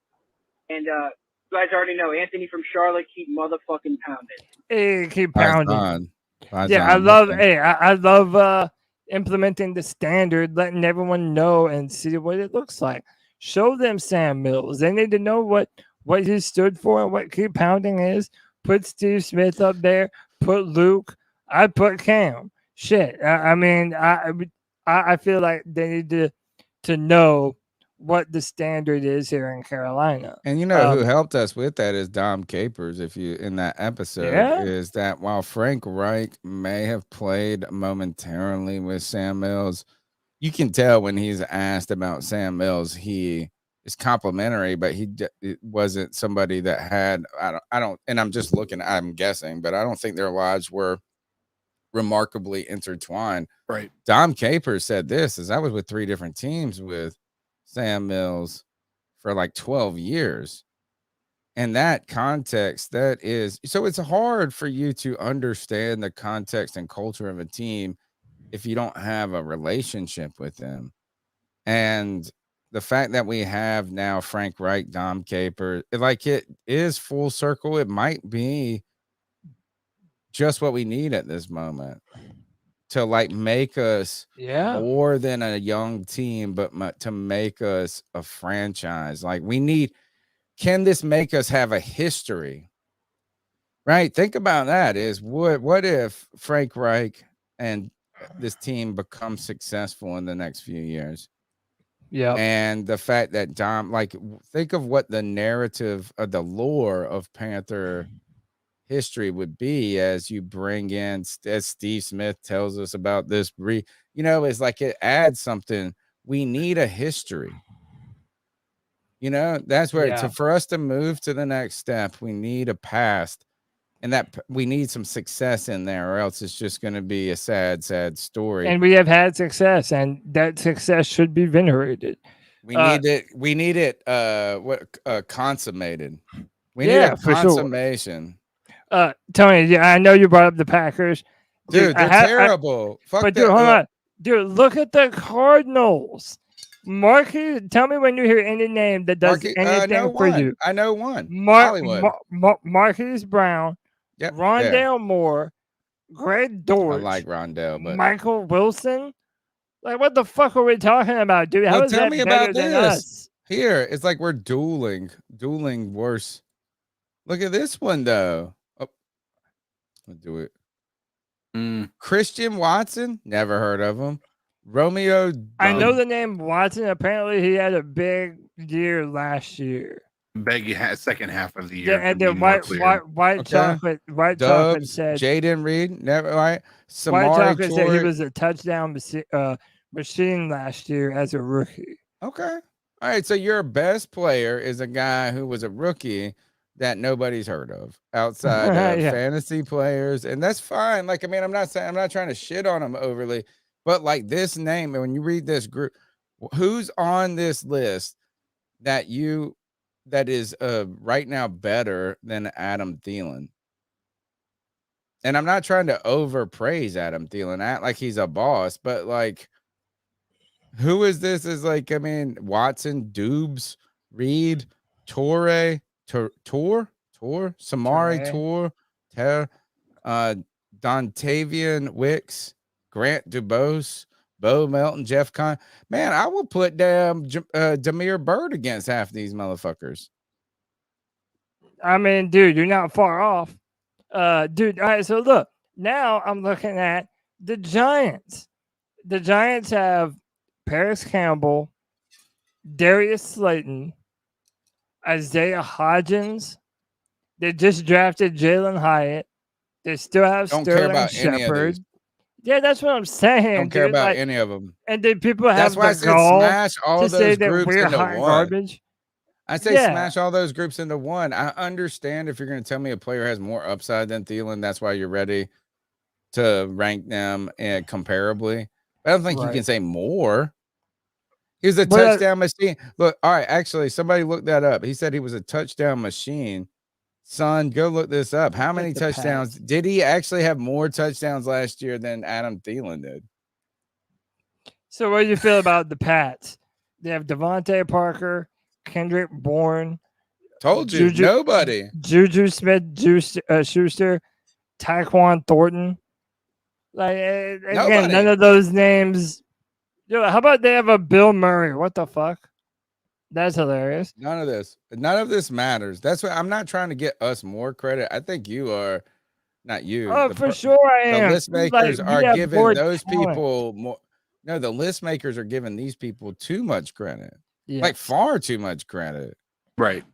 L: And you guys already know Anthony from Charlotte, keep motherfucking pounding.
A: Hey, keep
C: Eyes
A: pounding.
C: on. Eyes
A: Yeah,
C: on.
A: I love.
C: Listen.
A: Hey, I love implementing the standard, letting everyone know and see what it looks like. Show them Sam Mills. They need to know what he stood for and what keep pounding is. Put Steve Smith up there. Put Luke. I put Cam. Shit. I mean, I feel like they need to know what the standard is here in Carolina.
C: And you know who helped us with that is Dom Capers. If you in that episode, is that while Frank Reich may have played momentarily with Sam Mills, you can tell when he's asked about Sam Mills, he is complimentary, but it wasn't somebody that had I don't and I'm just looking, I'm guessing, but I don't think their lives were remarkably intertwined.
D: Right.
C: Dom Capers said this as I was with 3 different teams with Sam Mills for like 12 years. And that context, that is, so it's hard for you to understand the context and culture of a team if you don't have a relationship with them. And the fact that we have now Frank Reich, Dom Capers, like it is full circle. It might be just what we need at this moment to like make us more than a young team, but to make us a franchise. Like can this make us have a history? Right? Think about that is what if Frank Reich and this team become successful in the next few years?
A: Yeah.
C: And the fact that Dom, like, think of what the narrative of the lore of Panther history would be as you bring in, as Steve Smith tells us about this, it's like it adds something. We need a history. That's where for us to move to the next step, we need a past, and that we need some success in there, or else it's just going to be a sad, sad story.
A: And we have had success, and that success should be venerated.
C: We need it. We need it. Consummated. We need a consummation.
A: Sure. Tony, I know you brought up the Packers.
C: Dude, they're terrible.
A: But dude, hold on. Dude, look at the Cardinals. Marky, tell me when you hear any name that does anything for you.
C: I know one.
A: Marquise Brown, Rondale Moore, Greg Dortch.
C: I like Rondale, but
A: Michael Wilson. Like, what the fuck are we talking about, dude? How is
C: tell
A: that
C: me
A: better
C: about
A: than
C: this.
A: us?
C: Here, it's like we're dueling worse. Look at this one, though. Oh, I'll do it. Christian Watson, never heard of him. Romeo.
A: I know the name Watson. Apparently, he had a big year last year.
D: Big second half of the year.
A: And then white chocolate said
C: Jaden Reed, never right.
A: White chocolate said he was a touchdown machine last year as a rookie.
C: Okay. All right. So your best player is a guy who was a rookie that nobody's heard of outside of fantasy players. And that's fine. Like, I mean, I'm not trying to shit on him overly, but like this name, and when you read this group, who's on this list that is right now better than Adam Thielen? And I'm not trying to overpraise Adam Thielen, act like he's a boss, but like, who is this? Is like, I mean, Watson, Dubes, Reed, Samari Toure, Dontavian Wicks, Grant Dubose, Bo Melton, Jeff Con. Man, I will put down Damiere Byrd against half these motherfuckers.
A: I mean, dude, you're not far off. Dude, all right, so look, now I'm looking at the Giants. The Giants have Paris Campbell, Darius Slayton, Isaiah Hodgins. They just drafted Jalen Hyatt. They still have Sterling Shepard. Yeah, that's what I'm saying.
C: I don't care about any of them.
A: And then people have the gall to say that we're hot garbage.
C: I say smash all those groups into one. I understand if you're going to tell me a player has more upside than Thielen, that's why you're ready to rank them comparably. I don't think you can say more. He was a touchdown machine. Look, all right, actually, somebody looked that up. He said he was a touchdown machine. Son, go look this up. How many touchdowns? Did he actually have more touchdowns last year than Adam Thielen did?
A: So what do you feel about the Pats? They have Devontae Parker, Kendrick Bourne,
C: Told you, nobody.
A: Juju Smith-Schuster, Tyquan Thornton. Like again,
C: Nobody.
A: none of those names. Yo, how about they have a Bill Murray? What the fuck? That's hilarious.
C: None of this matters. That's what I'm not trying to get us more credit. I think you are, not you.
A: Oh, for sure I am.
C: The list makers
A: Like, we
C: are
A: have
C: giving
A: more
C: those
A: talent.
C: people more. No, the list makers are giving these people too much credit.
A: Yeah.
C: Like far too much credit.
D: Right.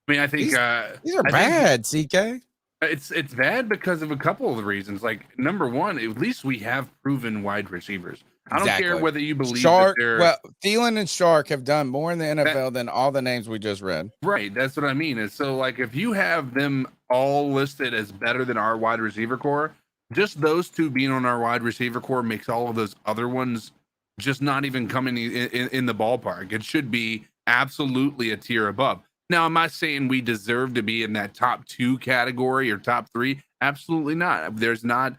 D: I mean, I think
C: These are
D: I
C: bad,
D: think
C: CK.
D: It's bad because of a couple of reasons. Like, number one, at least we have proven wide receivers. I don't care whether you believe
C: Shark.
D: that they're
C: Well, Thielen and Shark have done more in the NFL than all the names we just read.
D: right. That's what I mean. And so, like, if you have them all listed as better than our wide receiver core, just those two being on our wide receiver core makes all of those other ones just not even coming in the ballpark. It should be absolutely a tier above. Now, am I saying we deserve to be in that top 2 category or top 3? Absolutely not. There's not,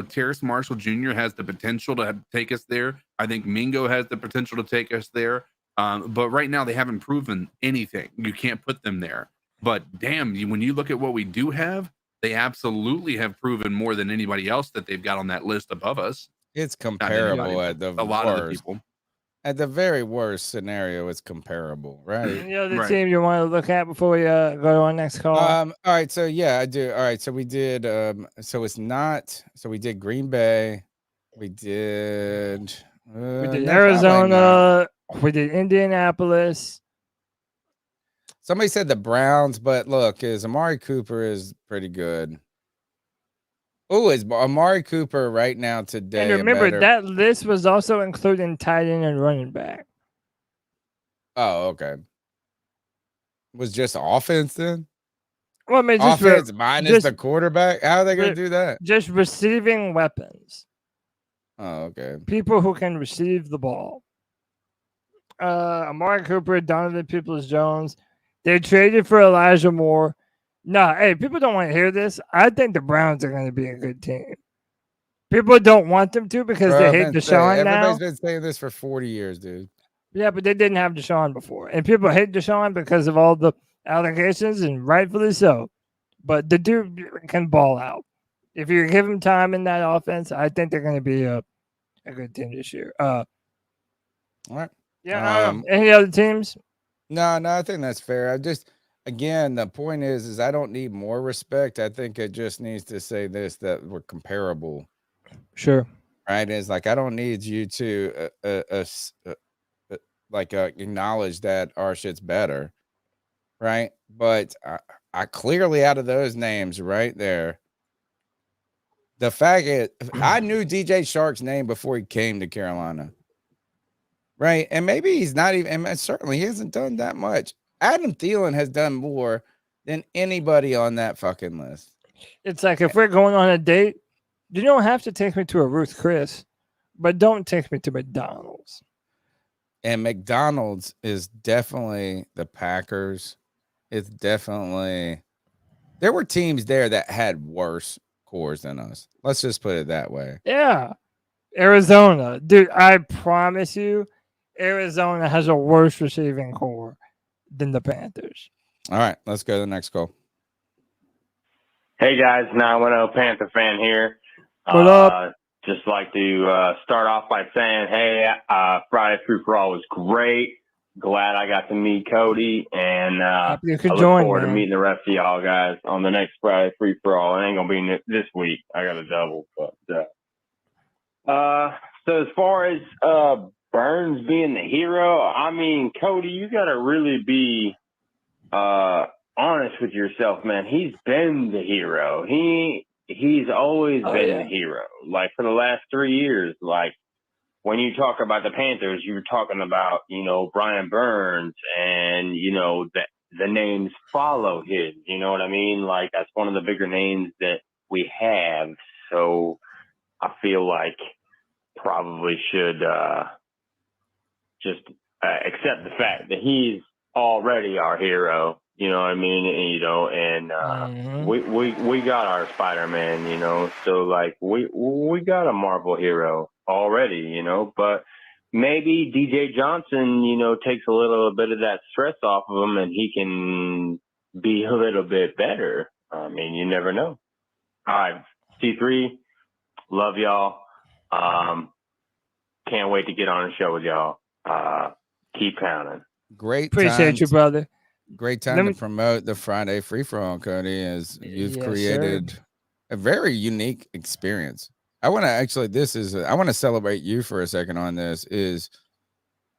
D: Terrace Marshall Jr. has the potential to take us there. I think Mingo has the potential to take us there. But right now, they haven't proven anything. You can't put them there. But damn, when you look at what we do have, they absolutely have proven more than anybody else that they've got on that list above us.
C: It's comparable at the
D: a lot
C: worst.
D: of the people.
C: At the very worst scenario, it's comparable, right?
A: The team you want to look at before we go to our next call?
C: All right, so yeah, I do. All right, so we did so it's not, so we did Green Bay, we did
A: Arizona, we did Indianapolis.
C: Somebody said the Browns, but look, Amari Cooper is pretty good. Oh, is Amari Cooper right now today?
A: And remember, that list was also including tight end and running back.
C: Oh, okay. Was just offense then?
A: Well, I mean, just
C: offense minus the quarterback. How are they going to do that?
A: Just receiving weapons.
C: Oh, okay.
A: People who can receive the ball. Amari Cooper, Donovan Peoples-Jones. They traded for Elijah Moore. No, hey, people don't want to hear this. I think the Browns are going to be a good team. People don't want them to because they hate Deshaun now.
C: Everybody's been saying this for 40 years, dude.
A: Yeah, but they didn't have Deshaun before. And people hate Deshaun because of all the allegations, and rightfully so. But the dude can ball out. If you give him time in that offense, I think they're going to be a good team this year.
C: All right.
A: Yeah. Any other teams?
C: No, I think that's fair. Again, the point is I don't need more respect. I think it just needs to say this, that we're comparable.
A: Sure.
C: Right? It's like I don't need you to acknowledge that our shit's better. Right? But I clearly, out of those names right there, the fact is I knew DJ Shark's name before he came to Carolina. Right? And maybe he's not even, and certainly he hasn't done that much. Adam Thielen has done more than anybody on that fucking list.
A: It's like if we're going on a date, you don't have to take me to a Ruth Chris, but don't take me to McDonald's.
C: And McDonald's is definitely the Packers. It's definitely, there were teams there that had worse cores than us. Let's just put it that way.
A: Yeah. Arizona. Dude, I promise you, Arizona has a worse receiving core than the Panthers.
C: All right, let's go to the next call.
M: Hey guys, 910 Panther fan here.
A: What up?
M: Just like to start off by saying, hey, Friday Free For All was great. Glad I got to meet Cody, and I look forward to meeting the rest of y'all guys on the next Friday Free For All. It ain't gonna be this week. I got a double, but so as far as Burns being the hero, I mean, Cody, you got to really be honest with yourself, man. He's been the hero. He's always been the hero. Like for the last 3 years, like when you talk about the Panthers, you were talking about, Brian Burns and, the names follow his, you know what I mean? Like that's one of the bigger names that we have. So I feel like probably should just accept the fact that he's already our hero, you know what I mean? And we got our Spider-Man, so like we got a Marvel hero already, but maybe DJ Johnson, you know, takes a little bit of that stress off of him and he can be a little bit better. I mean, you never know. All right, C3, love y'all. Can't wait to get on the show with y'all. Keep pounding.
C: Great.
A: Appreciate you, brother.
C: Great time to promote the Friday free for all, Cody, as you've created a very unique experience. I want to I want to celebrate you for a second on this. Is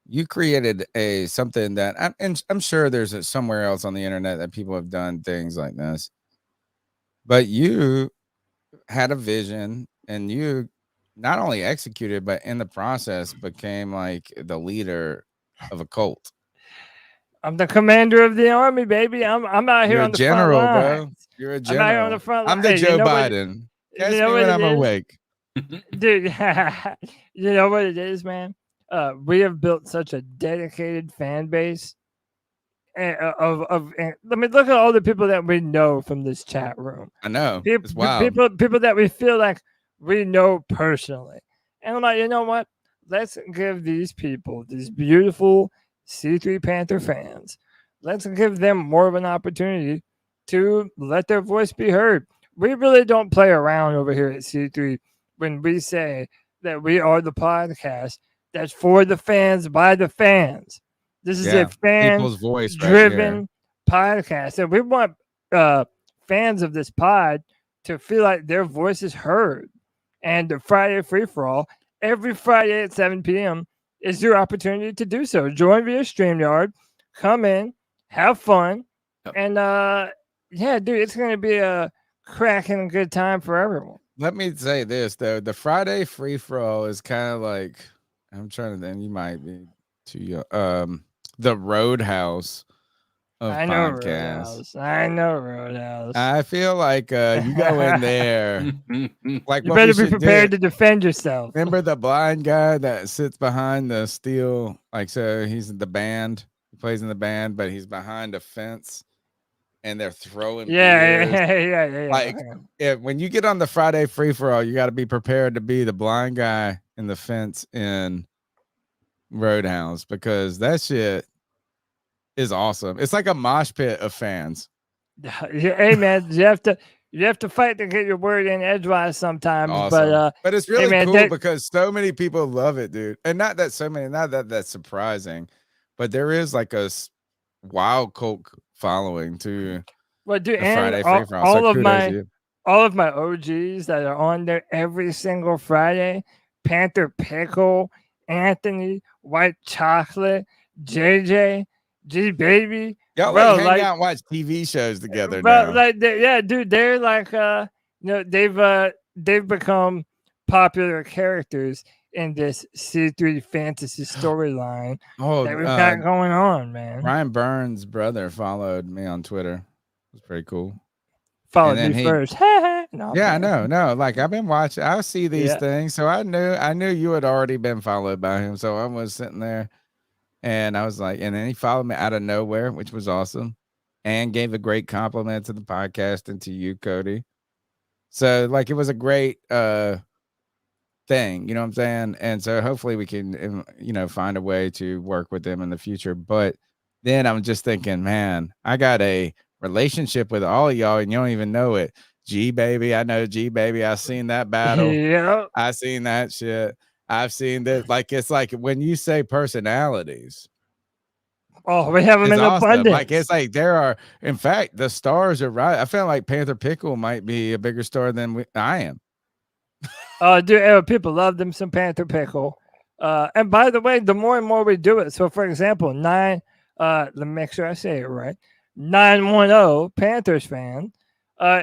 C: you created something that I'm sure there's somewhere else on the internet that people have done things like this, but you had a vision and you not only executed, but in the process became like the leader of a cult.
A: I'm the commander of the army, baby. I'm out here on the
C: general,
A: front
C: bro.
A: lines.
C: You're a general.
A: I'm out here on the front line.
C: I'm the Joe Biden. Catch me when I'm awake.
A: Dude, you know what it is, man? We have built such a dedicated fan base of I mean, look at all the people that we know from this chat room.
C: I know.
A: It's wild. People that we feel like we know personally. And I'm like, you know what? Let's give these people, these beautiful C3 Panther fans, let's give them more of an opportunity to let their voice be heard. We really don't play around over here at C3 when we say that we are the podcast that's for the fans by the fans. This is a fan-driven podcast. And we want fans of this pod to feel like their voice is heard. And the Friday free-for-all, every Friday at 7 p.m., is your opportunity to do so. Join via StreamYard. Come in, have fun. Yep. And, yeah, dude, it's going to be a cracking good time for everyone.
C: Let me say this, though. The Friday free-for-all is kind of like, I'm trying to think, you might be too young. The Roadhouse of podcasts.
A: I know Roadhouse.
C: I feel like you go in there. Like
A: you better be prepared to defend yourself.
C: Remember the blind guy that sits behind the steel? Like, so he's in the band. He plays in the band, but he's behind a fence. And they're throwing
A: yeah.
C: Like, when you get on the Friday free-for-all, you got to be prepared to be the blind guy in the fence in Roadhouse, because that shit is awesome. It's like a mosh pit of fans.
A: Hey man, you have to fight to get your word in edgewise sometimes.
C: Awesome. But it's really cool because so many people love it, dude. And not that that's surprising, but there is like a wild cult following to
A: Friday free-for-all. All of my OGs that are on there every single Friday: Panther Pickle, Anthony, White Chocolate, JJ, G Baby.
C: Y'all hang out and watch TV shows together now.
A: Dude, they're like they've become popular characters in this C3 fantasy storyline that we've got going on, man.
C: Ryan Burns' brother followed me on Twitter. It was pretty cool.
A: Followed me first.
C: No, I know. No, like I've been watching. I see these things, so I knew you had already been followed by him. So I was sitting there, and I was like, and then he followed me out of nowhere, which was awesome, and gave a great compliment to the podcast and to you, Cody. So like it was a great thing, you know what I'm saying? And so hopefully we can, find a way to work with them in the future. But then I'm just thinking, man, I got a relationship with all of y'all, and you don't even know it. G Baby, I know G Baby. I've seen that battle.
A: Yeah,
C: I've seen that shit. I've seen that. Like it's like when you say personalities.
A: Oh, we have them in abundance.
C: Like it's like there are. In fact, the stars are right. I feel like Panther Pickle might be a bigger star than I am.
A: Dude, people love them some Panther Pickle. And by the way, the more and more we do it. So, for example, let me make sure I say it right. 910 Panthers fan.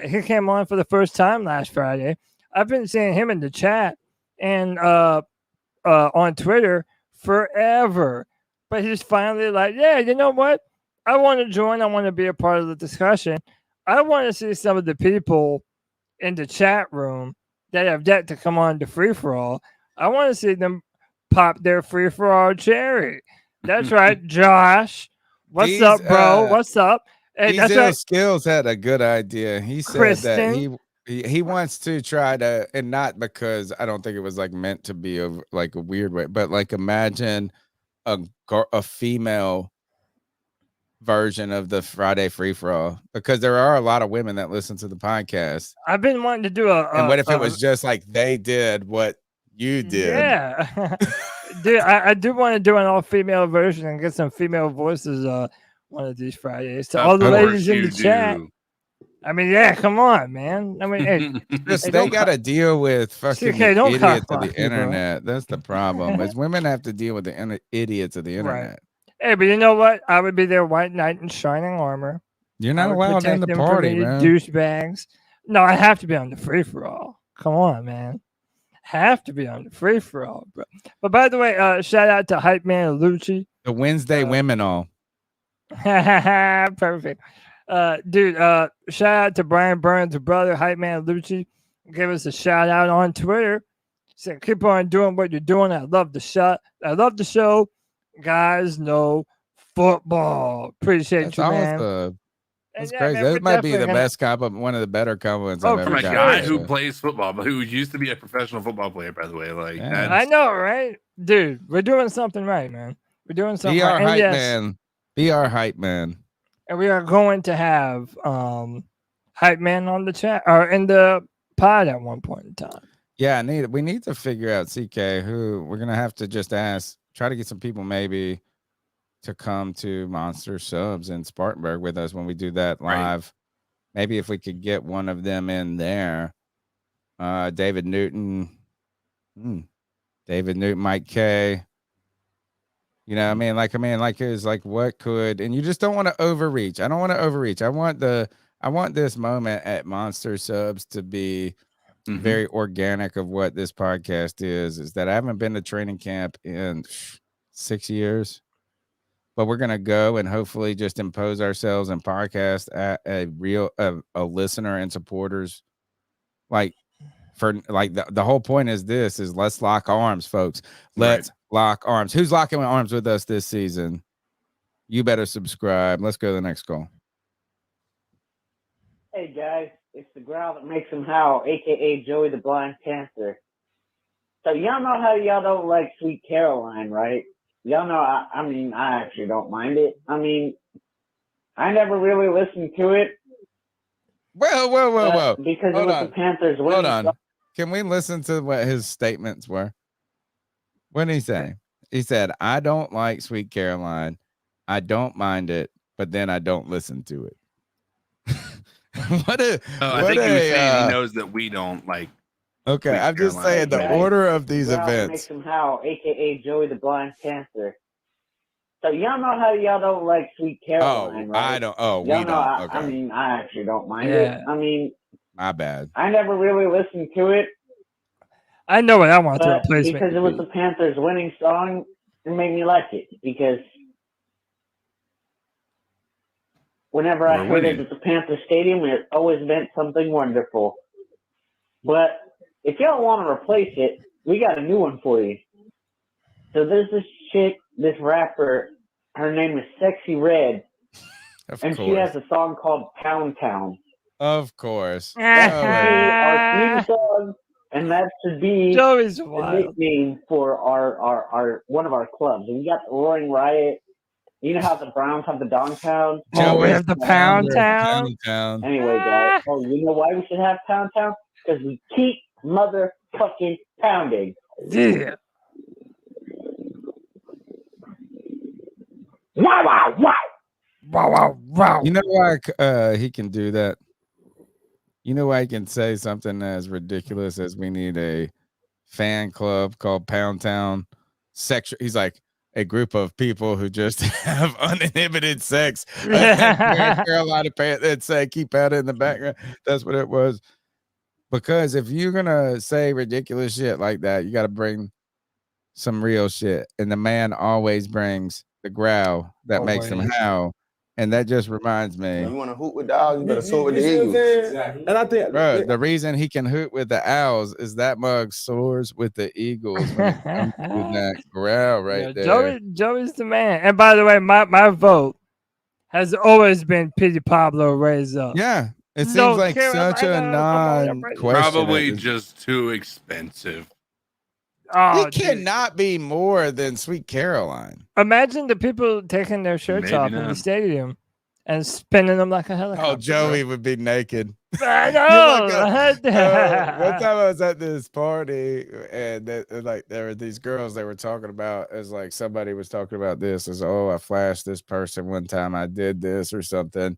A: He came on for the first time last Friday. I've been seeing him in the chat and on Twitter forever. But he's finally like, yeah, you know what? I want to join. I want to be a part of the discussion. I want to see some of the people in the chat room that have yet to come on to free-for-all. I want to see them pop their free-for-all cherry. That's right, Josh. What's up, bro? What's up?
C: Hey, that's right. Skills had a good idea. He said that he wants to try to, and not because I don't think it was like meant to be like a weird way, but like imagine a female version of the Friday free for all, because there are a lot of women that listen to the podcast.
A: I've been wanting to do
C: and what if it was just like they did what you did?
A: Yeah. Dude, I do want to do an all-female version and get some female voices one of these Fridays. To all the ladies in the chat. I mean, yeah, come on, man. I mean, hey,
C: they got to deal with fucking
A: CK, don't
C: idiots
A: cock
C: of the
A: block me, bro.
C: internet. That's the problem. Is women have to deal with the idiots of the internet.
A: Right. Hey, but you know what? I would be their white knight in shining armor.
C: You're not allowed in the party, man.
A: Douchebags. No, I have to be on the free for all. Come on, man. Have to be on the free for all, bro. But by the way, shout out to Hype Man Lucci.
C: The Wednesday women all.
A: Perfect. Dude, shout out to Brian Burns' brother, Hype Man Lucci. Give us a shout out on Twitter. Said, keep on doing what you're doing. I love the shot. I love the show. Guys know football. Appreciate you, man.
C: Awesome. That's
A: yeah,
C: crazy.
A: man,
C: That
A: we're
C: might be the
A: definitely
C: best compliment, one of the better compliments I've ever
D: From a
C: gotten.
D: guy who plays football, but who used to be a professional football player, by the way. Like,
A: I know, right? Dude, we're doing something right, man. We're doing something
C: Be our
A: right.
C: hype man. Be our hype man.
A: And we are going to have hype man on the chat or in the pod at one point in time.
C: Yeah, we need to figure out CK who we're gonna have to just try to get some people maybe to come to Monster Subs in Spartanburg with us when we do that live. Right. Maybe if we could get one of them in there. David Newton, Mike K. You know what I mean? Like it's like what could, and you just don't want to overreach. I don't want to overreach. I want this moment at Monster Subs to be very organic of what this podcast is that I haven't been to training camp in 6 years. But we're gonna go and hopefully just impose ourselves and podcast at a listener and supporters. Like the whole point is let's lock arms, folks. Let's lock arms. Who's locking arms with us this season? You better subscribe. Let's go to the next call.
N: Hey guys, it's the growl that makes him howl, aka Joey the Blind Panther. So y'all know how y'all don't like Sweet Caroline, right? Y'all know, I actually don't mind it. I mean, I never really listened to it.
C: Whoa.
N: Because it was the Panthers winning.
C: Hold on. Can we listen to what his statements were? What did he say? He said, I don't like Sweet Caroline. I don't mind it, but then I don't listen to it.
D: I think he was saying he knows that we don't like.
C: Okay, I'm just saying the order of these events.
N: Makes him howl, aka Joey the Blind Panther. So y'all know how y'all don't like Sweet Caroline, right?
C: I don't. Oh, we
N: y'all
C: don't.
N: Know,
C: Okay.
N: I actually don't mind it. I mean,
C: my bad.
N: I never really listened to it.
A: I know what I want to replace
N: because it was the Panthers winning song. It made me like it because whenever I heard it at the Panther Stadium, it always meant something wonderful. But if y'all want to replace it, we got a new one for you. So there's this chick, this rapper, her name is Sexy Red, and she has a song called Pound Town.
C: Of course.
N: That should be our theme song, and that should be the nickname for our one of our clubs. And we got the Roaring Riot. You know how the Browns have the Dogtown?
A: Oh, we have the Pound Town.
N: Anyway, guys, you know why we should have Pound Town? Because we keep motherfucking pounding.
A: Yeah. Wow.
C: You know why he can do that? You know why he can say something as ridiculous as we need a fan club called Pound Town sexual. He's like a group of people who just have uninhibited sex. Carolina Panthers say keep out in the background. That's what it was. Because if you're gonna say ridiculous shit like that, you got to bring some real shit. And the man always brings the growl that makes him howl. And that just reminds me.
F: You want to hoot with the owls, you better soar with the eagles. Exactly. And I think,
C: bro, the reason he can hoot with the owls is that mug soars with the eagles when it comes to that growl right there.
A: Joey's the man. And by the way, my vote has always been Pity Pablo Raise Up.
C: Yeah. It seems
A: No,
C: like such a
A: Carolina, come on,
C: non-question.
D: Probably just too expensive.
A: Oh,
C: It cannot be more than Sweet Caroline.
A: Imagine the people taking their shirts
C: Maybe
A: off in the
C: not.
A: stadium and spinning them like a helicopter.
C: Oh, Joey would be naked.
A: I
C: You
A: know.
C: look up- one time I was at this party and there were these girls they were talking about as like somebody was talking about this as I flashed this person one time I did this or something,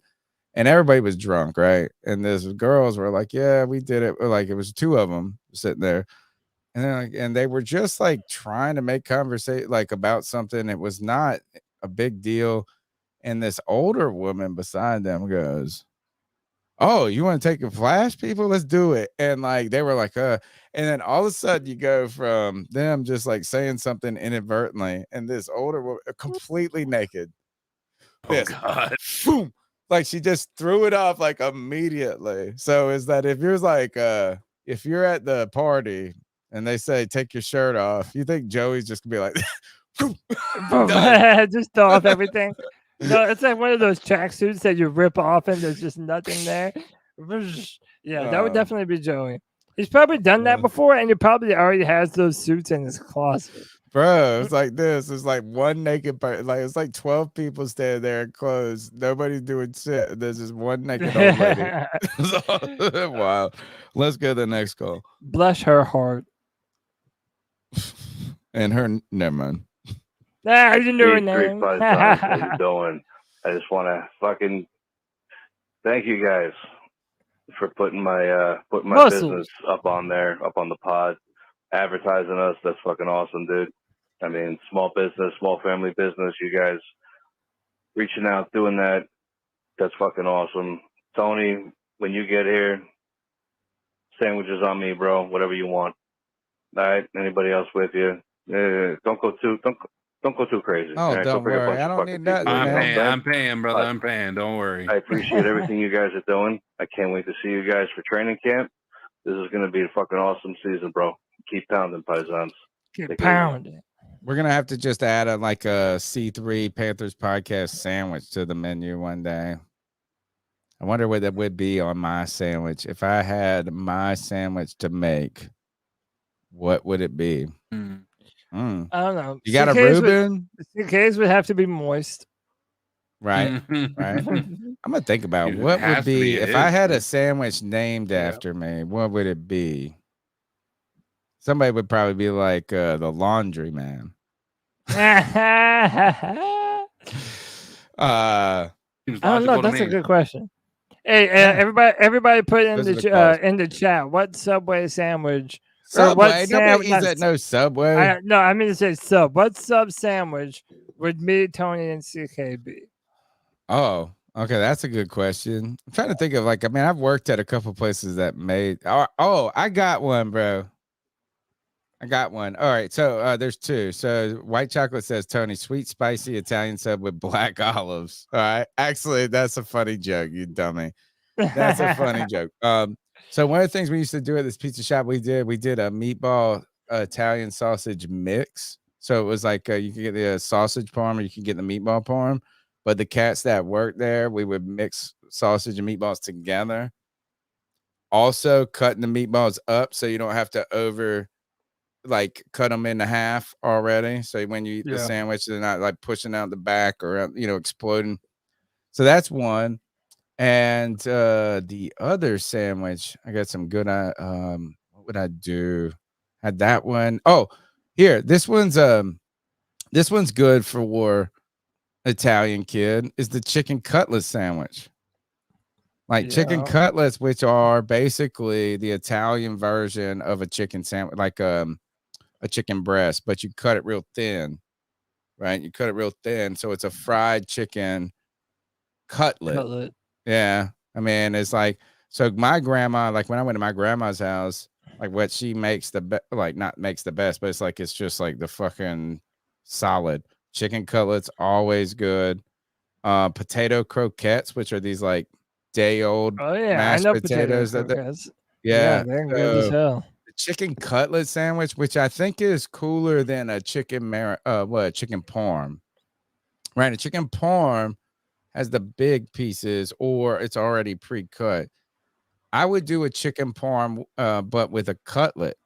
C: and everybody was drunk, right? And these girls were like, yeah, we did it. Like it was two of them sitting there, and they were just like trying to make conversation like about something. It was not a big deal, and this older woman beside them goes, oh, you want to take a flash, people? Let's do it. And like they were like, and then all of a sudden you go from them just like saying something inadvertently, and this older woman completely naked.
D: Oh God.
C: Boom. Like she just threw it off like immediately. So is that if you're like if you're at the party and they say take your shirt off, you think Joey's just gonna be like
A: just throw off everything. No, it's like one of those tracksuits that you rip off and there's just nothing there. Yeah, that would definitely be Joey. He's probably done that before, and he probably already has those suits in his closet.
C: Bro, it's like this. It's like one naked person. Like it's like 12 people standing there in clothes. Nobody's doing shit. There's just one naked old lady. Wow. Let's go to the next call.
A: Bless her heart.
C: And her, never mind.
A: Ah, you knew her
O: C3
A: name.
O: Panthers, how you doing? I just want to fucking thank you guys for putting my business up on there, up on the pod, advertising us. That's fucking awesome, dude. I mean, small business, small family business. You guys reaching out, doing that. That's fucking awesome. Tony, when you get here, sandwiches on me, bro. Whatever you want. All right. Anybody else with you? Don't go too crazy.
C: Oh,
O: right?
C: don't
O: bring a
C: worry.
O: bunch
C: I
O: of
C: don't
O: fucking
C: need that.
O: people in there,
D: I'm
O: okay?
D: paying, brother. I'm paying. Don't worry.
O: I appreciate everything you guys are doing. I can't wait to see you guys for training camp. This is going to be a fucking awesome season, bro. Keep pounding, Paisans.
A: Keep pounding.
C: We're gonna have to just add a C3 Panthers podcast sandwich to the menu one day. I wonder what that would be on my sandwich. If I had my sandwich to make, what would it be?
A: I don't know.
C: You got a
A: CKs
C: Reuben?
A: CKs would have to be moist.
C: Right. Right. I'm gonna think about
A: Dude, it
C: what
A: has
C: would
A: to
C: be
A: be.
C: if
A: It
C: I
A: is.
C: had a sandwich named after me, what would it be? Somebody would probably be like the laundry man.
A: I don't know. That's a good question. Hey, everybody put in
C: Those are the
A: in the chat. What Subway sandwich? or
C: Subway.
A: what
C: Nobody eats
A: not
C: at no Subway.
A: no, I mean to say sub. What sub sandwich would me, Tony, and CK be?
C: Oh, okay. That's a good question. I'm trying to think of I've worked at a couple places that made. Oh, I got one, bro. I got one. All right. So there's two. So white chocolate says, Tony, sweet, spicy Italian sub with black olives. All right. Actually, that's a funny joke, you dummy. That's a funny joke. So one of the things we used to do at this pizza shop, we did a meatball Italian sausage mix. So it was like you could get the sausage parm or you could get the meatball parm. But the cats that worked there, we would mix sausage and meatballs together. Also cutting the meatballs up so you don't have to cut them into half already. So when you eat the sandwich, they're not like pushing out the back or exploding. So that's one. And the other sandwich, I got some good what would I do? Had that one. Oh, here. This one's good for Italian kid is the chicken cutlet sandwich. Chicken cutlets, which are basically the Italian version of a chicken sandwich, like a chicken breast, but you cut it real thin, right? You cut it real thin, so it's a fried chicken cutlet. Yeah, I mean, it's so my grandma, when I went to my grandma's house, what she makes not makes the best, but it's just the fucking solid chicken cutlets, always good. Potato croquettes, which are these day old mashed potatoes
A: croquettes.
C: Yeah,
A: They're good as hell.
C: The chicken cutlet sandwich, which I think is cooler than a chicken chicken parm. Right, a chicken parm has the big pieces or it's already pre-cut. I would do a chicken parm, but with a cutlet.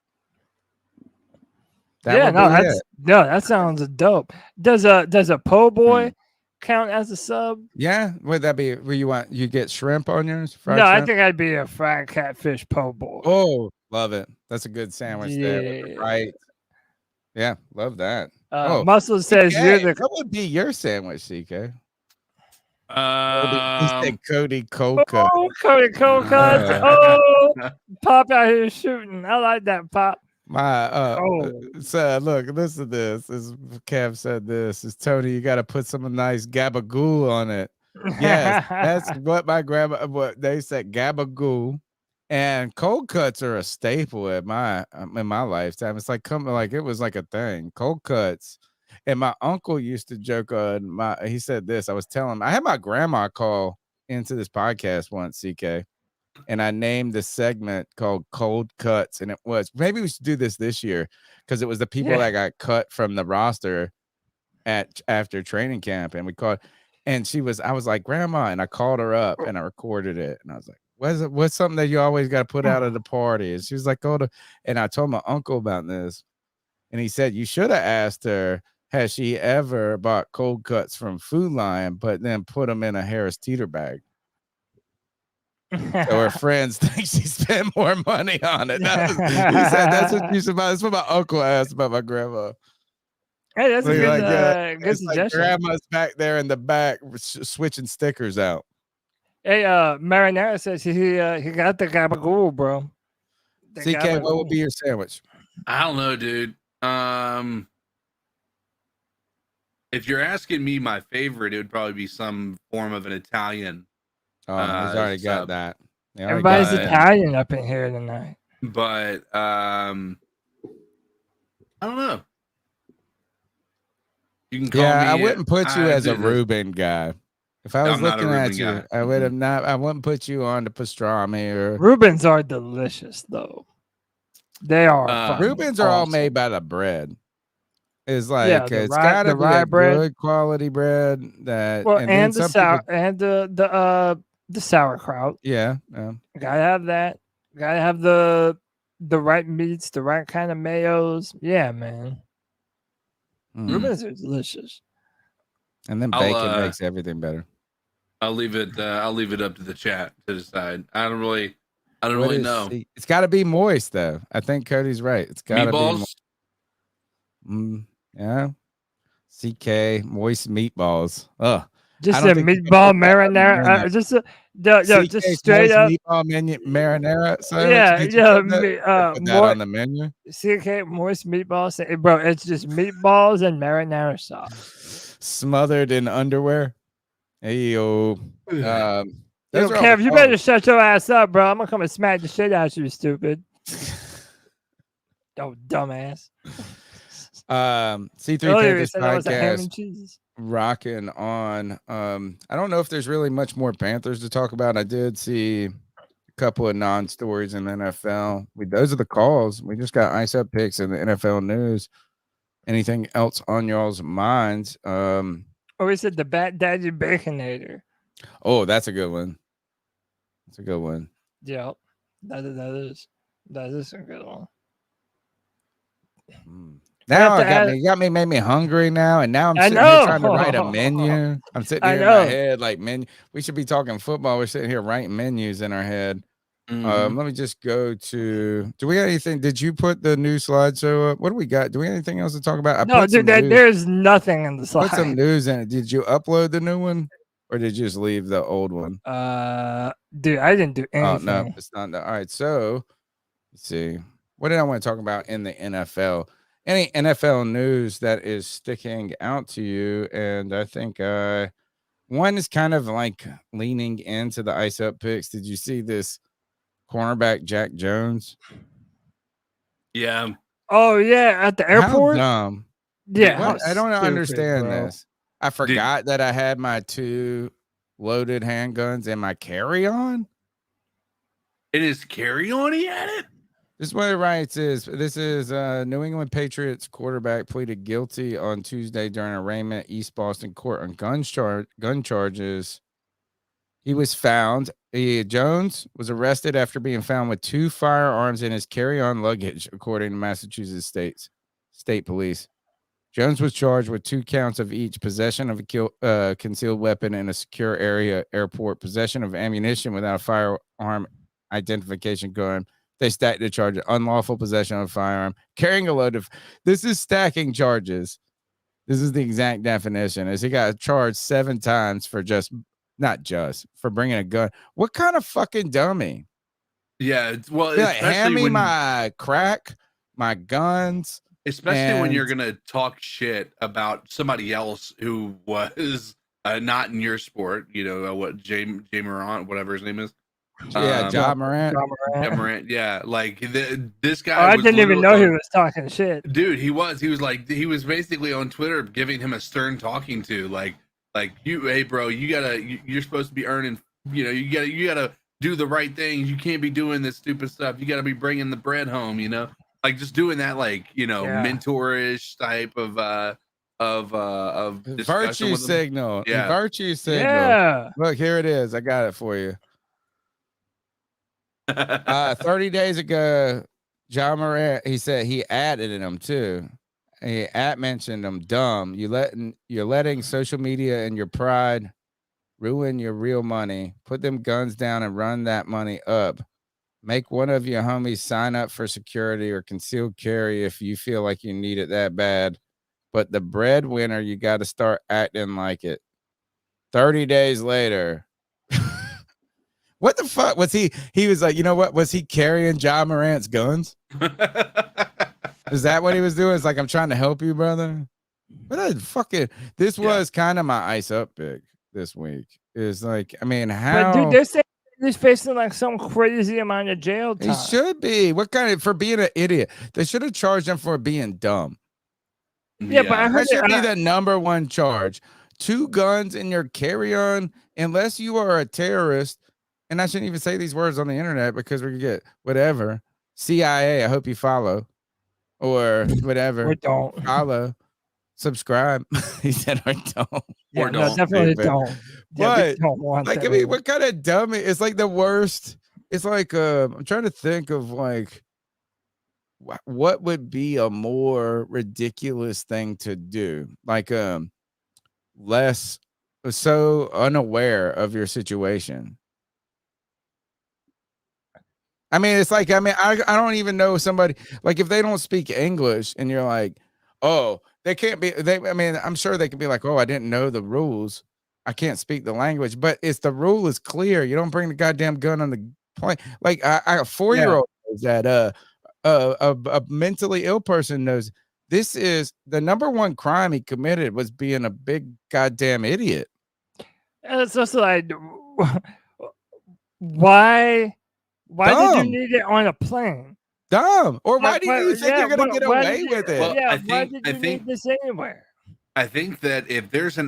A: That sounds dope. Does a po' boy count as a sub?
C: Yeah, would that be where you get shrimp on yours? Fried
A: No,
C: shrimp?
A: I think I'd be a fried catfish po' boy.
C: Oh, love it. That's a good sandwich there with the right. Yeah, love that.
A: Muscle says
C: CK,
A: you're the.
C: what would be your sandwich, CK? He
D: Um,
C: said Cody Coca.
A: Oh, Cody Coca. Oh, Pop out here shooting. I like that, Pop.
C: So look, listen to this. As Kev said this is Tony, you got to put some nice gabagool on it. Yes, that's what what they said, gabagool. And cold cuts are a staple in my lifetime. It's like it was like a thing. Cold cuts. And my uncle used to joke on he said this. I was telling him, I had my grandma call into this podcast once, CK. And I named the segment called Cold Cuts. And it was, maybe we should do this year, because it was the people that got cut from the roster after training camp. And we called, and I was like, Grandma, and I called her up and I recorded it. And I was like, what's something that you always got to put out at the party? And she was like, and I told my uncle about this. And he said, you should have asked her, has she ever bought cold cuts from Food Lion, but then put them in a Harris Teeter bag? So her friends think she spent more money on it. He said that's what you should buy. That's what my uncle asked about my grandma.
A: Hey, that's a good suggestion.
C: Like grandma's back there in the back switching stickers out.
A: Hey, Marinara says he got the gabagool, bro.
C: CK, what would be your sandwich?
D: I don't know, dude. If you're asking me my favorite, it would probably be some form of an Italian.
C: Oh, he's already got that.
A: Everybody's Italian up in here tonight.
D: But I don't know. You can call me.
C: I wouldn't put you as a Reuben guy. If I was looking at you,
D: guy.
C: I would have not. I wouldn't put you on the pastrami or.
A: Reubens are delicious, though. They are.
C: Reubens are all made by the bread. It's like it's got to be a
A: bread.
C: good quality bread that.
A: Well, and the sauerkraut.
C: Yeah.
A: Gotta have that. Gotta have the right meats, the right kind of mayos. Yeah, man. Reubens are delicious.
C: And then bacon makes everything better.
D: I'll leave it up to the chat to decide. I don't really know.
C: It's got to be moist, though. I think Cody's right. It's got to be moist. Yeah. CK moist meatballs.
A: Just a meatball marinara. Just straight up
C: meatball marinara. Put that on the menu.
A: CK moist meatballs, bro. It's just meatballs and marinara sauce,
C: smothered in underwear. Hey yo,
A: Kev, you better shut your ass up, bro. I'm gonna come and smack the shit out of you, stupid. Oh, dumbass.
C: C3 Panthers Podcast rocking on. I don't know if there's really much more Panthers to talk about. I did see a couple of non-stories in the NFL. Those are the calls. We just got ice up picks in the NFL news. Anything else on y'all's minds?
A: We said the Bat Daddy Baconator.
C: Oh, that's a good one. That's a good one.
A: Yeah, that is a good one.
C: Now made me hungry now, and now I'm sitting here trying to write a menu. I'm sitting here in my head like menu. We should be talking football. We're sitting here writing menus in our head. Let me just go to. Do we have anything? Did you put the new slideshow up? What do we got? Do we have anything else to talk about?
A: No, dude, there's nothing in the slide.
C: Put some news in it. Did you upload the new one, or did you just leave the old one?
A: Dude, I didn't do anything.
C: Oh no, it's not that. All right, so let's see. What did I want to talk about in the NFL? Any NFL news that is sticking out to you? And I think one is kind of like leaning into the ice up picks. Did you see this cornerback Jack Jones?
D: Yeah.
A: Oh yeah, at the airport.
C: How dumb.
A: Yeah,
C: I don't understand this. I forgot that I had my 2 loaded handguns in my carry-on.
D: In his carry-on, he had it.
C: This is what it writes is this is New England Patriots quarterback pleaded guilty on Tuesday during arraignment at East Boston court on gun charges He was found. Jones was arrested after being found with 2 firearms in his carry-on luggage, according to Massachusetts State Police. Jones was charged with 2 counts of each: possession of a concealed weapon in a secure area, airport, possession of ammunition without a firearm identification gun. They stacked the charge of unlawful possession of a firearm, carrying a load of. This is stacking charges. This is the exact definition. As he got charged 7 times for for bringing a gun. What kind of fucking dummy?
D: Yeah, well,
C: Like, hand me my crack, my guns.
D: Especially when you're gonna talk shit about somebody else who was not in your sport. You know what, Jay Morant, whatever his name is.
C: Yeah, Ja Morant.
D: Ja Morant. Yeah, like this guy.
A: I didn't even know he was talking shit.
D: Dude, he was basically on Twitter giving him a stern talking to, like hey bro, you're supposed to be earning, you gotta do the right thing. You can't be doing this stupid stuff. You gotta be bringing the bread home, like just doing that, like, mentorish type of
C: virtue signal.
D: Yeah.
C: Virtue signal.
A: Yeah.
C: Look, here it is. I got it for you. 30 days ago, Ja Morant, he said he added him too. He mentioned him dumb. You're letting social media and your pride ruin your real money. Put them guns down and run that money up. Make one of your homies sign up for security or concealed carry if you feel like you need it that bad. But the breadwinner, you got to start acting like it. 30 days later. What the fuck was he? He was like, you know what? Was he carrying Ja Morant's guns? Is that what he was doing? It's like, I'm trying to help you, brother. What a fucking. This was kind of my ice up pick this week. Is like, I mean, how?
A: But dude, they're saying he's facing like some crazy amount of jail time.
C: He should be. What kind of, for being an idiot? They should have charged him for being dumb.
A: Yeah, but I heard
C: that should be the number one charge. 2 guns in your carry-on, unless you are a terrorist. And I shouldn't even say these words on the internet because we could get whatever. CIA, I hope you follow. Or whatever.
A: Or don't.
C: Follow. Subscribe. He said, or don't.
A: Yeah, no, definitely don't. Yeah,
C: But,
A: don't want
C: like,
A: that.
C: I mean, what kind of dummy? It's like the worst. It's like, I'm trying to think of, like, what would be a more ridiculous thing to do? Like, less so unaware of your situation. I mean, it's like, I don't even know somebody, like, if they don't speak English and you're like, oh, they can't be, I'm sure they can be like, oh, I didn't know the rules. I can't speak the language, but the rule is clear. You don't bring the goddamn gun on the plane. Like, a 4-year-old knows that, a mentally ill person knows this is the number one crime he committed was being a big goddamn idiot.
A: And it's also like, why did you need it on a plane?
C: Dumb. Or why do you think you're going to get away with it?
D: Well,
A: Yeah, why did you need this anywhere?
D: I think that if there's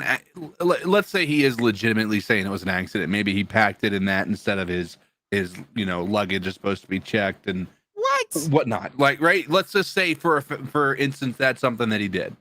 D: let's say he is legitimately saying it was an accident, maybe he packed it in that instead of his luggage is supposed to be checked and whatnot. Like, right? Let's just say for instance that's something that he did,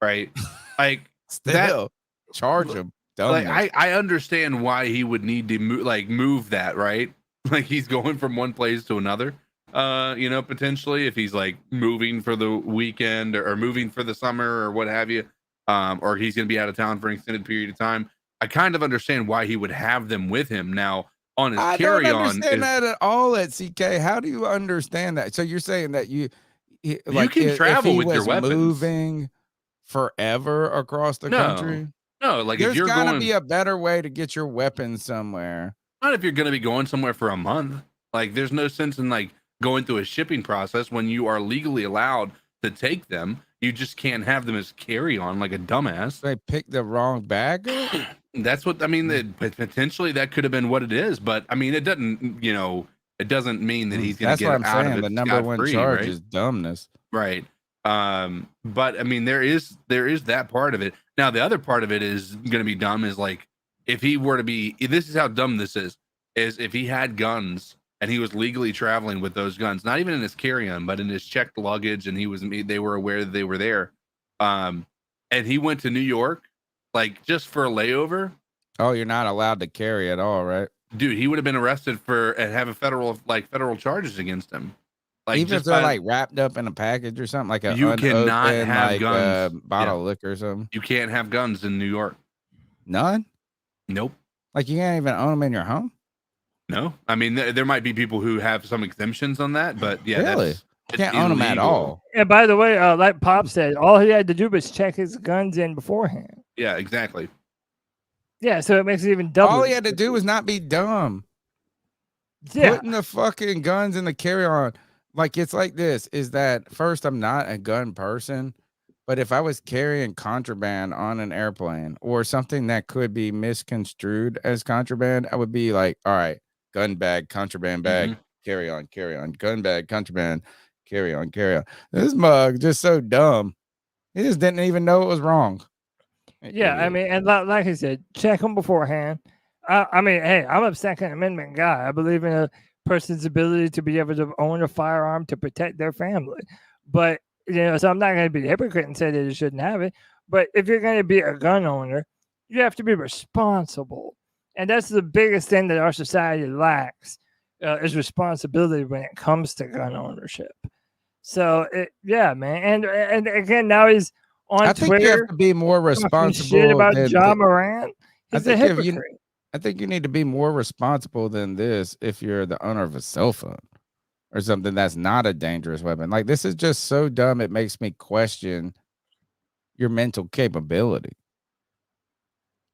D: right? Like,
C: still charge him.
D: Like, I understand why he would need to move that, right? Like, he's going from one place to another. Potentially if he's like moving for the weekend or moving for the summer or what have you, or he's going to be out of town for an extended period of time. I kind of understand why he would have them with him now on his carry-on.
C: I don't understand that at all at CK. How do you understand that? So you're saying that you
D: can travel with your weapons,
C: moving forever across the country?
D: No, like,
C: there's
D: if you're
C: gotta
D: going,
C: be a better way to get your weapons somewhere.
D: Not if you're going to be going somewhere for a month. Like, there's no sense in like going through a shipping process when you are legally allowed to take them. You just can't have them as carry-on like a dumbass.
C: They picked the wrong bag.
D: That's what I mean. Potentially that could have been what it is, but I mean, it doesn't. It doesn't mean that he's going to get out of it. That's what I'm saying.
C: The number one charge is dumbness.
D: Right. But I mean, there is that part of it. Now, the other part of it is going to be dumb. Is like, if he were to be, this is how dumb this is if he had guns and he was legally traveling with those guns, not even in his carry-on, but in his checked luggage, and they were aware that they were there. And he went to New York, like, just for a layover.
C: Oh, you're not allowed to carry at all, right?
D: Dude, he would have been arrested for and have a federal charges against him. Like
C: even if
D: just
C: they're
D: by,
C: like wrapped up in a package or something, like a
D: you cannot
C: unopened,
D: have
C: like
D: guns.
C: bottle of liquor or something.
D: You can't have guns in New York.
C: None.
D: Nope.
C: Like you can't even own them in your home.
D: No, I mean there might be people who have some exemptions on that, but yeah,
C: Really? Can't own them at all.
A: And by the way, like Pop said, all he had to do was check his guns in beforehand.
D: Yeah, exactly.
A: Yeah, so it makes it even double.
C: All he had to do was not be dumb.
A: Yeah.
C: Putting the fucking guns in the carry-on. Like, it's like this, is that first, I'm not a gun person, but if I was carrying contraband on an airplane or something that could be misconstrued as contraband, I would be like, all right, gun bag, contraband bag, carry on, gun bag, contraband, carry on. This mug just so dumb. He just didn't even know it was wrong.
A: Yeah, I mean, and like I said, check them beforehand. I mean, hey, I'm a Second Amendment guy. I believe in a person's ability to be able to own a firearm to protect their family. But, so I'm not going to be a hypocrite and say that you shouldn't have it. But if you're going to be a gun owner, you have to be responsible. And that's the biggest thing that our society lacks is responsibility when it comes to gun ownership. So, yeah, man. And again, now he's on
C: I think
A: Twitter.
C: you have to be more responsible.
A: Shit about John Moran. He's a hypocrite.
C: I think you need to be more responsible than this if you're the owner of a cell phone or something that's not a dangerous weapon. Like, this is just so dumb. It makes me question your mental capability.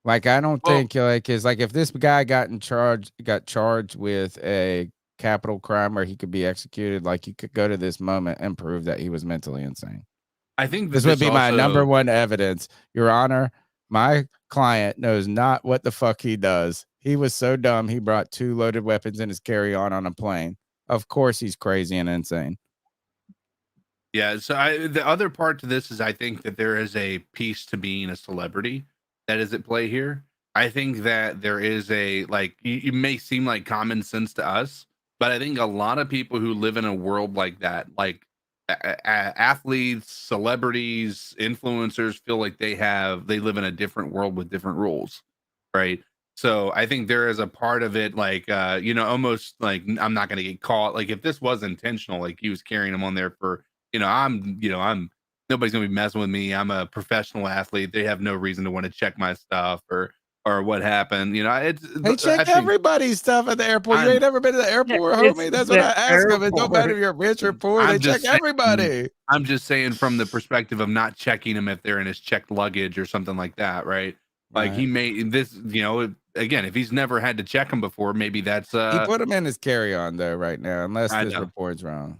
C: Like, I don't think is like if this guy got charged with a capital crime where he could be executed, like you could go to this moment and prove that he was mentally insane.
D: I think
C: this would be my number one evidence, Your Honor. My client knows not what the fuck he does. He was so dumb. He brought 2 loaded weapons in his carry-on a plane. Of course, he's crazy and insane.
D: Yeah. So the other part to this is I think that there is a piece to being a celebrity that is at play here. I think that there is a, like, you may seem like common sense to us, but I think a lot of people who live in a world like that, like athletes, celebrities, influencers, feel like they live in a different world with different rules, right? So I think there is a part of it, like almost like I'm not going to get caught. Like if this was intentional, like he was carrying them on there for, I'm nobody's going to be messing with me. I'm a professional athlete. They have no reason to want to check my stuff or what happened.
C: They check everybody's stuff at the airport. You ain't never been to the airport, homie. That's what I ask them. It don't matter if you're rich or poor. They check everybody.
D: I'm just saying from the perspective of not checking him if they're in his checked luggage or something like that, right? Like he may this, again, if he's never had to check him before, maybe that's
C: he put him in his carry-on though right now, unless this report's wrong.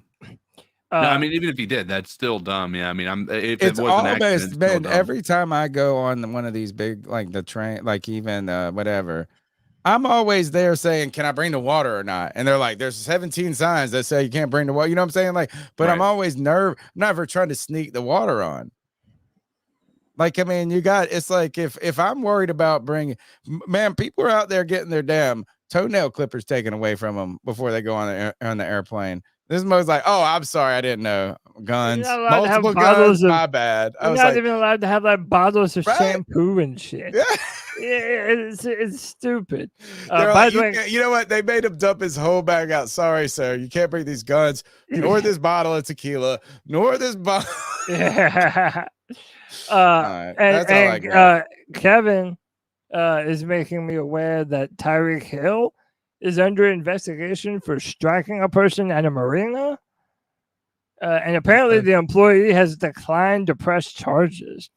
D: No, I mean, even if he did, that's still dumb. Yeah, I mean, if
C: it's
D: it was an accident,
C: almost been every time I go on one of these big, like the train, like even whatever, I'm always there saying, "Can I bring the water or not?" And they're like, "There's 17 signs that say you can't bring the water." You know what I'm saying? Like, but I'm always never trying to sneak the water on. Like, I mean, it's like if I'm worried about bringing, man, people are out there getting their damn toenail clippers taken away from them before they go on the airplane. This mo's like, oh, I'm sorry, I didn't know. Guns, multiple guns, my bad.
A: You're not even allowed to have like bottles of shampoo and shit. Yeah, it's stupid.
C: By the way, you know what? They made him dump his whole bag out. Sorry, sir, you can't bring these guns, nor this bottle of tequila, nor this bottle.
A: Yeah. Kevin is making me aware that Tyreek Hill is under investigation for striking a person at a marina. And apparently the employee has declined to press charges.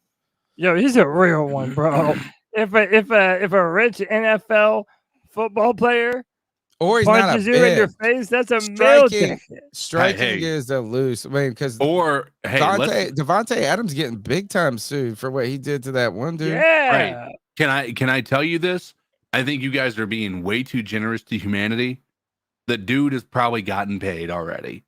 A: Yo, he's a real one, bro. If a rich NFL football player
C: or he's
A: punches
C: not
A: you in your face, that's a meal ticket.
C: Striking is a loose. I mean, because Devontae Adams getting big time sued for what he did to that one dude.
A: Yeah.
D: Right. Can I tell you this? I think you guys are being way too generous to humanity. The dude has probably gotten paid already.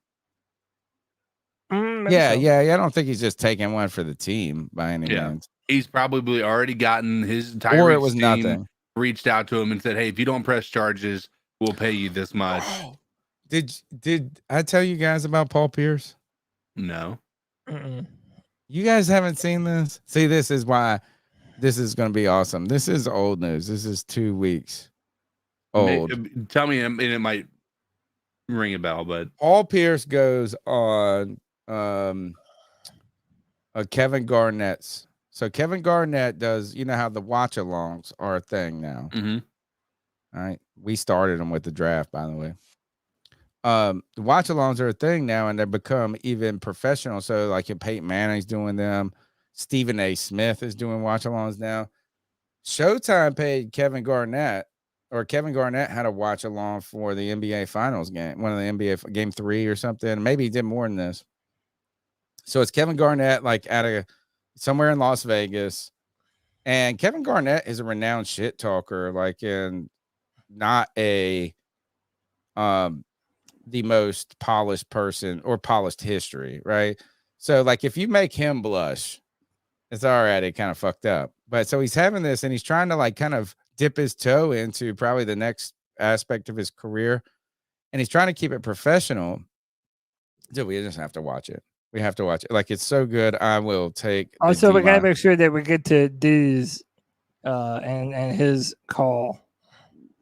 C: Yeah. I don't think he's just taking one for the team by any means.
D: He's probably already gotten his entire
C: or it was
D: team
C: nothing.
D: Reached out to him and said, "Hey, if you don't press charges, we'll pay you this much."
C: Did I tell you guys about Paul Pierce?
D: No.
A: Mm-mm.
C: You guys haven't seen this? See, this is why This is going to be awesome. This is old news. This is 2 weeks old.
D: Tell me, and it might ring a bell, but
C: Paul Pierce goes on Kevin Garnett's. So Kevin Garnett does, you know how the watch-alongs are a thing now.
D: Mm-hmm.
C: All right. We started them with the draft, by the way. The watch-alongs are a thing now, and they've become even professional. So like Peyton Manning's doing them. Stephen A. Smith is doing watch-alongs now. Showtime paid Kevin Garnett, or Kevin Garnett had a watch-along for the NBA Finals game, one of the NBA Game 3 or something. Maybe he did more than this. So it's Kevin Garnett like at somewhere in Las Vegas. And Kevin Garnett is a renowned shit talker, like in not the most polished person or polished history, right? So like if you make him blush, it's already kind of fucked up. But so he's having this and he's trying to like kind of dip his toe into probably the next aspect of his career. And he's trying to keep it professional. Dude, we just have to watch it. We have to watch it. Like, it's so good. I will take.
A: Also, we got to make sure that we get to D's and his call.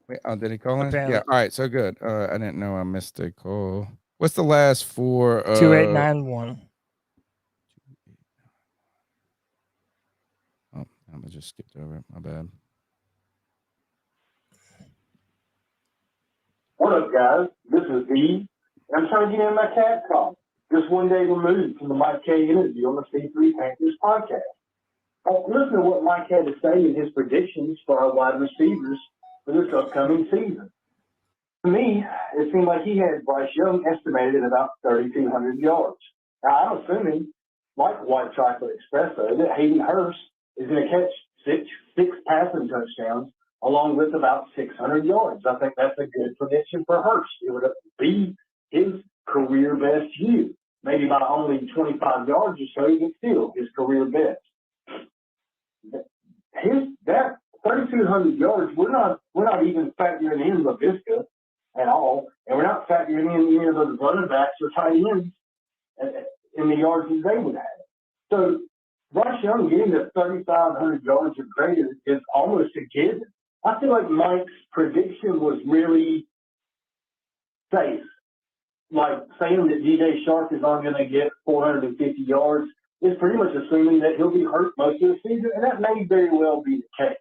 C: Wait, oh, did he call in? Yeah. All right. So good. I didn't know I missed a call. What's the last four?
A: 2891.
C: Oh, I just skipped over it. My bad.
P: What up, guys? This is D. I'm trying to get in my cat call. Just one day removed from the Mike K interview on the C3 Panthers Podcast. Listen to what Mike had to say in his predictions for our wide receivers for this upcoming season. To me, it seemed like he had Bryce Young estimated at about 3,200 yards. Now, I'm assuming, like White Chocolate Espresso, that Hayden Hurst is going to catch six passing touchdowns along with about 600 yards. I think that's a good prediction for Hurst. It would be his career best year. Maybe by only 25 yards or so, but still his career best. That 3,200 yards, we're not even factoring in LaVisca at all, and we're not factoring in any of those running backs or tight ends in the yards that they would have. So Bryce Young getting to 3,500 yards or greater is almost a given. I feel like Mike's prediction was really safe. Like saying that DJ Shark is only going to get 450 yards is pretty much assuming that he'll be hurt most of the season, and that may very well be the case.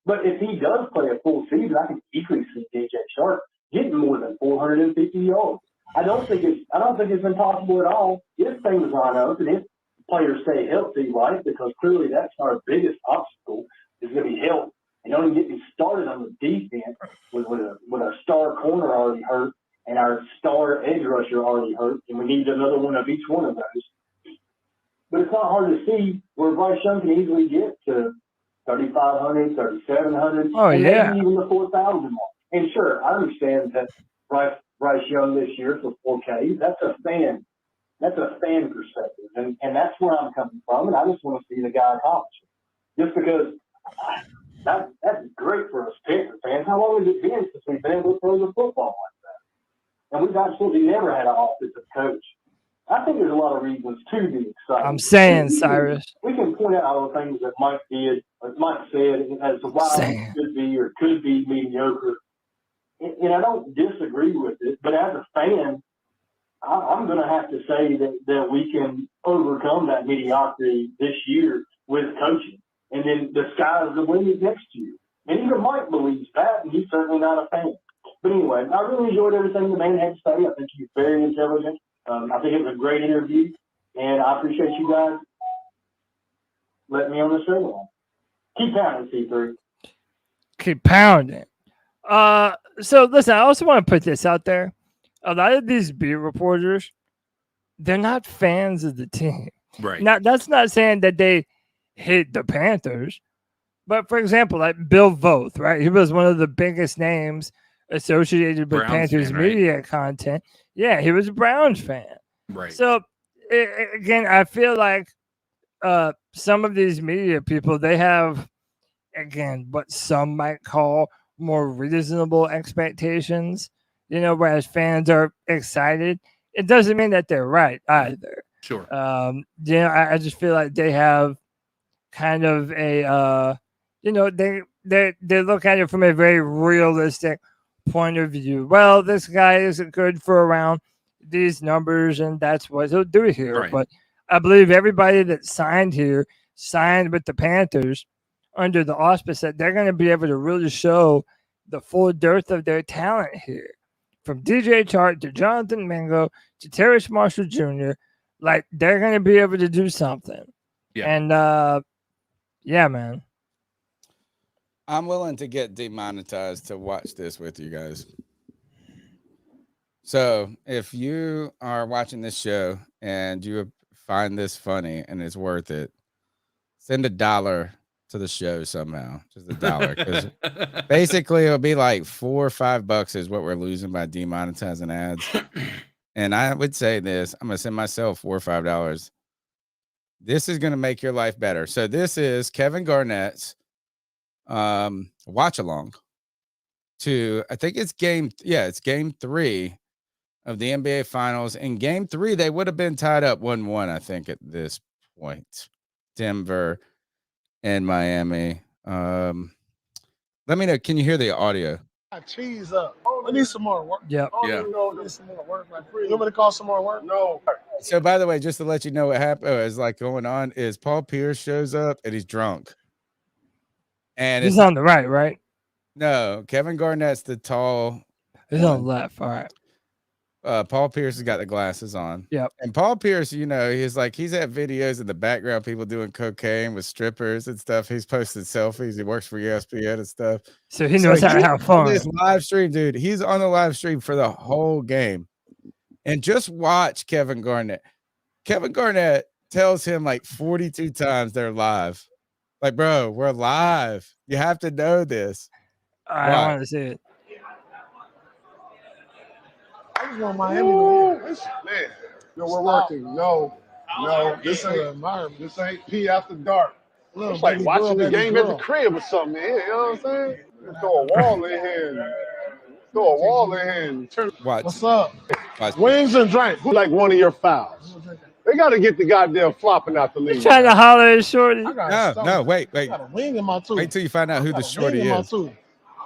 P: But if he does play a full season, I can easily see DJ Shark getting more than 450 yards. I don't think it's impossible at all if things line up and if players stay healthy, right? Because clearly that's our biggest obstacle is going to be health. And don't even get me started on the defense with a star corner already hurt and our star edge rusher already hurt, and we need another one of each one of those. But it's not hard to see where Bryce Young can easily get to 3,500, 3,700, and maybe even the 4,000 mark. And sure, I understand that Bryce Young this year for 4K, that's a fan perspective, and that's where I'm coming from, and I just want to see the guy accomplish it. Just because that's great for us Panther fans. How long has it been since we've been able to throw the football like that? And we've absolutely never had an offensive coach. I think there's a lot of reasons to be excited.
A: I'm saying, Cyrus.
P: We can point out all the things that Mike did, or Mike said, as to why it should be or could be mediocre. And I don't disagree with it, but as a fan, I'm going to have to say that we can overcome that mediocrity this year with coaching. And then the sky's the limit next year. And even Mike believes that, and he's certainly not a fan. But anyway, I really enjoyed everything the man had to say. I think he's very intelligent. I think it was a great interview, and I appreciate you guys letting me on the show. Keep pounding, C3.
A: Keep pounding. So listen, I also want to put this out there. A lot of these beat reporters, they're not fans of the team.
D: Right.
A: Now, that's not saying that they hate the Panthers, but for example, like Bill Voth, right? He was one of the biggest names associated with
D: Browns
A: Panthers
D: fan, right?
A: media content. Yeah, he was a Browns fan.
D: Right.
A: So again, I feel like some of these media people, they have, again, what some might call more reasonable expectations, whereas fans are excited. It doesn't mean that they're right either.
D: Sure.
A: I just feel like they have kind of a they look at it from a very realistic point of view. Well, this guy isn't good for around these numbers, and that's what he'll do here.
D: Right.
A: But I believe everybody that signed here signed with the Panthers under the auspice that they're going to be able to really show the full dearth of their talent here. From DJ Chark to Jonathan Mingo to Terrace Marshall Jr., like they're going to be able to do something.
D: Yeah.
A: And yeah, man.
C: I'm willing to get demonetized to watch this with you guys. So if you are watching this show and you find this funny and it's worth it, send $1 to the show somehow. Just $1. Because basically it'll be like $4 or $5 is what we're losing by demonetizing ads. And I would say this, I'm going to send myself $4 or $5. This is going to make your life better. So this is Kevin Garnett's watch along to, I think it's game 3 of the NBA Finals. In game 3, they would have been tied up 1-1, I think, at this point. Denver and Miami. Let me know. Can you hear the audio?
Q: Cheese up. I need some more work.
A: Yeah.
D: Yeah.
Q: Need some more work. You want me to call some more work? No.
C: So, by the way, just to let you know what happened is like going on is Paul Pierce shows up and he's drunk. And
A: He's on the right?
C: No, Kevin Garnett's the tall.
A: He's on the left. All right.
C: Paul Pierce has got the glasses on.
A: Yep.
C: And Paul Pierce, he's at videos in the background, people doing cocaine with strippers and stuff. He's posted selfies. He works for ESPN and stuff.
A: So he knows how to have fun.
C: This live stream, dude. He's on the live stream for the whole game. And just watch Kevin Garnett. Kevin Garnett tells him like 42 times they're live. Like, bro, we're live. You have to know this.
A: I don't want to see it.
Q: I just want Miami to win. Man, we're working. No, this ain't P after dark. It's like watching the game at the crib or something. You know what I'm saying? Throw a wall in here.
C: Watch.
Q: What's up?
C: Watch.
Q: Wings and drink. Who like one of your fouls? They got to get the goddamn flopping out the league.
A: He's trying to holler at Shorty.
C: No, wait.
Q: I got a wing in my tooth.
C: Wait till you find out who the shorty is.
Q: I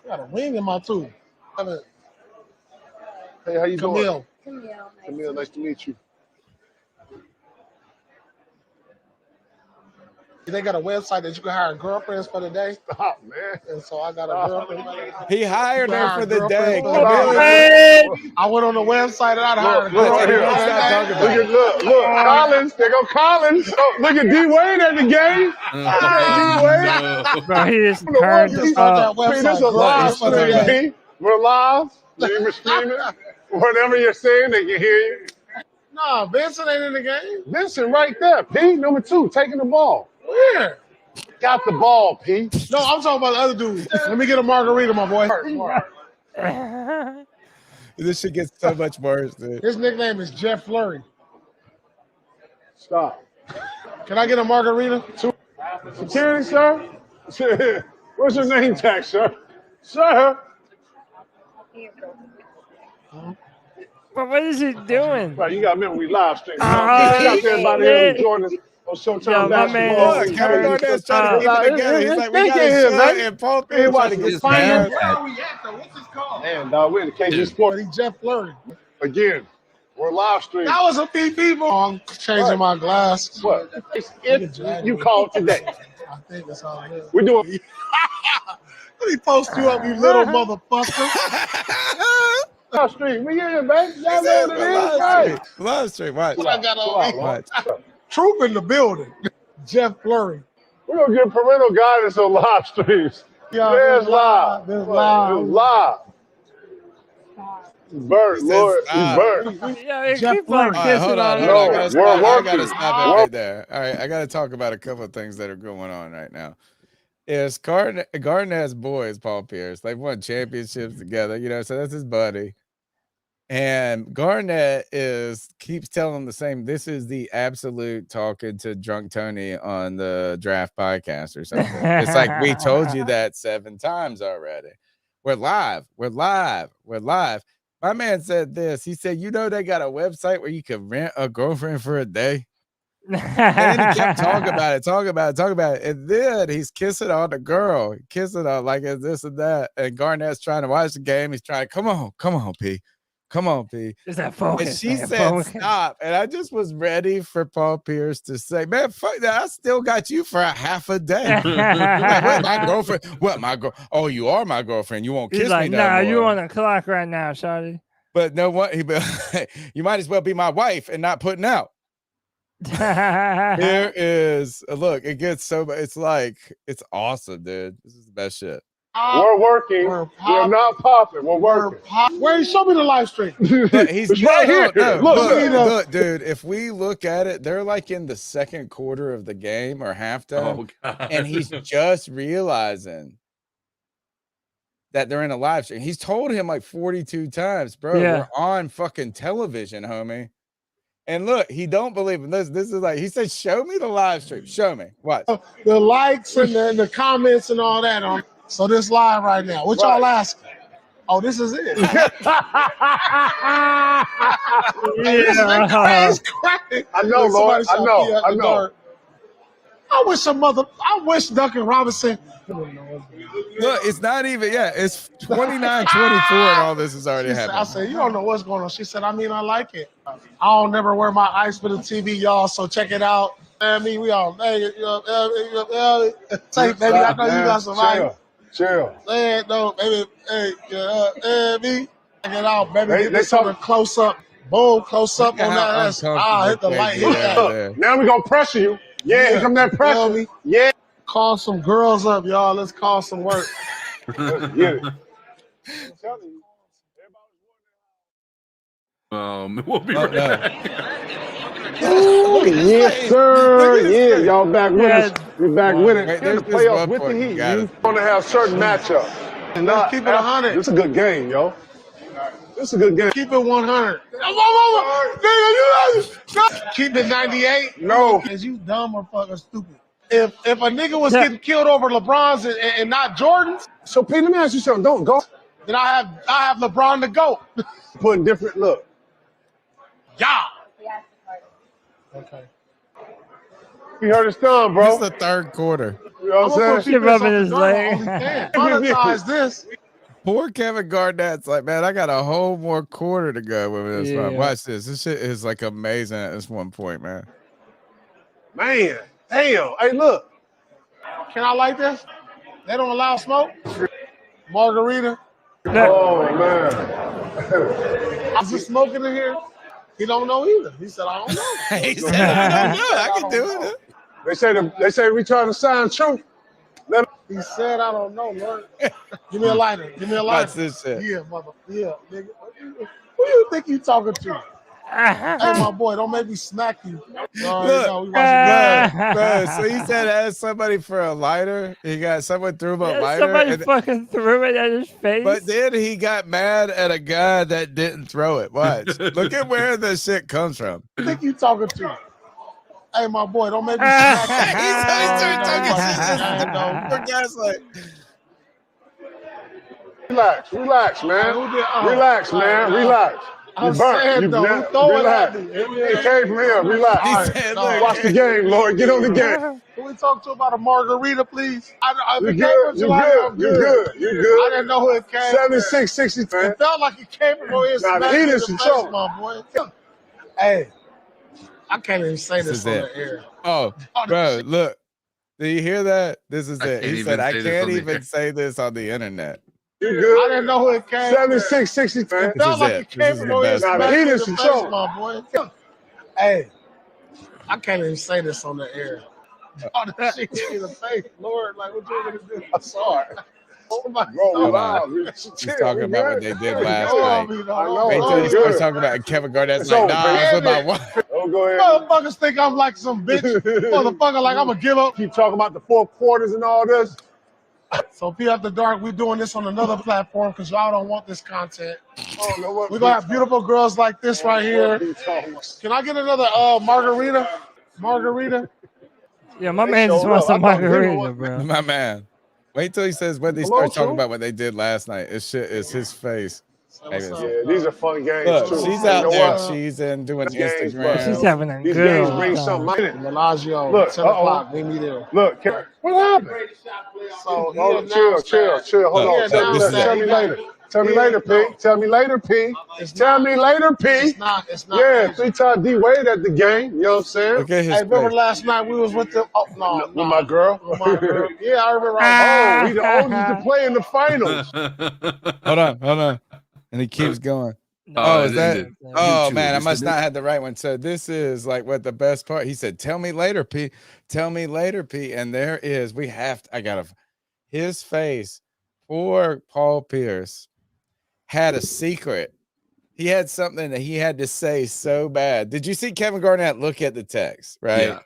Q: got a wing in my tooth. Hey, how you doing? Camille, nice to meet you. They got a website that you can hire girlfriends for the day. Stop, man. And so I got a girlfriend.
C: He hired her for the day.
Q: I went on the website and I hired a
C: Look,
Q: girlfriend. Look, Collins. There go Collins. Oh, look at D Wade at the game.
A: Bro, he is turned up.
Q: This is a live stream. We're live. You were screaming. Whatever you're saying, they can hear you. Nah, Vincent ain't in the game. Vincent right there. P, number 2, taking the ball. Where? Got the ball, P. No, I'm talking about the other dude. Let me get a margarita, my boy.
C: This shit gets so much worse, dude.
Q: His nickname is Jeff Flurry. Stop. Can I get a margarita? Security, sir? What's your name tag, sir? Sir?
A: But what is he doing?
Q: Right, you got to remember we live stream. Out there about here enjoying this on Showtime basketball.
C: Look, Kevin Garnett's trying to keep it together. He's like, we got to show and Paul Pierce trying to get
Q: finals. Where are we at, though? What's this called? Man, dog, we're in the KG Sport. He's Jeff Flurry. Again, we're live streaming. That was a PP ball. I'm changing my glass. What? If you called today. I think that's all it is. We're doing. Let me post you up, you little motherfucker. Live stream. We in here, man. Y'all know what it is.
C: Live stream. Watch.
Q: What I got on me? Troop in the building. Jeff Flurry. We're going to get parental guidance on live streams. Yeah, there's live. There's live. Bert, Lord. Bert.
A: Jeff Flurry.
C: Hold on. I got to stop it right there. All right. I got to talk about a couple of things that are going on right now. Is Garnett's boys, Paul Pierce. They've won championships together, so that's his buddy. And Garnett keeps telling him the same. This is the absolute talking to Drunk Tony on the Draft Podcast or something. It's like, we told you that 7 times already. We're live. My man said this. He said, they got a website where you can rent a girlfriend for a day. And then he kept talking about it. And then he's kissing on the girl, kissing on like this and that. And Garnett's trying to watch the game. He's trying, come on, P. Come on, P.
A: Is that focus?
C: And she
A: man,
C: said,
A: focus.
C: stop. And I just was ready for Paul Pierce to say, man, fuck that. I still got you for a half a day. Like, what, my girlfriend? What, my girl? Oh, you are my girlfriend. You won't
A: He's
C: kiss
A: like,
C: me
A: nah,
C: no more.
A: you on the clock right now, shawty.
C: But no what? You might as well be my wife and not putting out. Here is a look. It gets so. It's like it's awesome, dude. This is the best shit.
Q: We're working. We're not popping. We're working. Where show me the live stream?
C: But he's
Q: It's right here.
C: Look, dude. If we look at it, they're like in the second quarter of the game or halftime, and he's just realizing that they're in a live stream. He's told him like 42 times, bro.
A: Yeah.
C: We're on fucking television, homie. And look, he don't believe in this. This is like he said, "Show me the live stream. Show me what
Q: The likes and the comments and all that on. So this live right now. What y'all asking? Oh, this is it. It's crazy. I know, Lord. I know. I wish Duncan Robinson.
C: Look, it's not even, it's 29-24 and all this is already happening.
Q: I said, you don't know what's going on. She said, I mean, I like it. I don't never wear my ice for the TV, y'all, so check it out. I mean, we all, hey, say, baby, I know you got some ice. Chill. Hey, no, baby, me. Check it out, baby. They something close up. Boom, close up on that. Hit the light. Hit that. Now we're going to pressure you. Yeah, here come that pressure. Yeah. Call some girls up, y'all. Let's call some work. Let's get it.
D: We'll be right back.
Q: Yes, sir. Yeah, y'all back with us. We back with it.
C: There's
Q: The playoffs with the Heat. You want to have certain matchups. And let's keep it 100. This is a good game, yo. This is a good game. Keep it 100. Keep it 98. No. Is you dumb or fucking stupid? If a nigga was getting killed over LeBron's and not Jordan's, so Pete, let me ask you something. Don't go. Then I have LeBron to go. Putting different look. Yeah. Okay. You heard his thumb, bro.
C: It's the third quarter.
Q: You know what I'm saying?
A: rubbing his leg.
Q: Monetize this.
C: Poor Kevin Garnett's like, man, I got a whole more quarter to go with this.
A: Yeah.
C: Watch this. This shit is like amazing at this one point, man.
Q: Man, damn. Hey, look. Can I light this? They don't allow smoke? Margarita? Oh, man. Is he smoking in here? He don't know either. He said, I don't know.
C: He said, I don't know. I can do it.
Q: They say we trying to sign truth. He said, I don't know, Lord. Give me a lighter. Give me a lighter.
C: Watch this shit.
Q: Yeah, mother. Yeah, nigga. Who you think you talking to? Hey, my boy, don't make me smack you.
C: Look, so he said ask somebody for a lighter. He got someone threw him a lighter.
A: Somebody fucking threw it at his face.
C: But then he got mad at a guy that didn't throw it. Watch. Look at where the shit comes from.
Q: Who you think you talking to? Hey, my boy, don't make me smack you. Relax, man. Relax, man. Relax.
P: I'm saying, though, who throw it at me?
Q: It came from him. Relax. Watch the game, Lord. Get on the game.
P: Can we talk to about a margarita, please?
Q: You're good. You're good.
P: I didn't know who it came from.
Q: 76-63.
P: It felt like it came from his
Q: Nah, the heat is control.
P: my boy. Hey, I can't even say this on
C: it.
P: the air.
C: Oh, bro, look. Do you hear that? This is it. He said, I
D: say this
C: can't
D: on the
C: even
D: air."
C: say this on the internet.
Q: You good?
P: I didn't know who it came from.
Q: 76-63.
P: It felt like it came from his
Q: Nah, the heat is control.
P: my boy. Hey, I can't even say this on the air. All the shit in the face, Lord, like what you gonna do? I'm sorry. Oh my God.
C: He's talking about what they did last night. Wait till
P: Hey,
C: he starts talking about Kevin Garnett's like, nah, it's with my wife.
Q: Oh, go ahead.
P: Motherfuckers think I'm like some bitch. Motherfucker, like I'm gonna give up.
Q: Keep talking about the fourth quarters and all this.
P: So P After Dark, we're doing this on another platform because y'all don't want this content.
Q: Oh, no,
P: We're gonna have beautiful girls like this right here. Can I get another margarita? Margarita?
A: Yeah, my man just wants some margarita, bro.
C: My man. Wait till he says when they
Q: Hello,
C: start talking
Q: True?
C: about what they did last night. It's shit is his face.
Q: Yeah, these are fun games
C: Look,
Q: too.
C: she's
Q: You
C: out
Q: know
C: there
Q: what?
C: cheesing, doing
Q: Games, but
A: She's
C: Instagram.
A: having a
Q: these
A: good
Q: games
A: old
Q: bring
A: time.
Q: something in it.
R: Bellagio,
Q: Look,
R: 10 o'clock, meet me there.
Q: Look, what happened?
R: So
Q: Hold on, chill. Hold on. Tell me later. Tell me later, P. Tell me later, P. Tell me later, P.
R: It's not.
Q: Yeah, 3-time D Wade at the game. You know what I'm saying?
C: Look at his
R: Hey, remember
C: face.
R: last night we was with the
Q: With my girl.
R: Yeah, I remember.
Q: Oh, he the oldest to play in the finals.
C: Hold on. And he keeps going. Is that? Oh, man, I must not have the right one. So this is like what the best part. He said, tell me later, P. Tell me later, P. And there is, his face, poor Paul Pierce, had a secret. He had something that he had to say so bad. Did you see Kevin Garnett look at the text, right?
D: Yeah.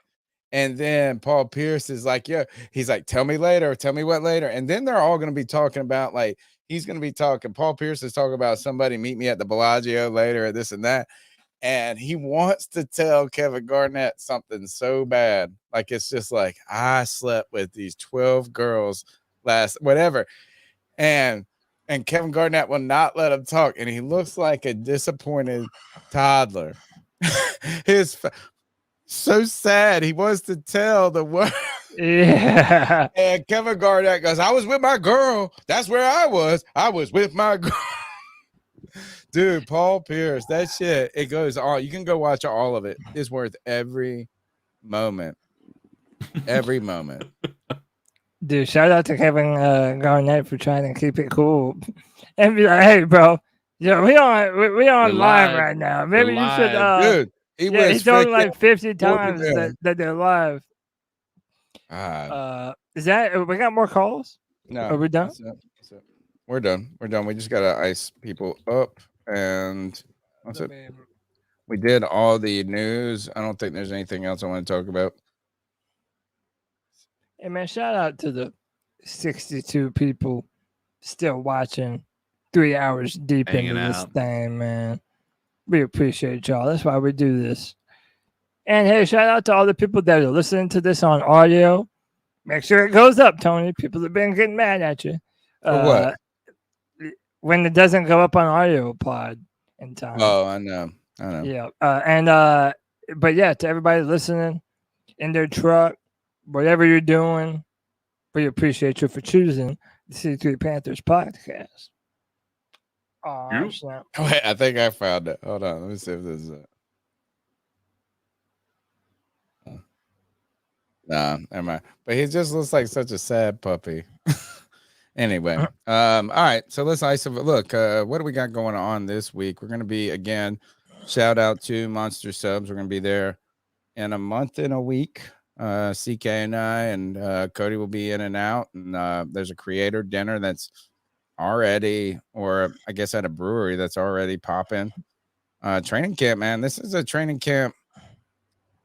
C: And then Paul Pierce is like, yeah, he's like, tell me later, tell me what later. And then they're all going to be talking about, like, he's going to be talking, Paul Pierce is talking about somebody meet me at the Bellagio later or this and that. And he wants to tell Kevin Garnett something so bad. Like, it's just like, I slept with these 12 girls whatever. And Kevin Garnett will not let him talk. And he looks like a disappointed toddler. So sad. He wants to tell the world.
A: Yeah.
C: And Kevin Garnett goes, I was with my girl. That's where I was. I was with my girl. Dude, Paul Pierce, that shit, it goes on. You can go watch all of it. It's worth every moment. Every moment.
A: Dude, shout out to Kevin Garnett for trying to keep it cool and be like, "Hey, bro, we on live right now. Maybe you should."
C: Dude,
A: he's told like 50 times that they're live. Is that we got more calls?
C: No,
A: are we done?
C: That's it. We're done. We just gotta ice people up, and that's it. We did all the news. I don't think there's anything else I want to talk about.
A: Hey, man, shout out to the 62 people still watching 3 hours deep
D: Hanging
A: into this
D: out.
A: thing, man. We appreciate y'all. That's why we do this. And, hey, shout out to all the people that are listening to this on audio. Make sure it goes up, Tony. People have been getting mad at you.
C: For what?
A: When it doesn't go up on audio pod in time.
C: Oh, I know.
A: Yeah. But, yeah, to everybody listening in their truck, whatever you're doing, we appreciate you for choosing the C3 Panthers Podcast. Snap.
C: Wait, I think I found it. Hold on. Let me see if this is it. Nah, never mind. But he just looks like such a sad puppy. Anyway, all right. So let's look. What do we got going on this week? We're going to be, again, shout out to Monster Subs. We're going to be there in a month and a week. CK and I and Cody will be in and out, and there's a creator dinner that's already, or I guess at a brewery that's already popping. Training camp, man. This is a training camp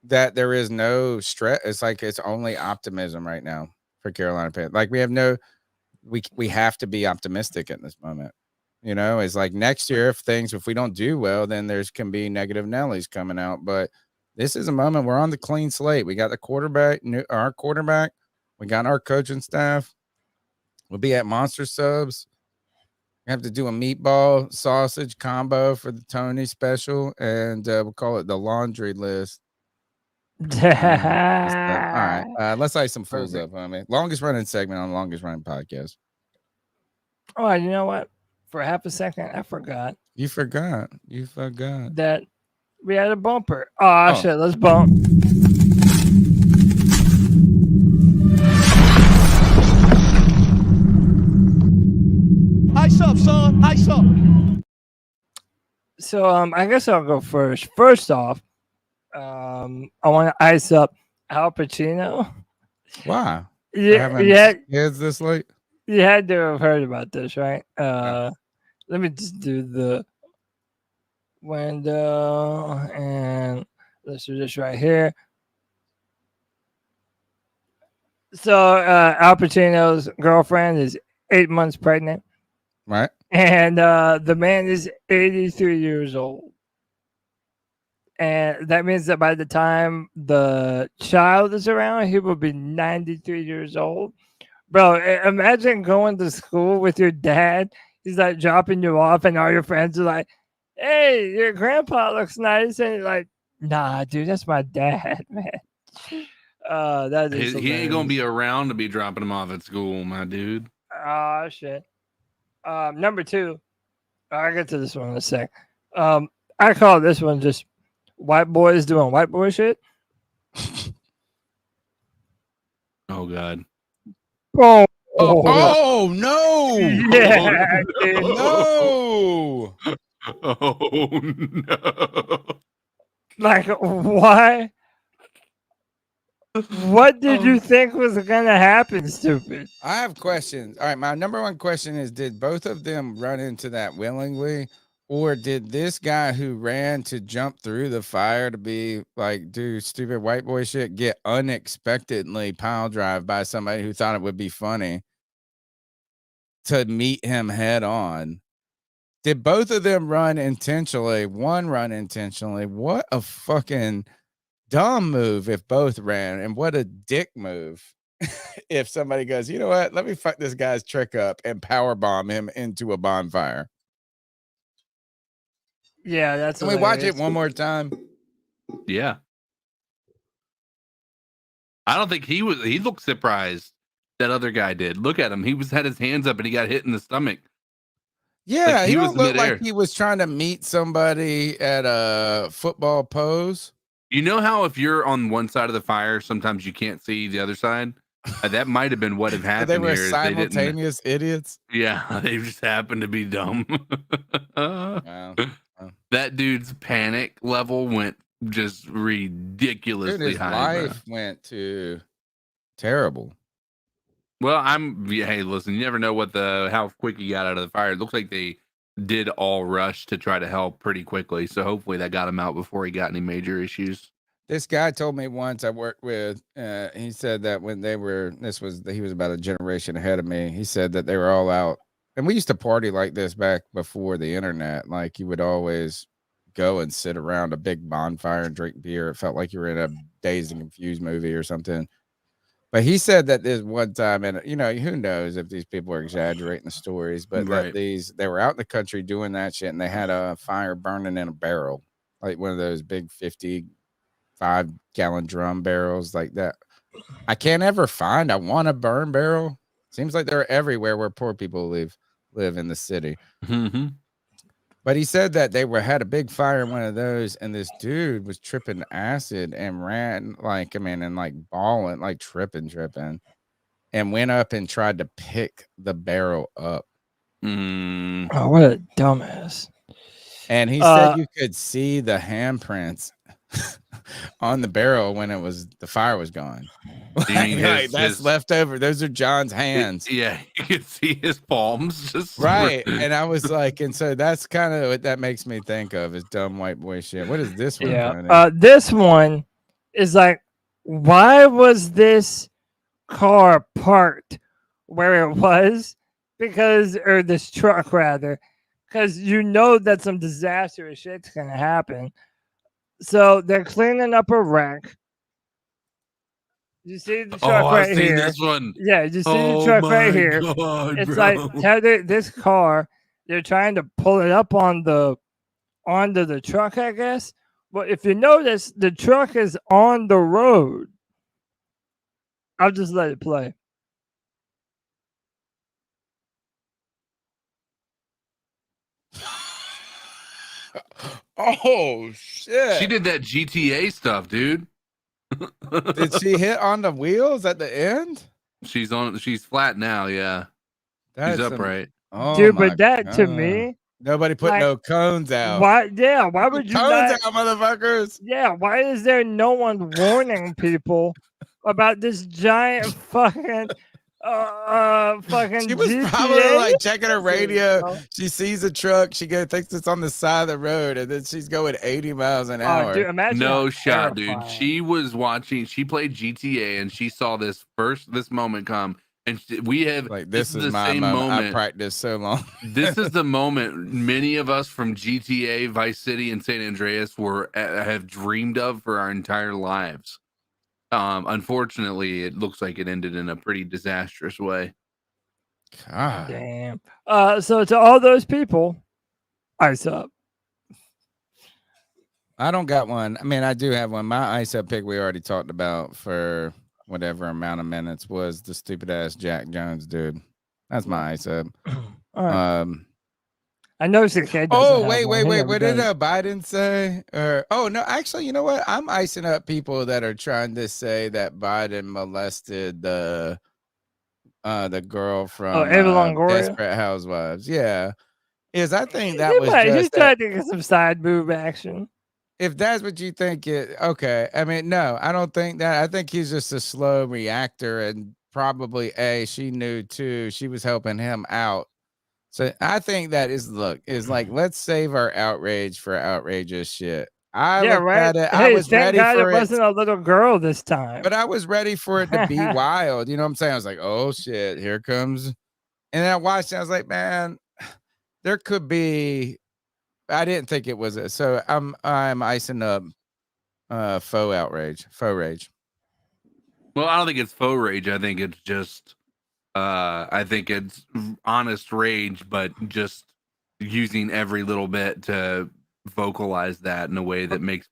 C: that there is no stress. It's like it's only optimism right now for Carolina Panthers. Like we have to be optimistic in this moment. You know, it's like next year if we don't do well, then there's can be negative Nellies coming out, but this is a moment we're on the clean slate. We got the our quarterback. We got our coaching staff. We'll be at Monster Subs. We have to do a meatball sausage combo for the Tony special, and we'll call it the laundry list. All right, let's ice some fools up. I mean, longest running segment on the longest running podcast.
A: Oh, you know what? For half a second, I forgot.
C: You forgot
A: that we had a bumper. Oh, shit, let's bump.
I: Ice up, son. Ice up.
A: So I guess I'll go first. First off, I want to ice up Al Pacino.
C: Wow.
A: Yeah.
C: Kids this late?
A: You had to have heard about this, right? Let me just do the window, and let's do this right here. So Al Pacino's girlfriend is 8 months pregnant.
C: Right.
A: And the man is 83 years old. And that means that by the time the child is around, he will be 93 years old. Bro, imagine going to school with your dad. he's like dropping you off, and all your friends are like, "Hey, your grandpa looks nice," and you're like, "Nah, dude, that's my dad, man." That is
D: He ain't gonna
A: hilarious.
D: be around to be dropping him off at school, my dude.
A: Oh shit. Number 2. I'll get to this one in a sec. I call this one just white boys doing white boy shit.
D: Oh god.
A: Oh,
C: Oh no!
A: Yeah, dude.
C: No!
D: Oh no!
A: Like, why? What did you think was gonna happen, stupid?
C: I have questions. All right, my number one question is: did both of them run into that willingly, or did this guy who ran to jump through the fire to be like do stupid white boy shit get unexpectedly pile drive by somebody who thought it would be funny to meet him head on? Did both of them run intentionally? One run intentionally. What a fucking dumb move if both ran, and what a dick move if somebody goes, you know what, let me fuck this guy's trick up and power bomb him into a bonfire.
A: Yeah, that's.
C: Can we watch it one more time?
D: Yeah. I don't think he looked surprised. That other guy did. Look at him. He had his hands up and he got hit in the stomach.
C: Yeah,
D: Like,
C: he
D: was
C: don't look
D: midair.
C: like he was trying to meet somebody at a football pose.
D: You know how if you're on one side of the fire, sometimes you can't see the other side? That might have been what had happened.
C: They were
D: here is
C: simultaneous idiots.
D: Yeah, they just happened to be dumb.
C: Wow.
D: That dude's panic level went just ridiculously
C: Dude, his
D: high.
C: life went to terrible.
D: Well, hey, listen, you never know how quick he got out of the fire. It looks like they did all rush to try to help pretty quickly. So hopefully that got him out before he got any major issues.
C: This guy told me once I worked with, he said that when he was about a generation ahead of me. He said that they were all out, and we used to party like this back before the internet. Like you would always go and sit around a big bonfire and drink beer. It felt like you were in a Dazed and Confused movie or something. But he said that this one time, and who knows if these people are exaggerating the stories, but
D: Right.
C: that they were out in the country doing that shit, and they had a fire burning in a barrel, like one of those big 55-gallon drum barrels like that. I can't ever find. I want a burn barrel. Seems like they're everywhere where poor people live in the city.
D: Mm-hmm.
C: But he said that they had a big fire in one of those, and this dude was tripping acid and ran balling, like tripping, and went up and tried to pick the barrel up.
A: Oh, what a dumbass!
C: And he said you could see the handprints on the barrel when the fire was gone. That's left over. Those are John's hands.
D: Yeah, you can see his palms. Just
C: right. And I was like, and so that's kind of what that makes me think of is dumb white boy shit. What is this one?
A: Yeah. This one is like, why was this car parked where it was? Or this truck rather, because that some disastrous shit's gonna happen. So they're cleaning up a wreck. You see the truck right
D: I've
A: here.
D: seen this one.
A: Yeah, you see the truck right here.
D: God,
A: it's
D: bro.
A: like this car. They're trying to pull it up onto the truck, I guess. But if you notice, the truck is on the road. I'll just let it play.
C: Oh shit!
D: She did that GTA stuff, dude.
C: Did she hit on the wheels at the end?
D: She's flat now. Yeah,
C: That's
D: she's upright.
A: Dude, but that to me,
C: nobody put no cones out.
A: Why? Yeah, why would you
C: cones
A: not?
C: out, motherfuckers?
A: Yeah, why is there no one warning people about this giant fucking fucking?
C: She was
A: GTA?
C: probably like checking her radio. She sees a truck. She thinks it's on the side of the road, and then she's going 80 miles an hour.
A: Dude, imagine
D: No
A: how
D: shot,
A: terrifying.
D: dude. She was watching. She played GTA, and she saw this moment come. And
C: this is
D: the
C: my
D: same
C: moment.
D: moment.
C: I practiced so long.
D: This is the moment many of us from GTA, Vice City, and San Andreas have dreamed of for our entire lives. Unfortunately, it looks like it ended in a pretty disastrous way.
C: God.
A: Damn. So to all those people, ice up.
C: I don't got one. I mean, I do have one. My ice up pick we already talked about for whatever amount of minutes was the stupid ass Jack Jones dude. That's my ice up.
A: All right. I know 6K.
C: Oh, wait. What did Biden say? Oh no, actually, you know what? I'm icing up people that are trying to say that Biden molested the girl from
A: Ava Longoria?
C: Desperate Housewives. Yeah, I think that
A: He
C: was
A: might-
C: just
A: he's
C: that-
A: trying to get some side move action.
C: If that's what you think it, okay. I mean, no, I don't think that. I think he's just a slow reactor, and probably she knew too. She was helping him out. So I think that is like, let's save our outrage for outrageous shit. I looked at it. I was
A: thank
C: ready
A: God
C: for
A: it wasn't a little girl this time.
C: but I was ready for it to be wild. You know what I'm saying? I was like, oh shit, here comes. And then I watched it. I was like, man, there could be. I didn't think it was it. So I'm icing up faux rage.
D: Well, I don't think it's faux rage. I think it's just I think it's honest rage, but just using every little bit to vocalize that in a way that makes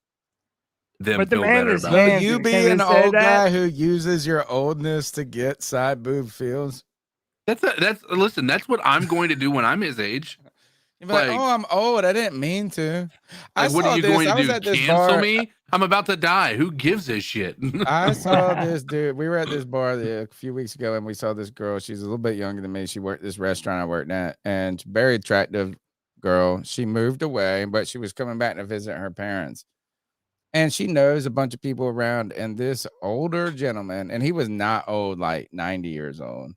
D: them feel better about it.
C: Will you be an old guy who uses your oldness to get side boob feels?
D: Listen, that's what I'm going to do when I'm his age.
C: You'd be like, oh, I'm old. I didn't mean to.
D: What are you going to do? Cancel
C: bar.
D: me? I'm about to die. Who gives a shit?
C: I saw this dude. We were at this bar a few weeks ago, and we saw this girl. She's a little bit younger than me. She worked at this restaurant I worked at, and very attractive girl. She moved away, but she was coming back to visit her parents. And she knows a bunch of people around, and this older gentleman, and he was not old, like 90 years old,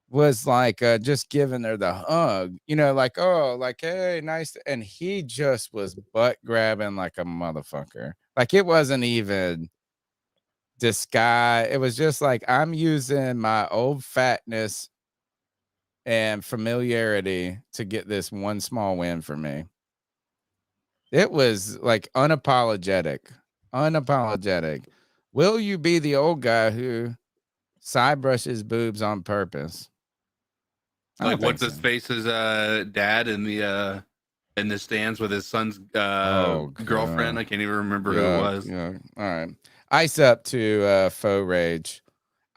C: was like just giving her the hug, like, oh, like, hey, nice. And he just was butt grabbing like a motherfucker. Like, it wasn't even disguise. It was just like, I'm using my old fatness and familiarity to get this one small win for me. It was like unapologetic. Will you be the old guy who side brushes boobs on purpose?
D: Like, what's his face's dad in the stands with his son's girlfriend? I can't even remember who it was.
C: Yeah. All right. Ice up to faux rage.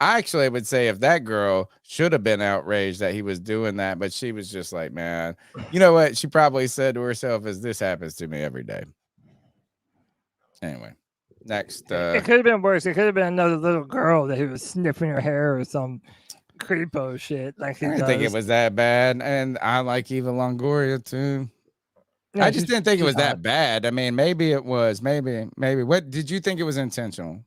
C: I actually would say if that girl should have been outraged that he was doing that, but she was just like, man, you know what? She probably said to herself, "As this happens to me every day." Anyway, next.
A: It could have been worse. It could have been another little girl that he was sniffing her hair or some creepo shit. Like,
C: I didn't think it was that bad, and I like Eva Longoria too.
A: Yeah,
C: I just didn't think it was that bad. I mean, maybe it was. Maybe. What did you think it was intentional?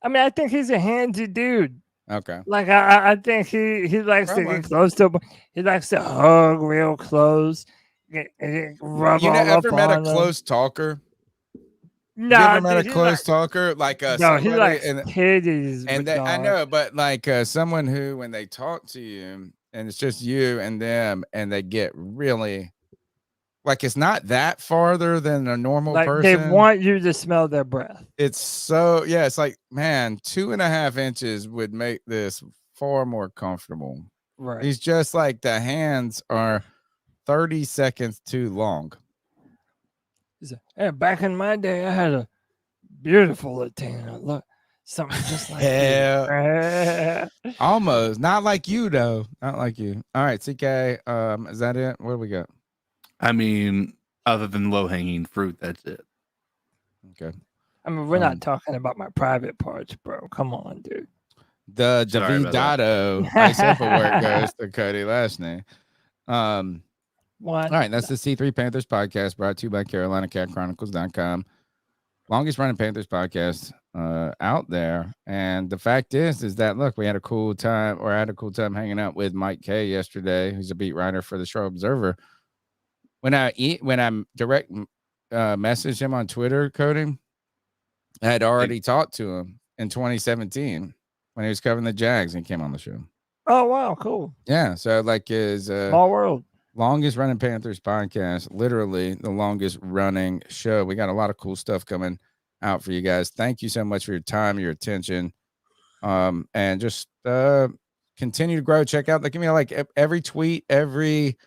A: I mean, I think he's a handy dude.
C: Okay.
A: Like, I think he likes to get close to. He likes to hug real close. Rub
C: You
A: all
C: ever
A: up
C: met a
A: on him.
C: close talker?
A: No,
C: you ever met a
A: dude,
C: close talker? Like
A: no, he
C: somebody
A: likes
C: and
A: titties.
C: and
A: but
C: I
A: dog.
C: know, but like someone who, when they talk to you and it's just you and them, and they get really like, it's not that farther than a normal
A: Like,
C: person.
A: they want you to smell their breath.
C: It's so, yeah, it's like, man, 2.5 inches would make this far more comfortable.
A: Right.
C: He's just like, the hands are 30 seconds too long.
A: Hey, back in my day, I had a beautiful Latina. Look, something just like
C: Yeah. Almost. Not like you, though. Not like you. All right, CK. Is that it? What do we got?
D: I mean, other than low hanging fruit, that's it.
C: Okay.
A: I mean, we're not talking about my private parts, bro. Come on, dude.
C: The
D: Sorry about that.
C: Davidato ice award goes to Cody Lashney.
A: What?
C: All right, that's the C3 Panthers podcast, brought to you by CarolinaCatChronicles.com. Longest running Panthers podcast out there. And the fact is that, look, we had a cool time, or I had a cool time hanging out with Mike K yesterday, who's a beat writer for the Charlotte Observer. When I direct messaged him on Twitter, Cody, I had already talked to him in 2017 when he was covering the Jags and came on the show.
A: Oh, wow. Cool.
C: Yeah. So, like, his
A: Small world.
C: longest running Panthers podcast, literally the longest running show. We got a lot of cool stuff coming out for you guys. Thank you so much for your time, your attention, and just continue to grow. Check out, give me like every tweet, every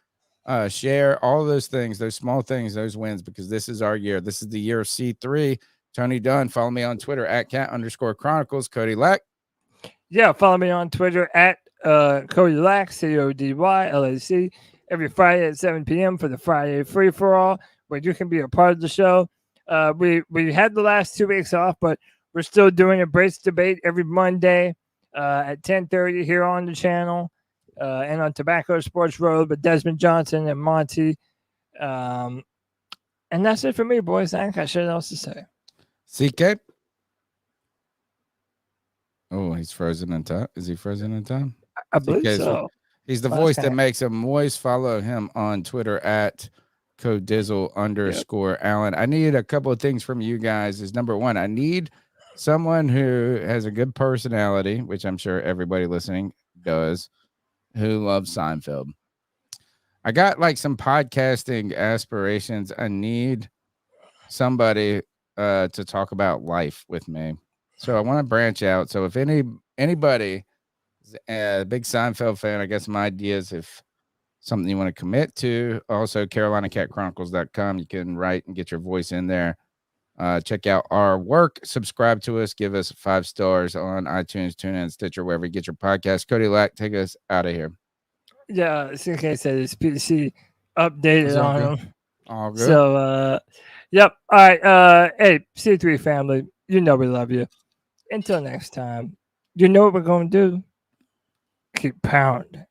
C: share, all those things, those small things, those wins, because this is our year. This is the year of C3. Tony Dunn. Follow me on Twitter at @cat_chronicles. Cody Lack.
A: Yeah, follow me on Twitter at Cody Lack, CODYLAC, every Friday at 7 p.m. for the Friday Free for All, where you can be a part of the show. We had the last 2 weeks off, but we're still doing a Brace debate every Monday at 10:30 here on the channel and on Tobacco Sports Road with Desmond Johnson and Monty. And that's it for me, boys. I ain't got shit else to say.
C: CK. Oh, he's frozen in time. Is he frozen in time?
A: I believe so.
C: He's the voice that makes him moist. Follow him on Twitter at @Codizzle_Allen. I need a couple of things from you guys. Is number one, I need someone who has a good personality, which I'm sure everybody listening does, who loves Seinfeld. I got like some podcasting aspirations. I need somebody to talk about life with me. So I want to branch out. So if anybody is a big Seinfeld fan, I got some ideas if something you want to commit to. Also, CarolinaCatChronicles.com. You can write and get your voice in there. Check out our work. Subscribe to us. Give us 5 stars on iTunes, TuneIn, Stitcher, wherever you get your podcast. Cody Lack, take us out of here.
A: Yeah, CK said his PC updated on him.
C: All good.
A: So, yep. All right. Hey, C3 family, you know we love you. Until next time, you know what we're going to do? Keep pounding.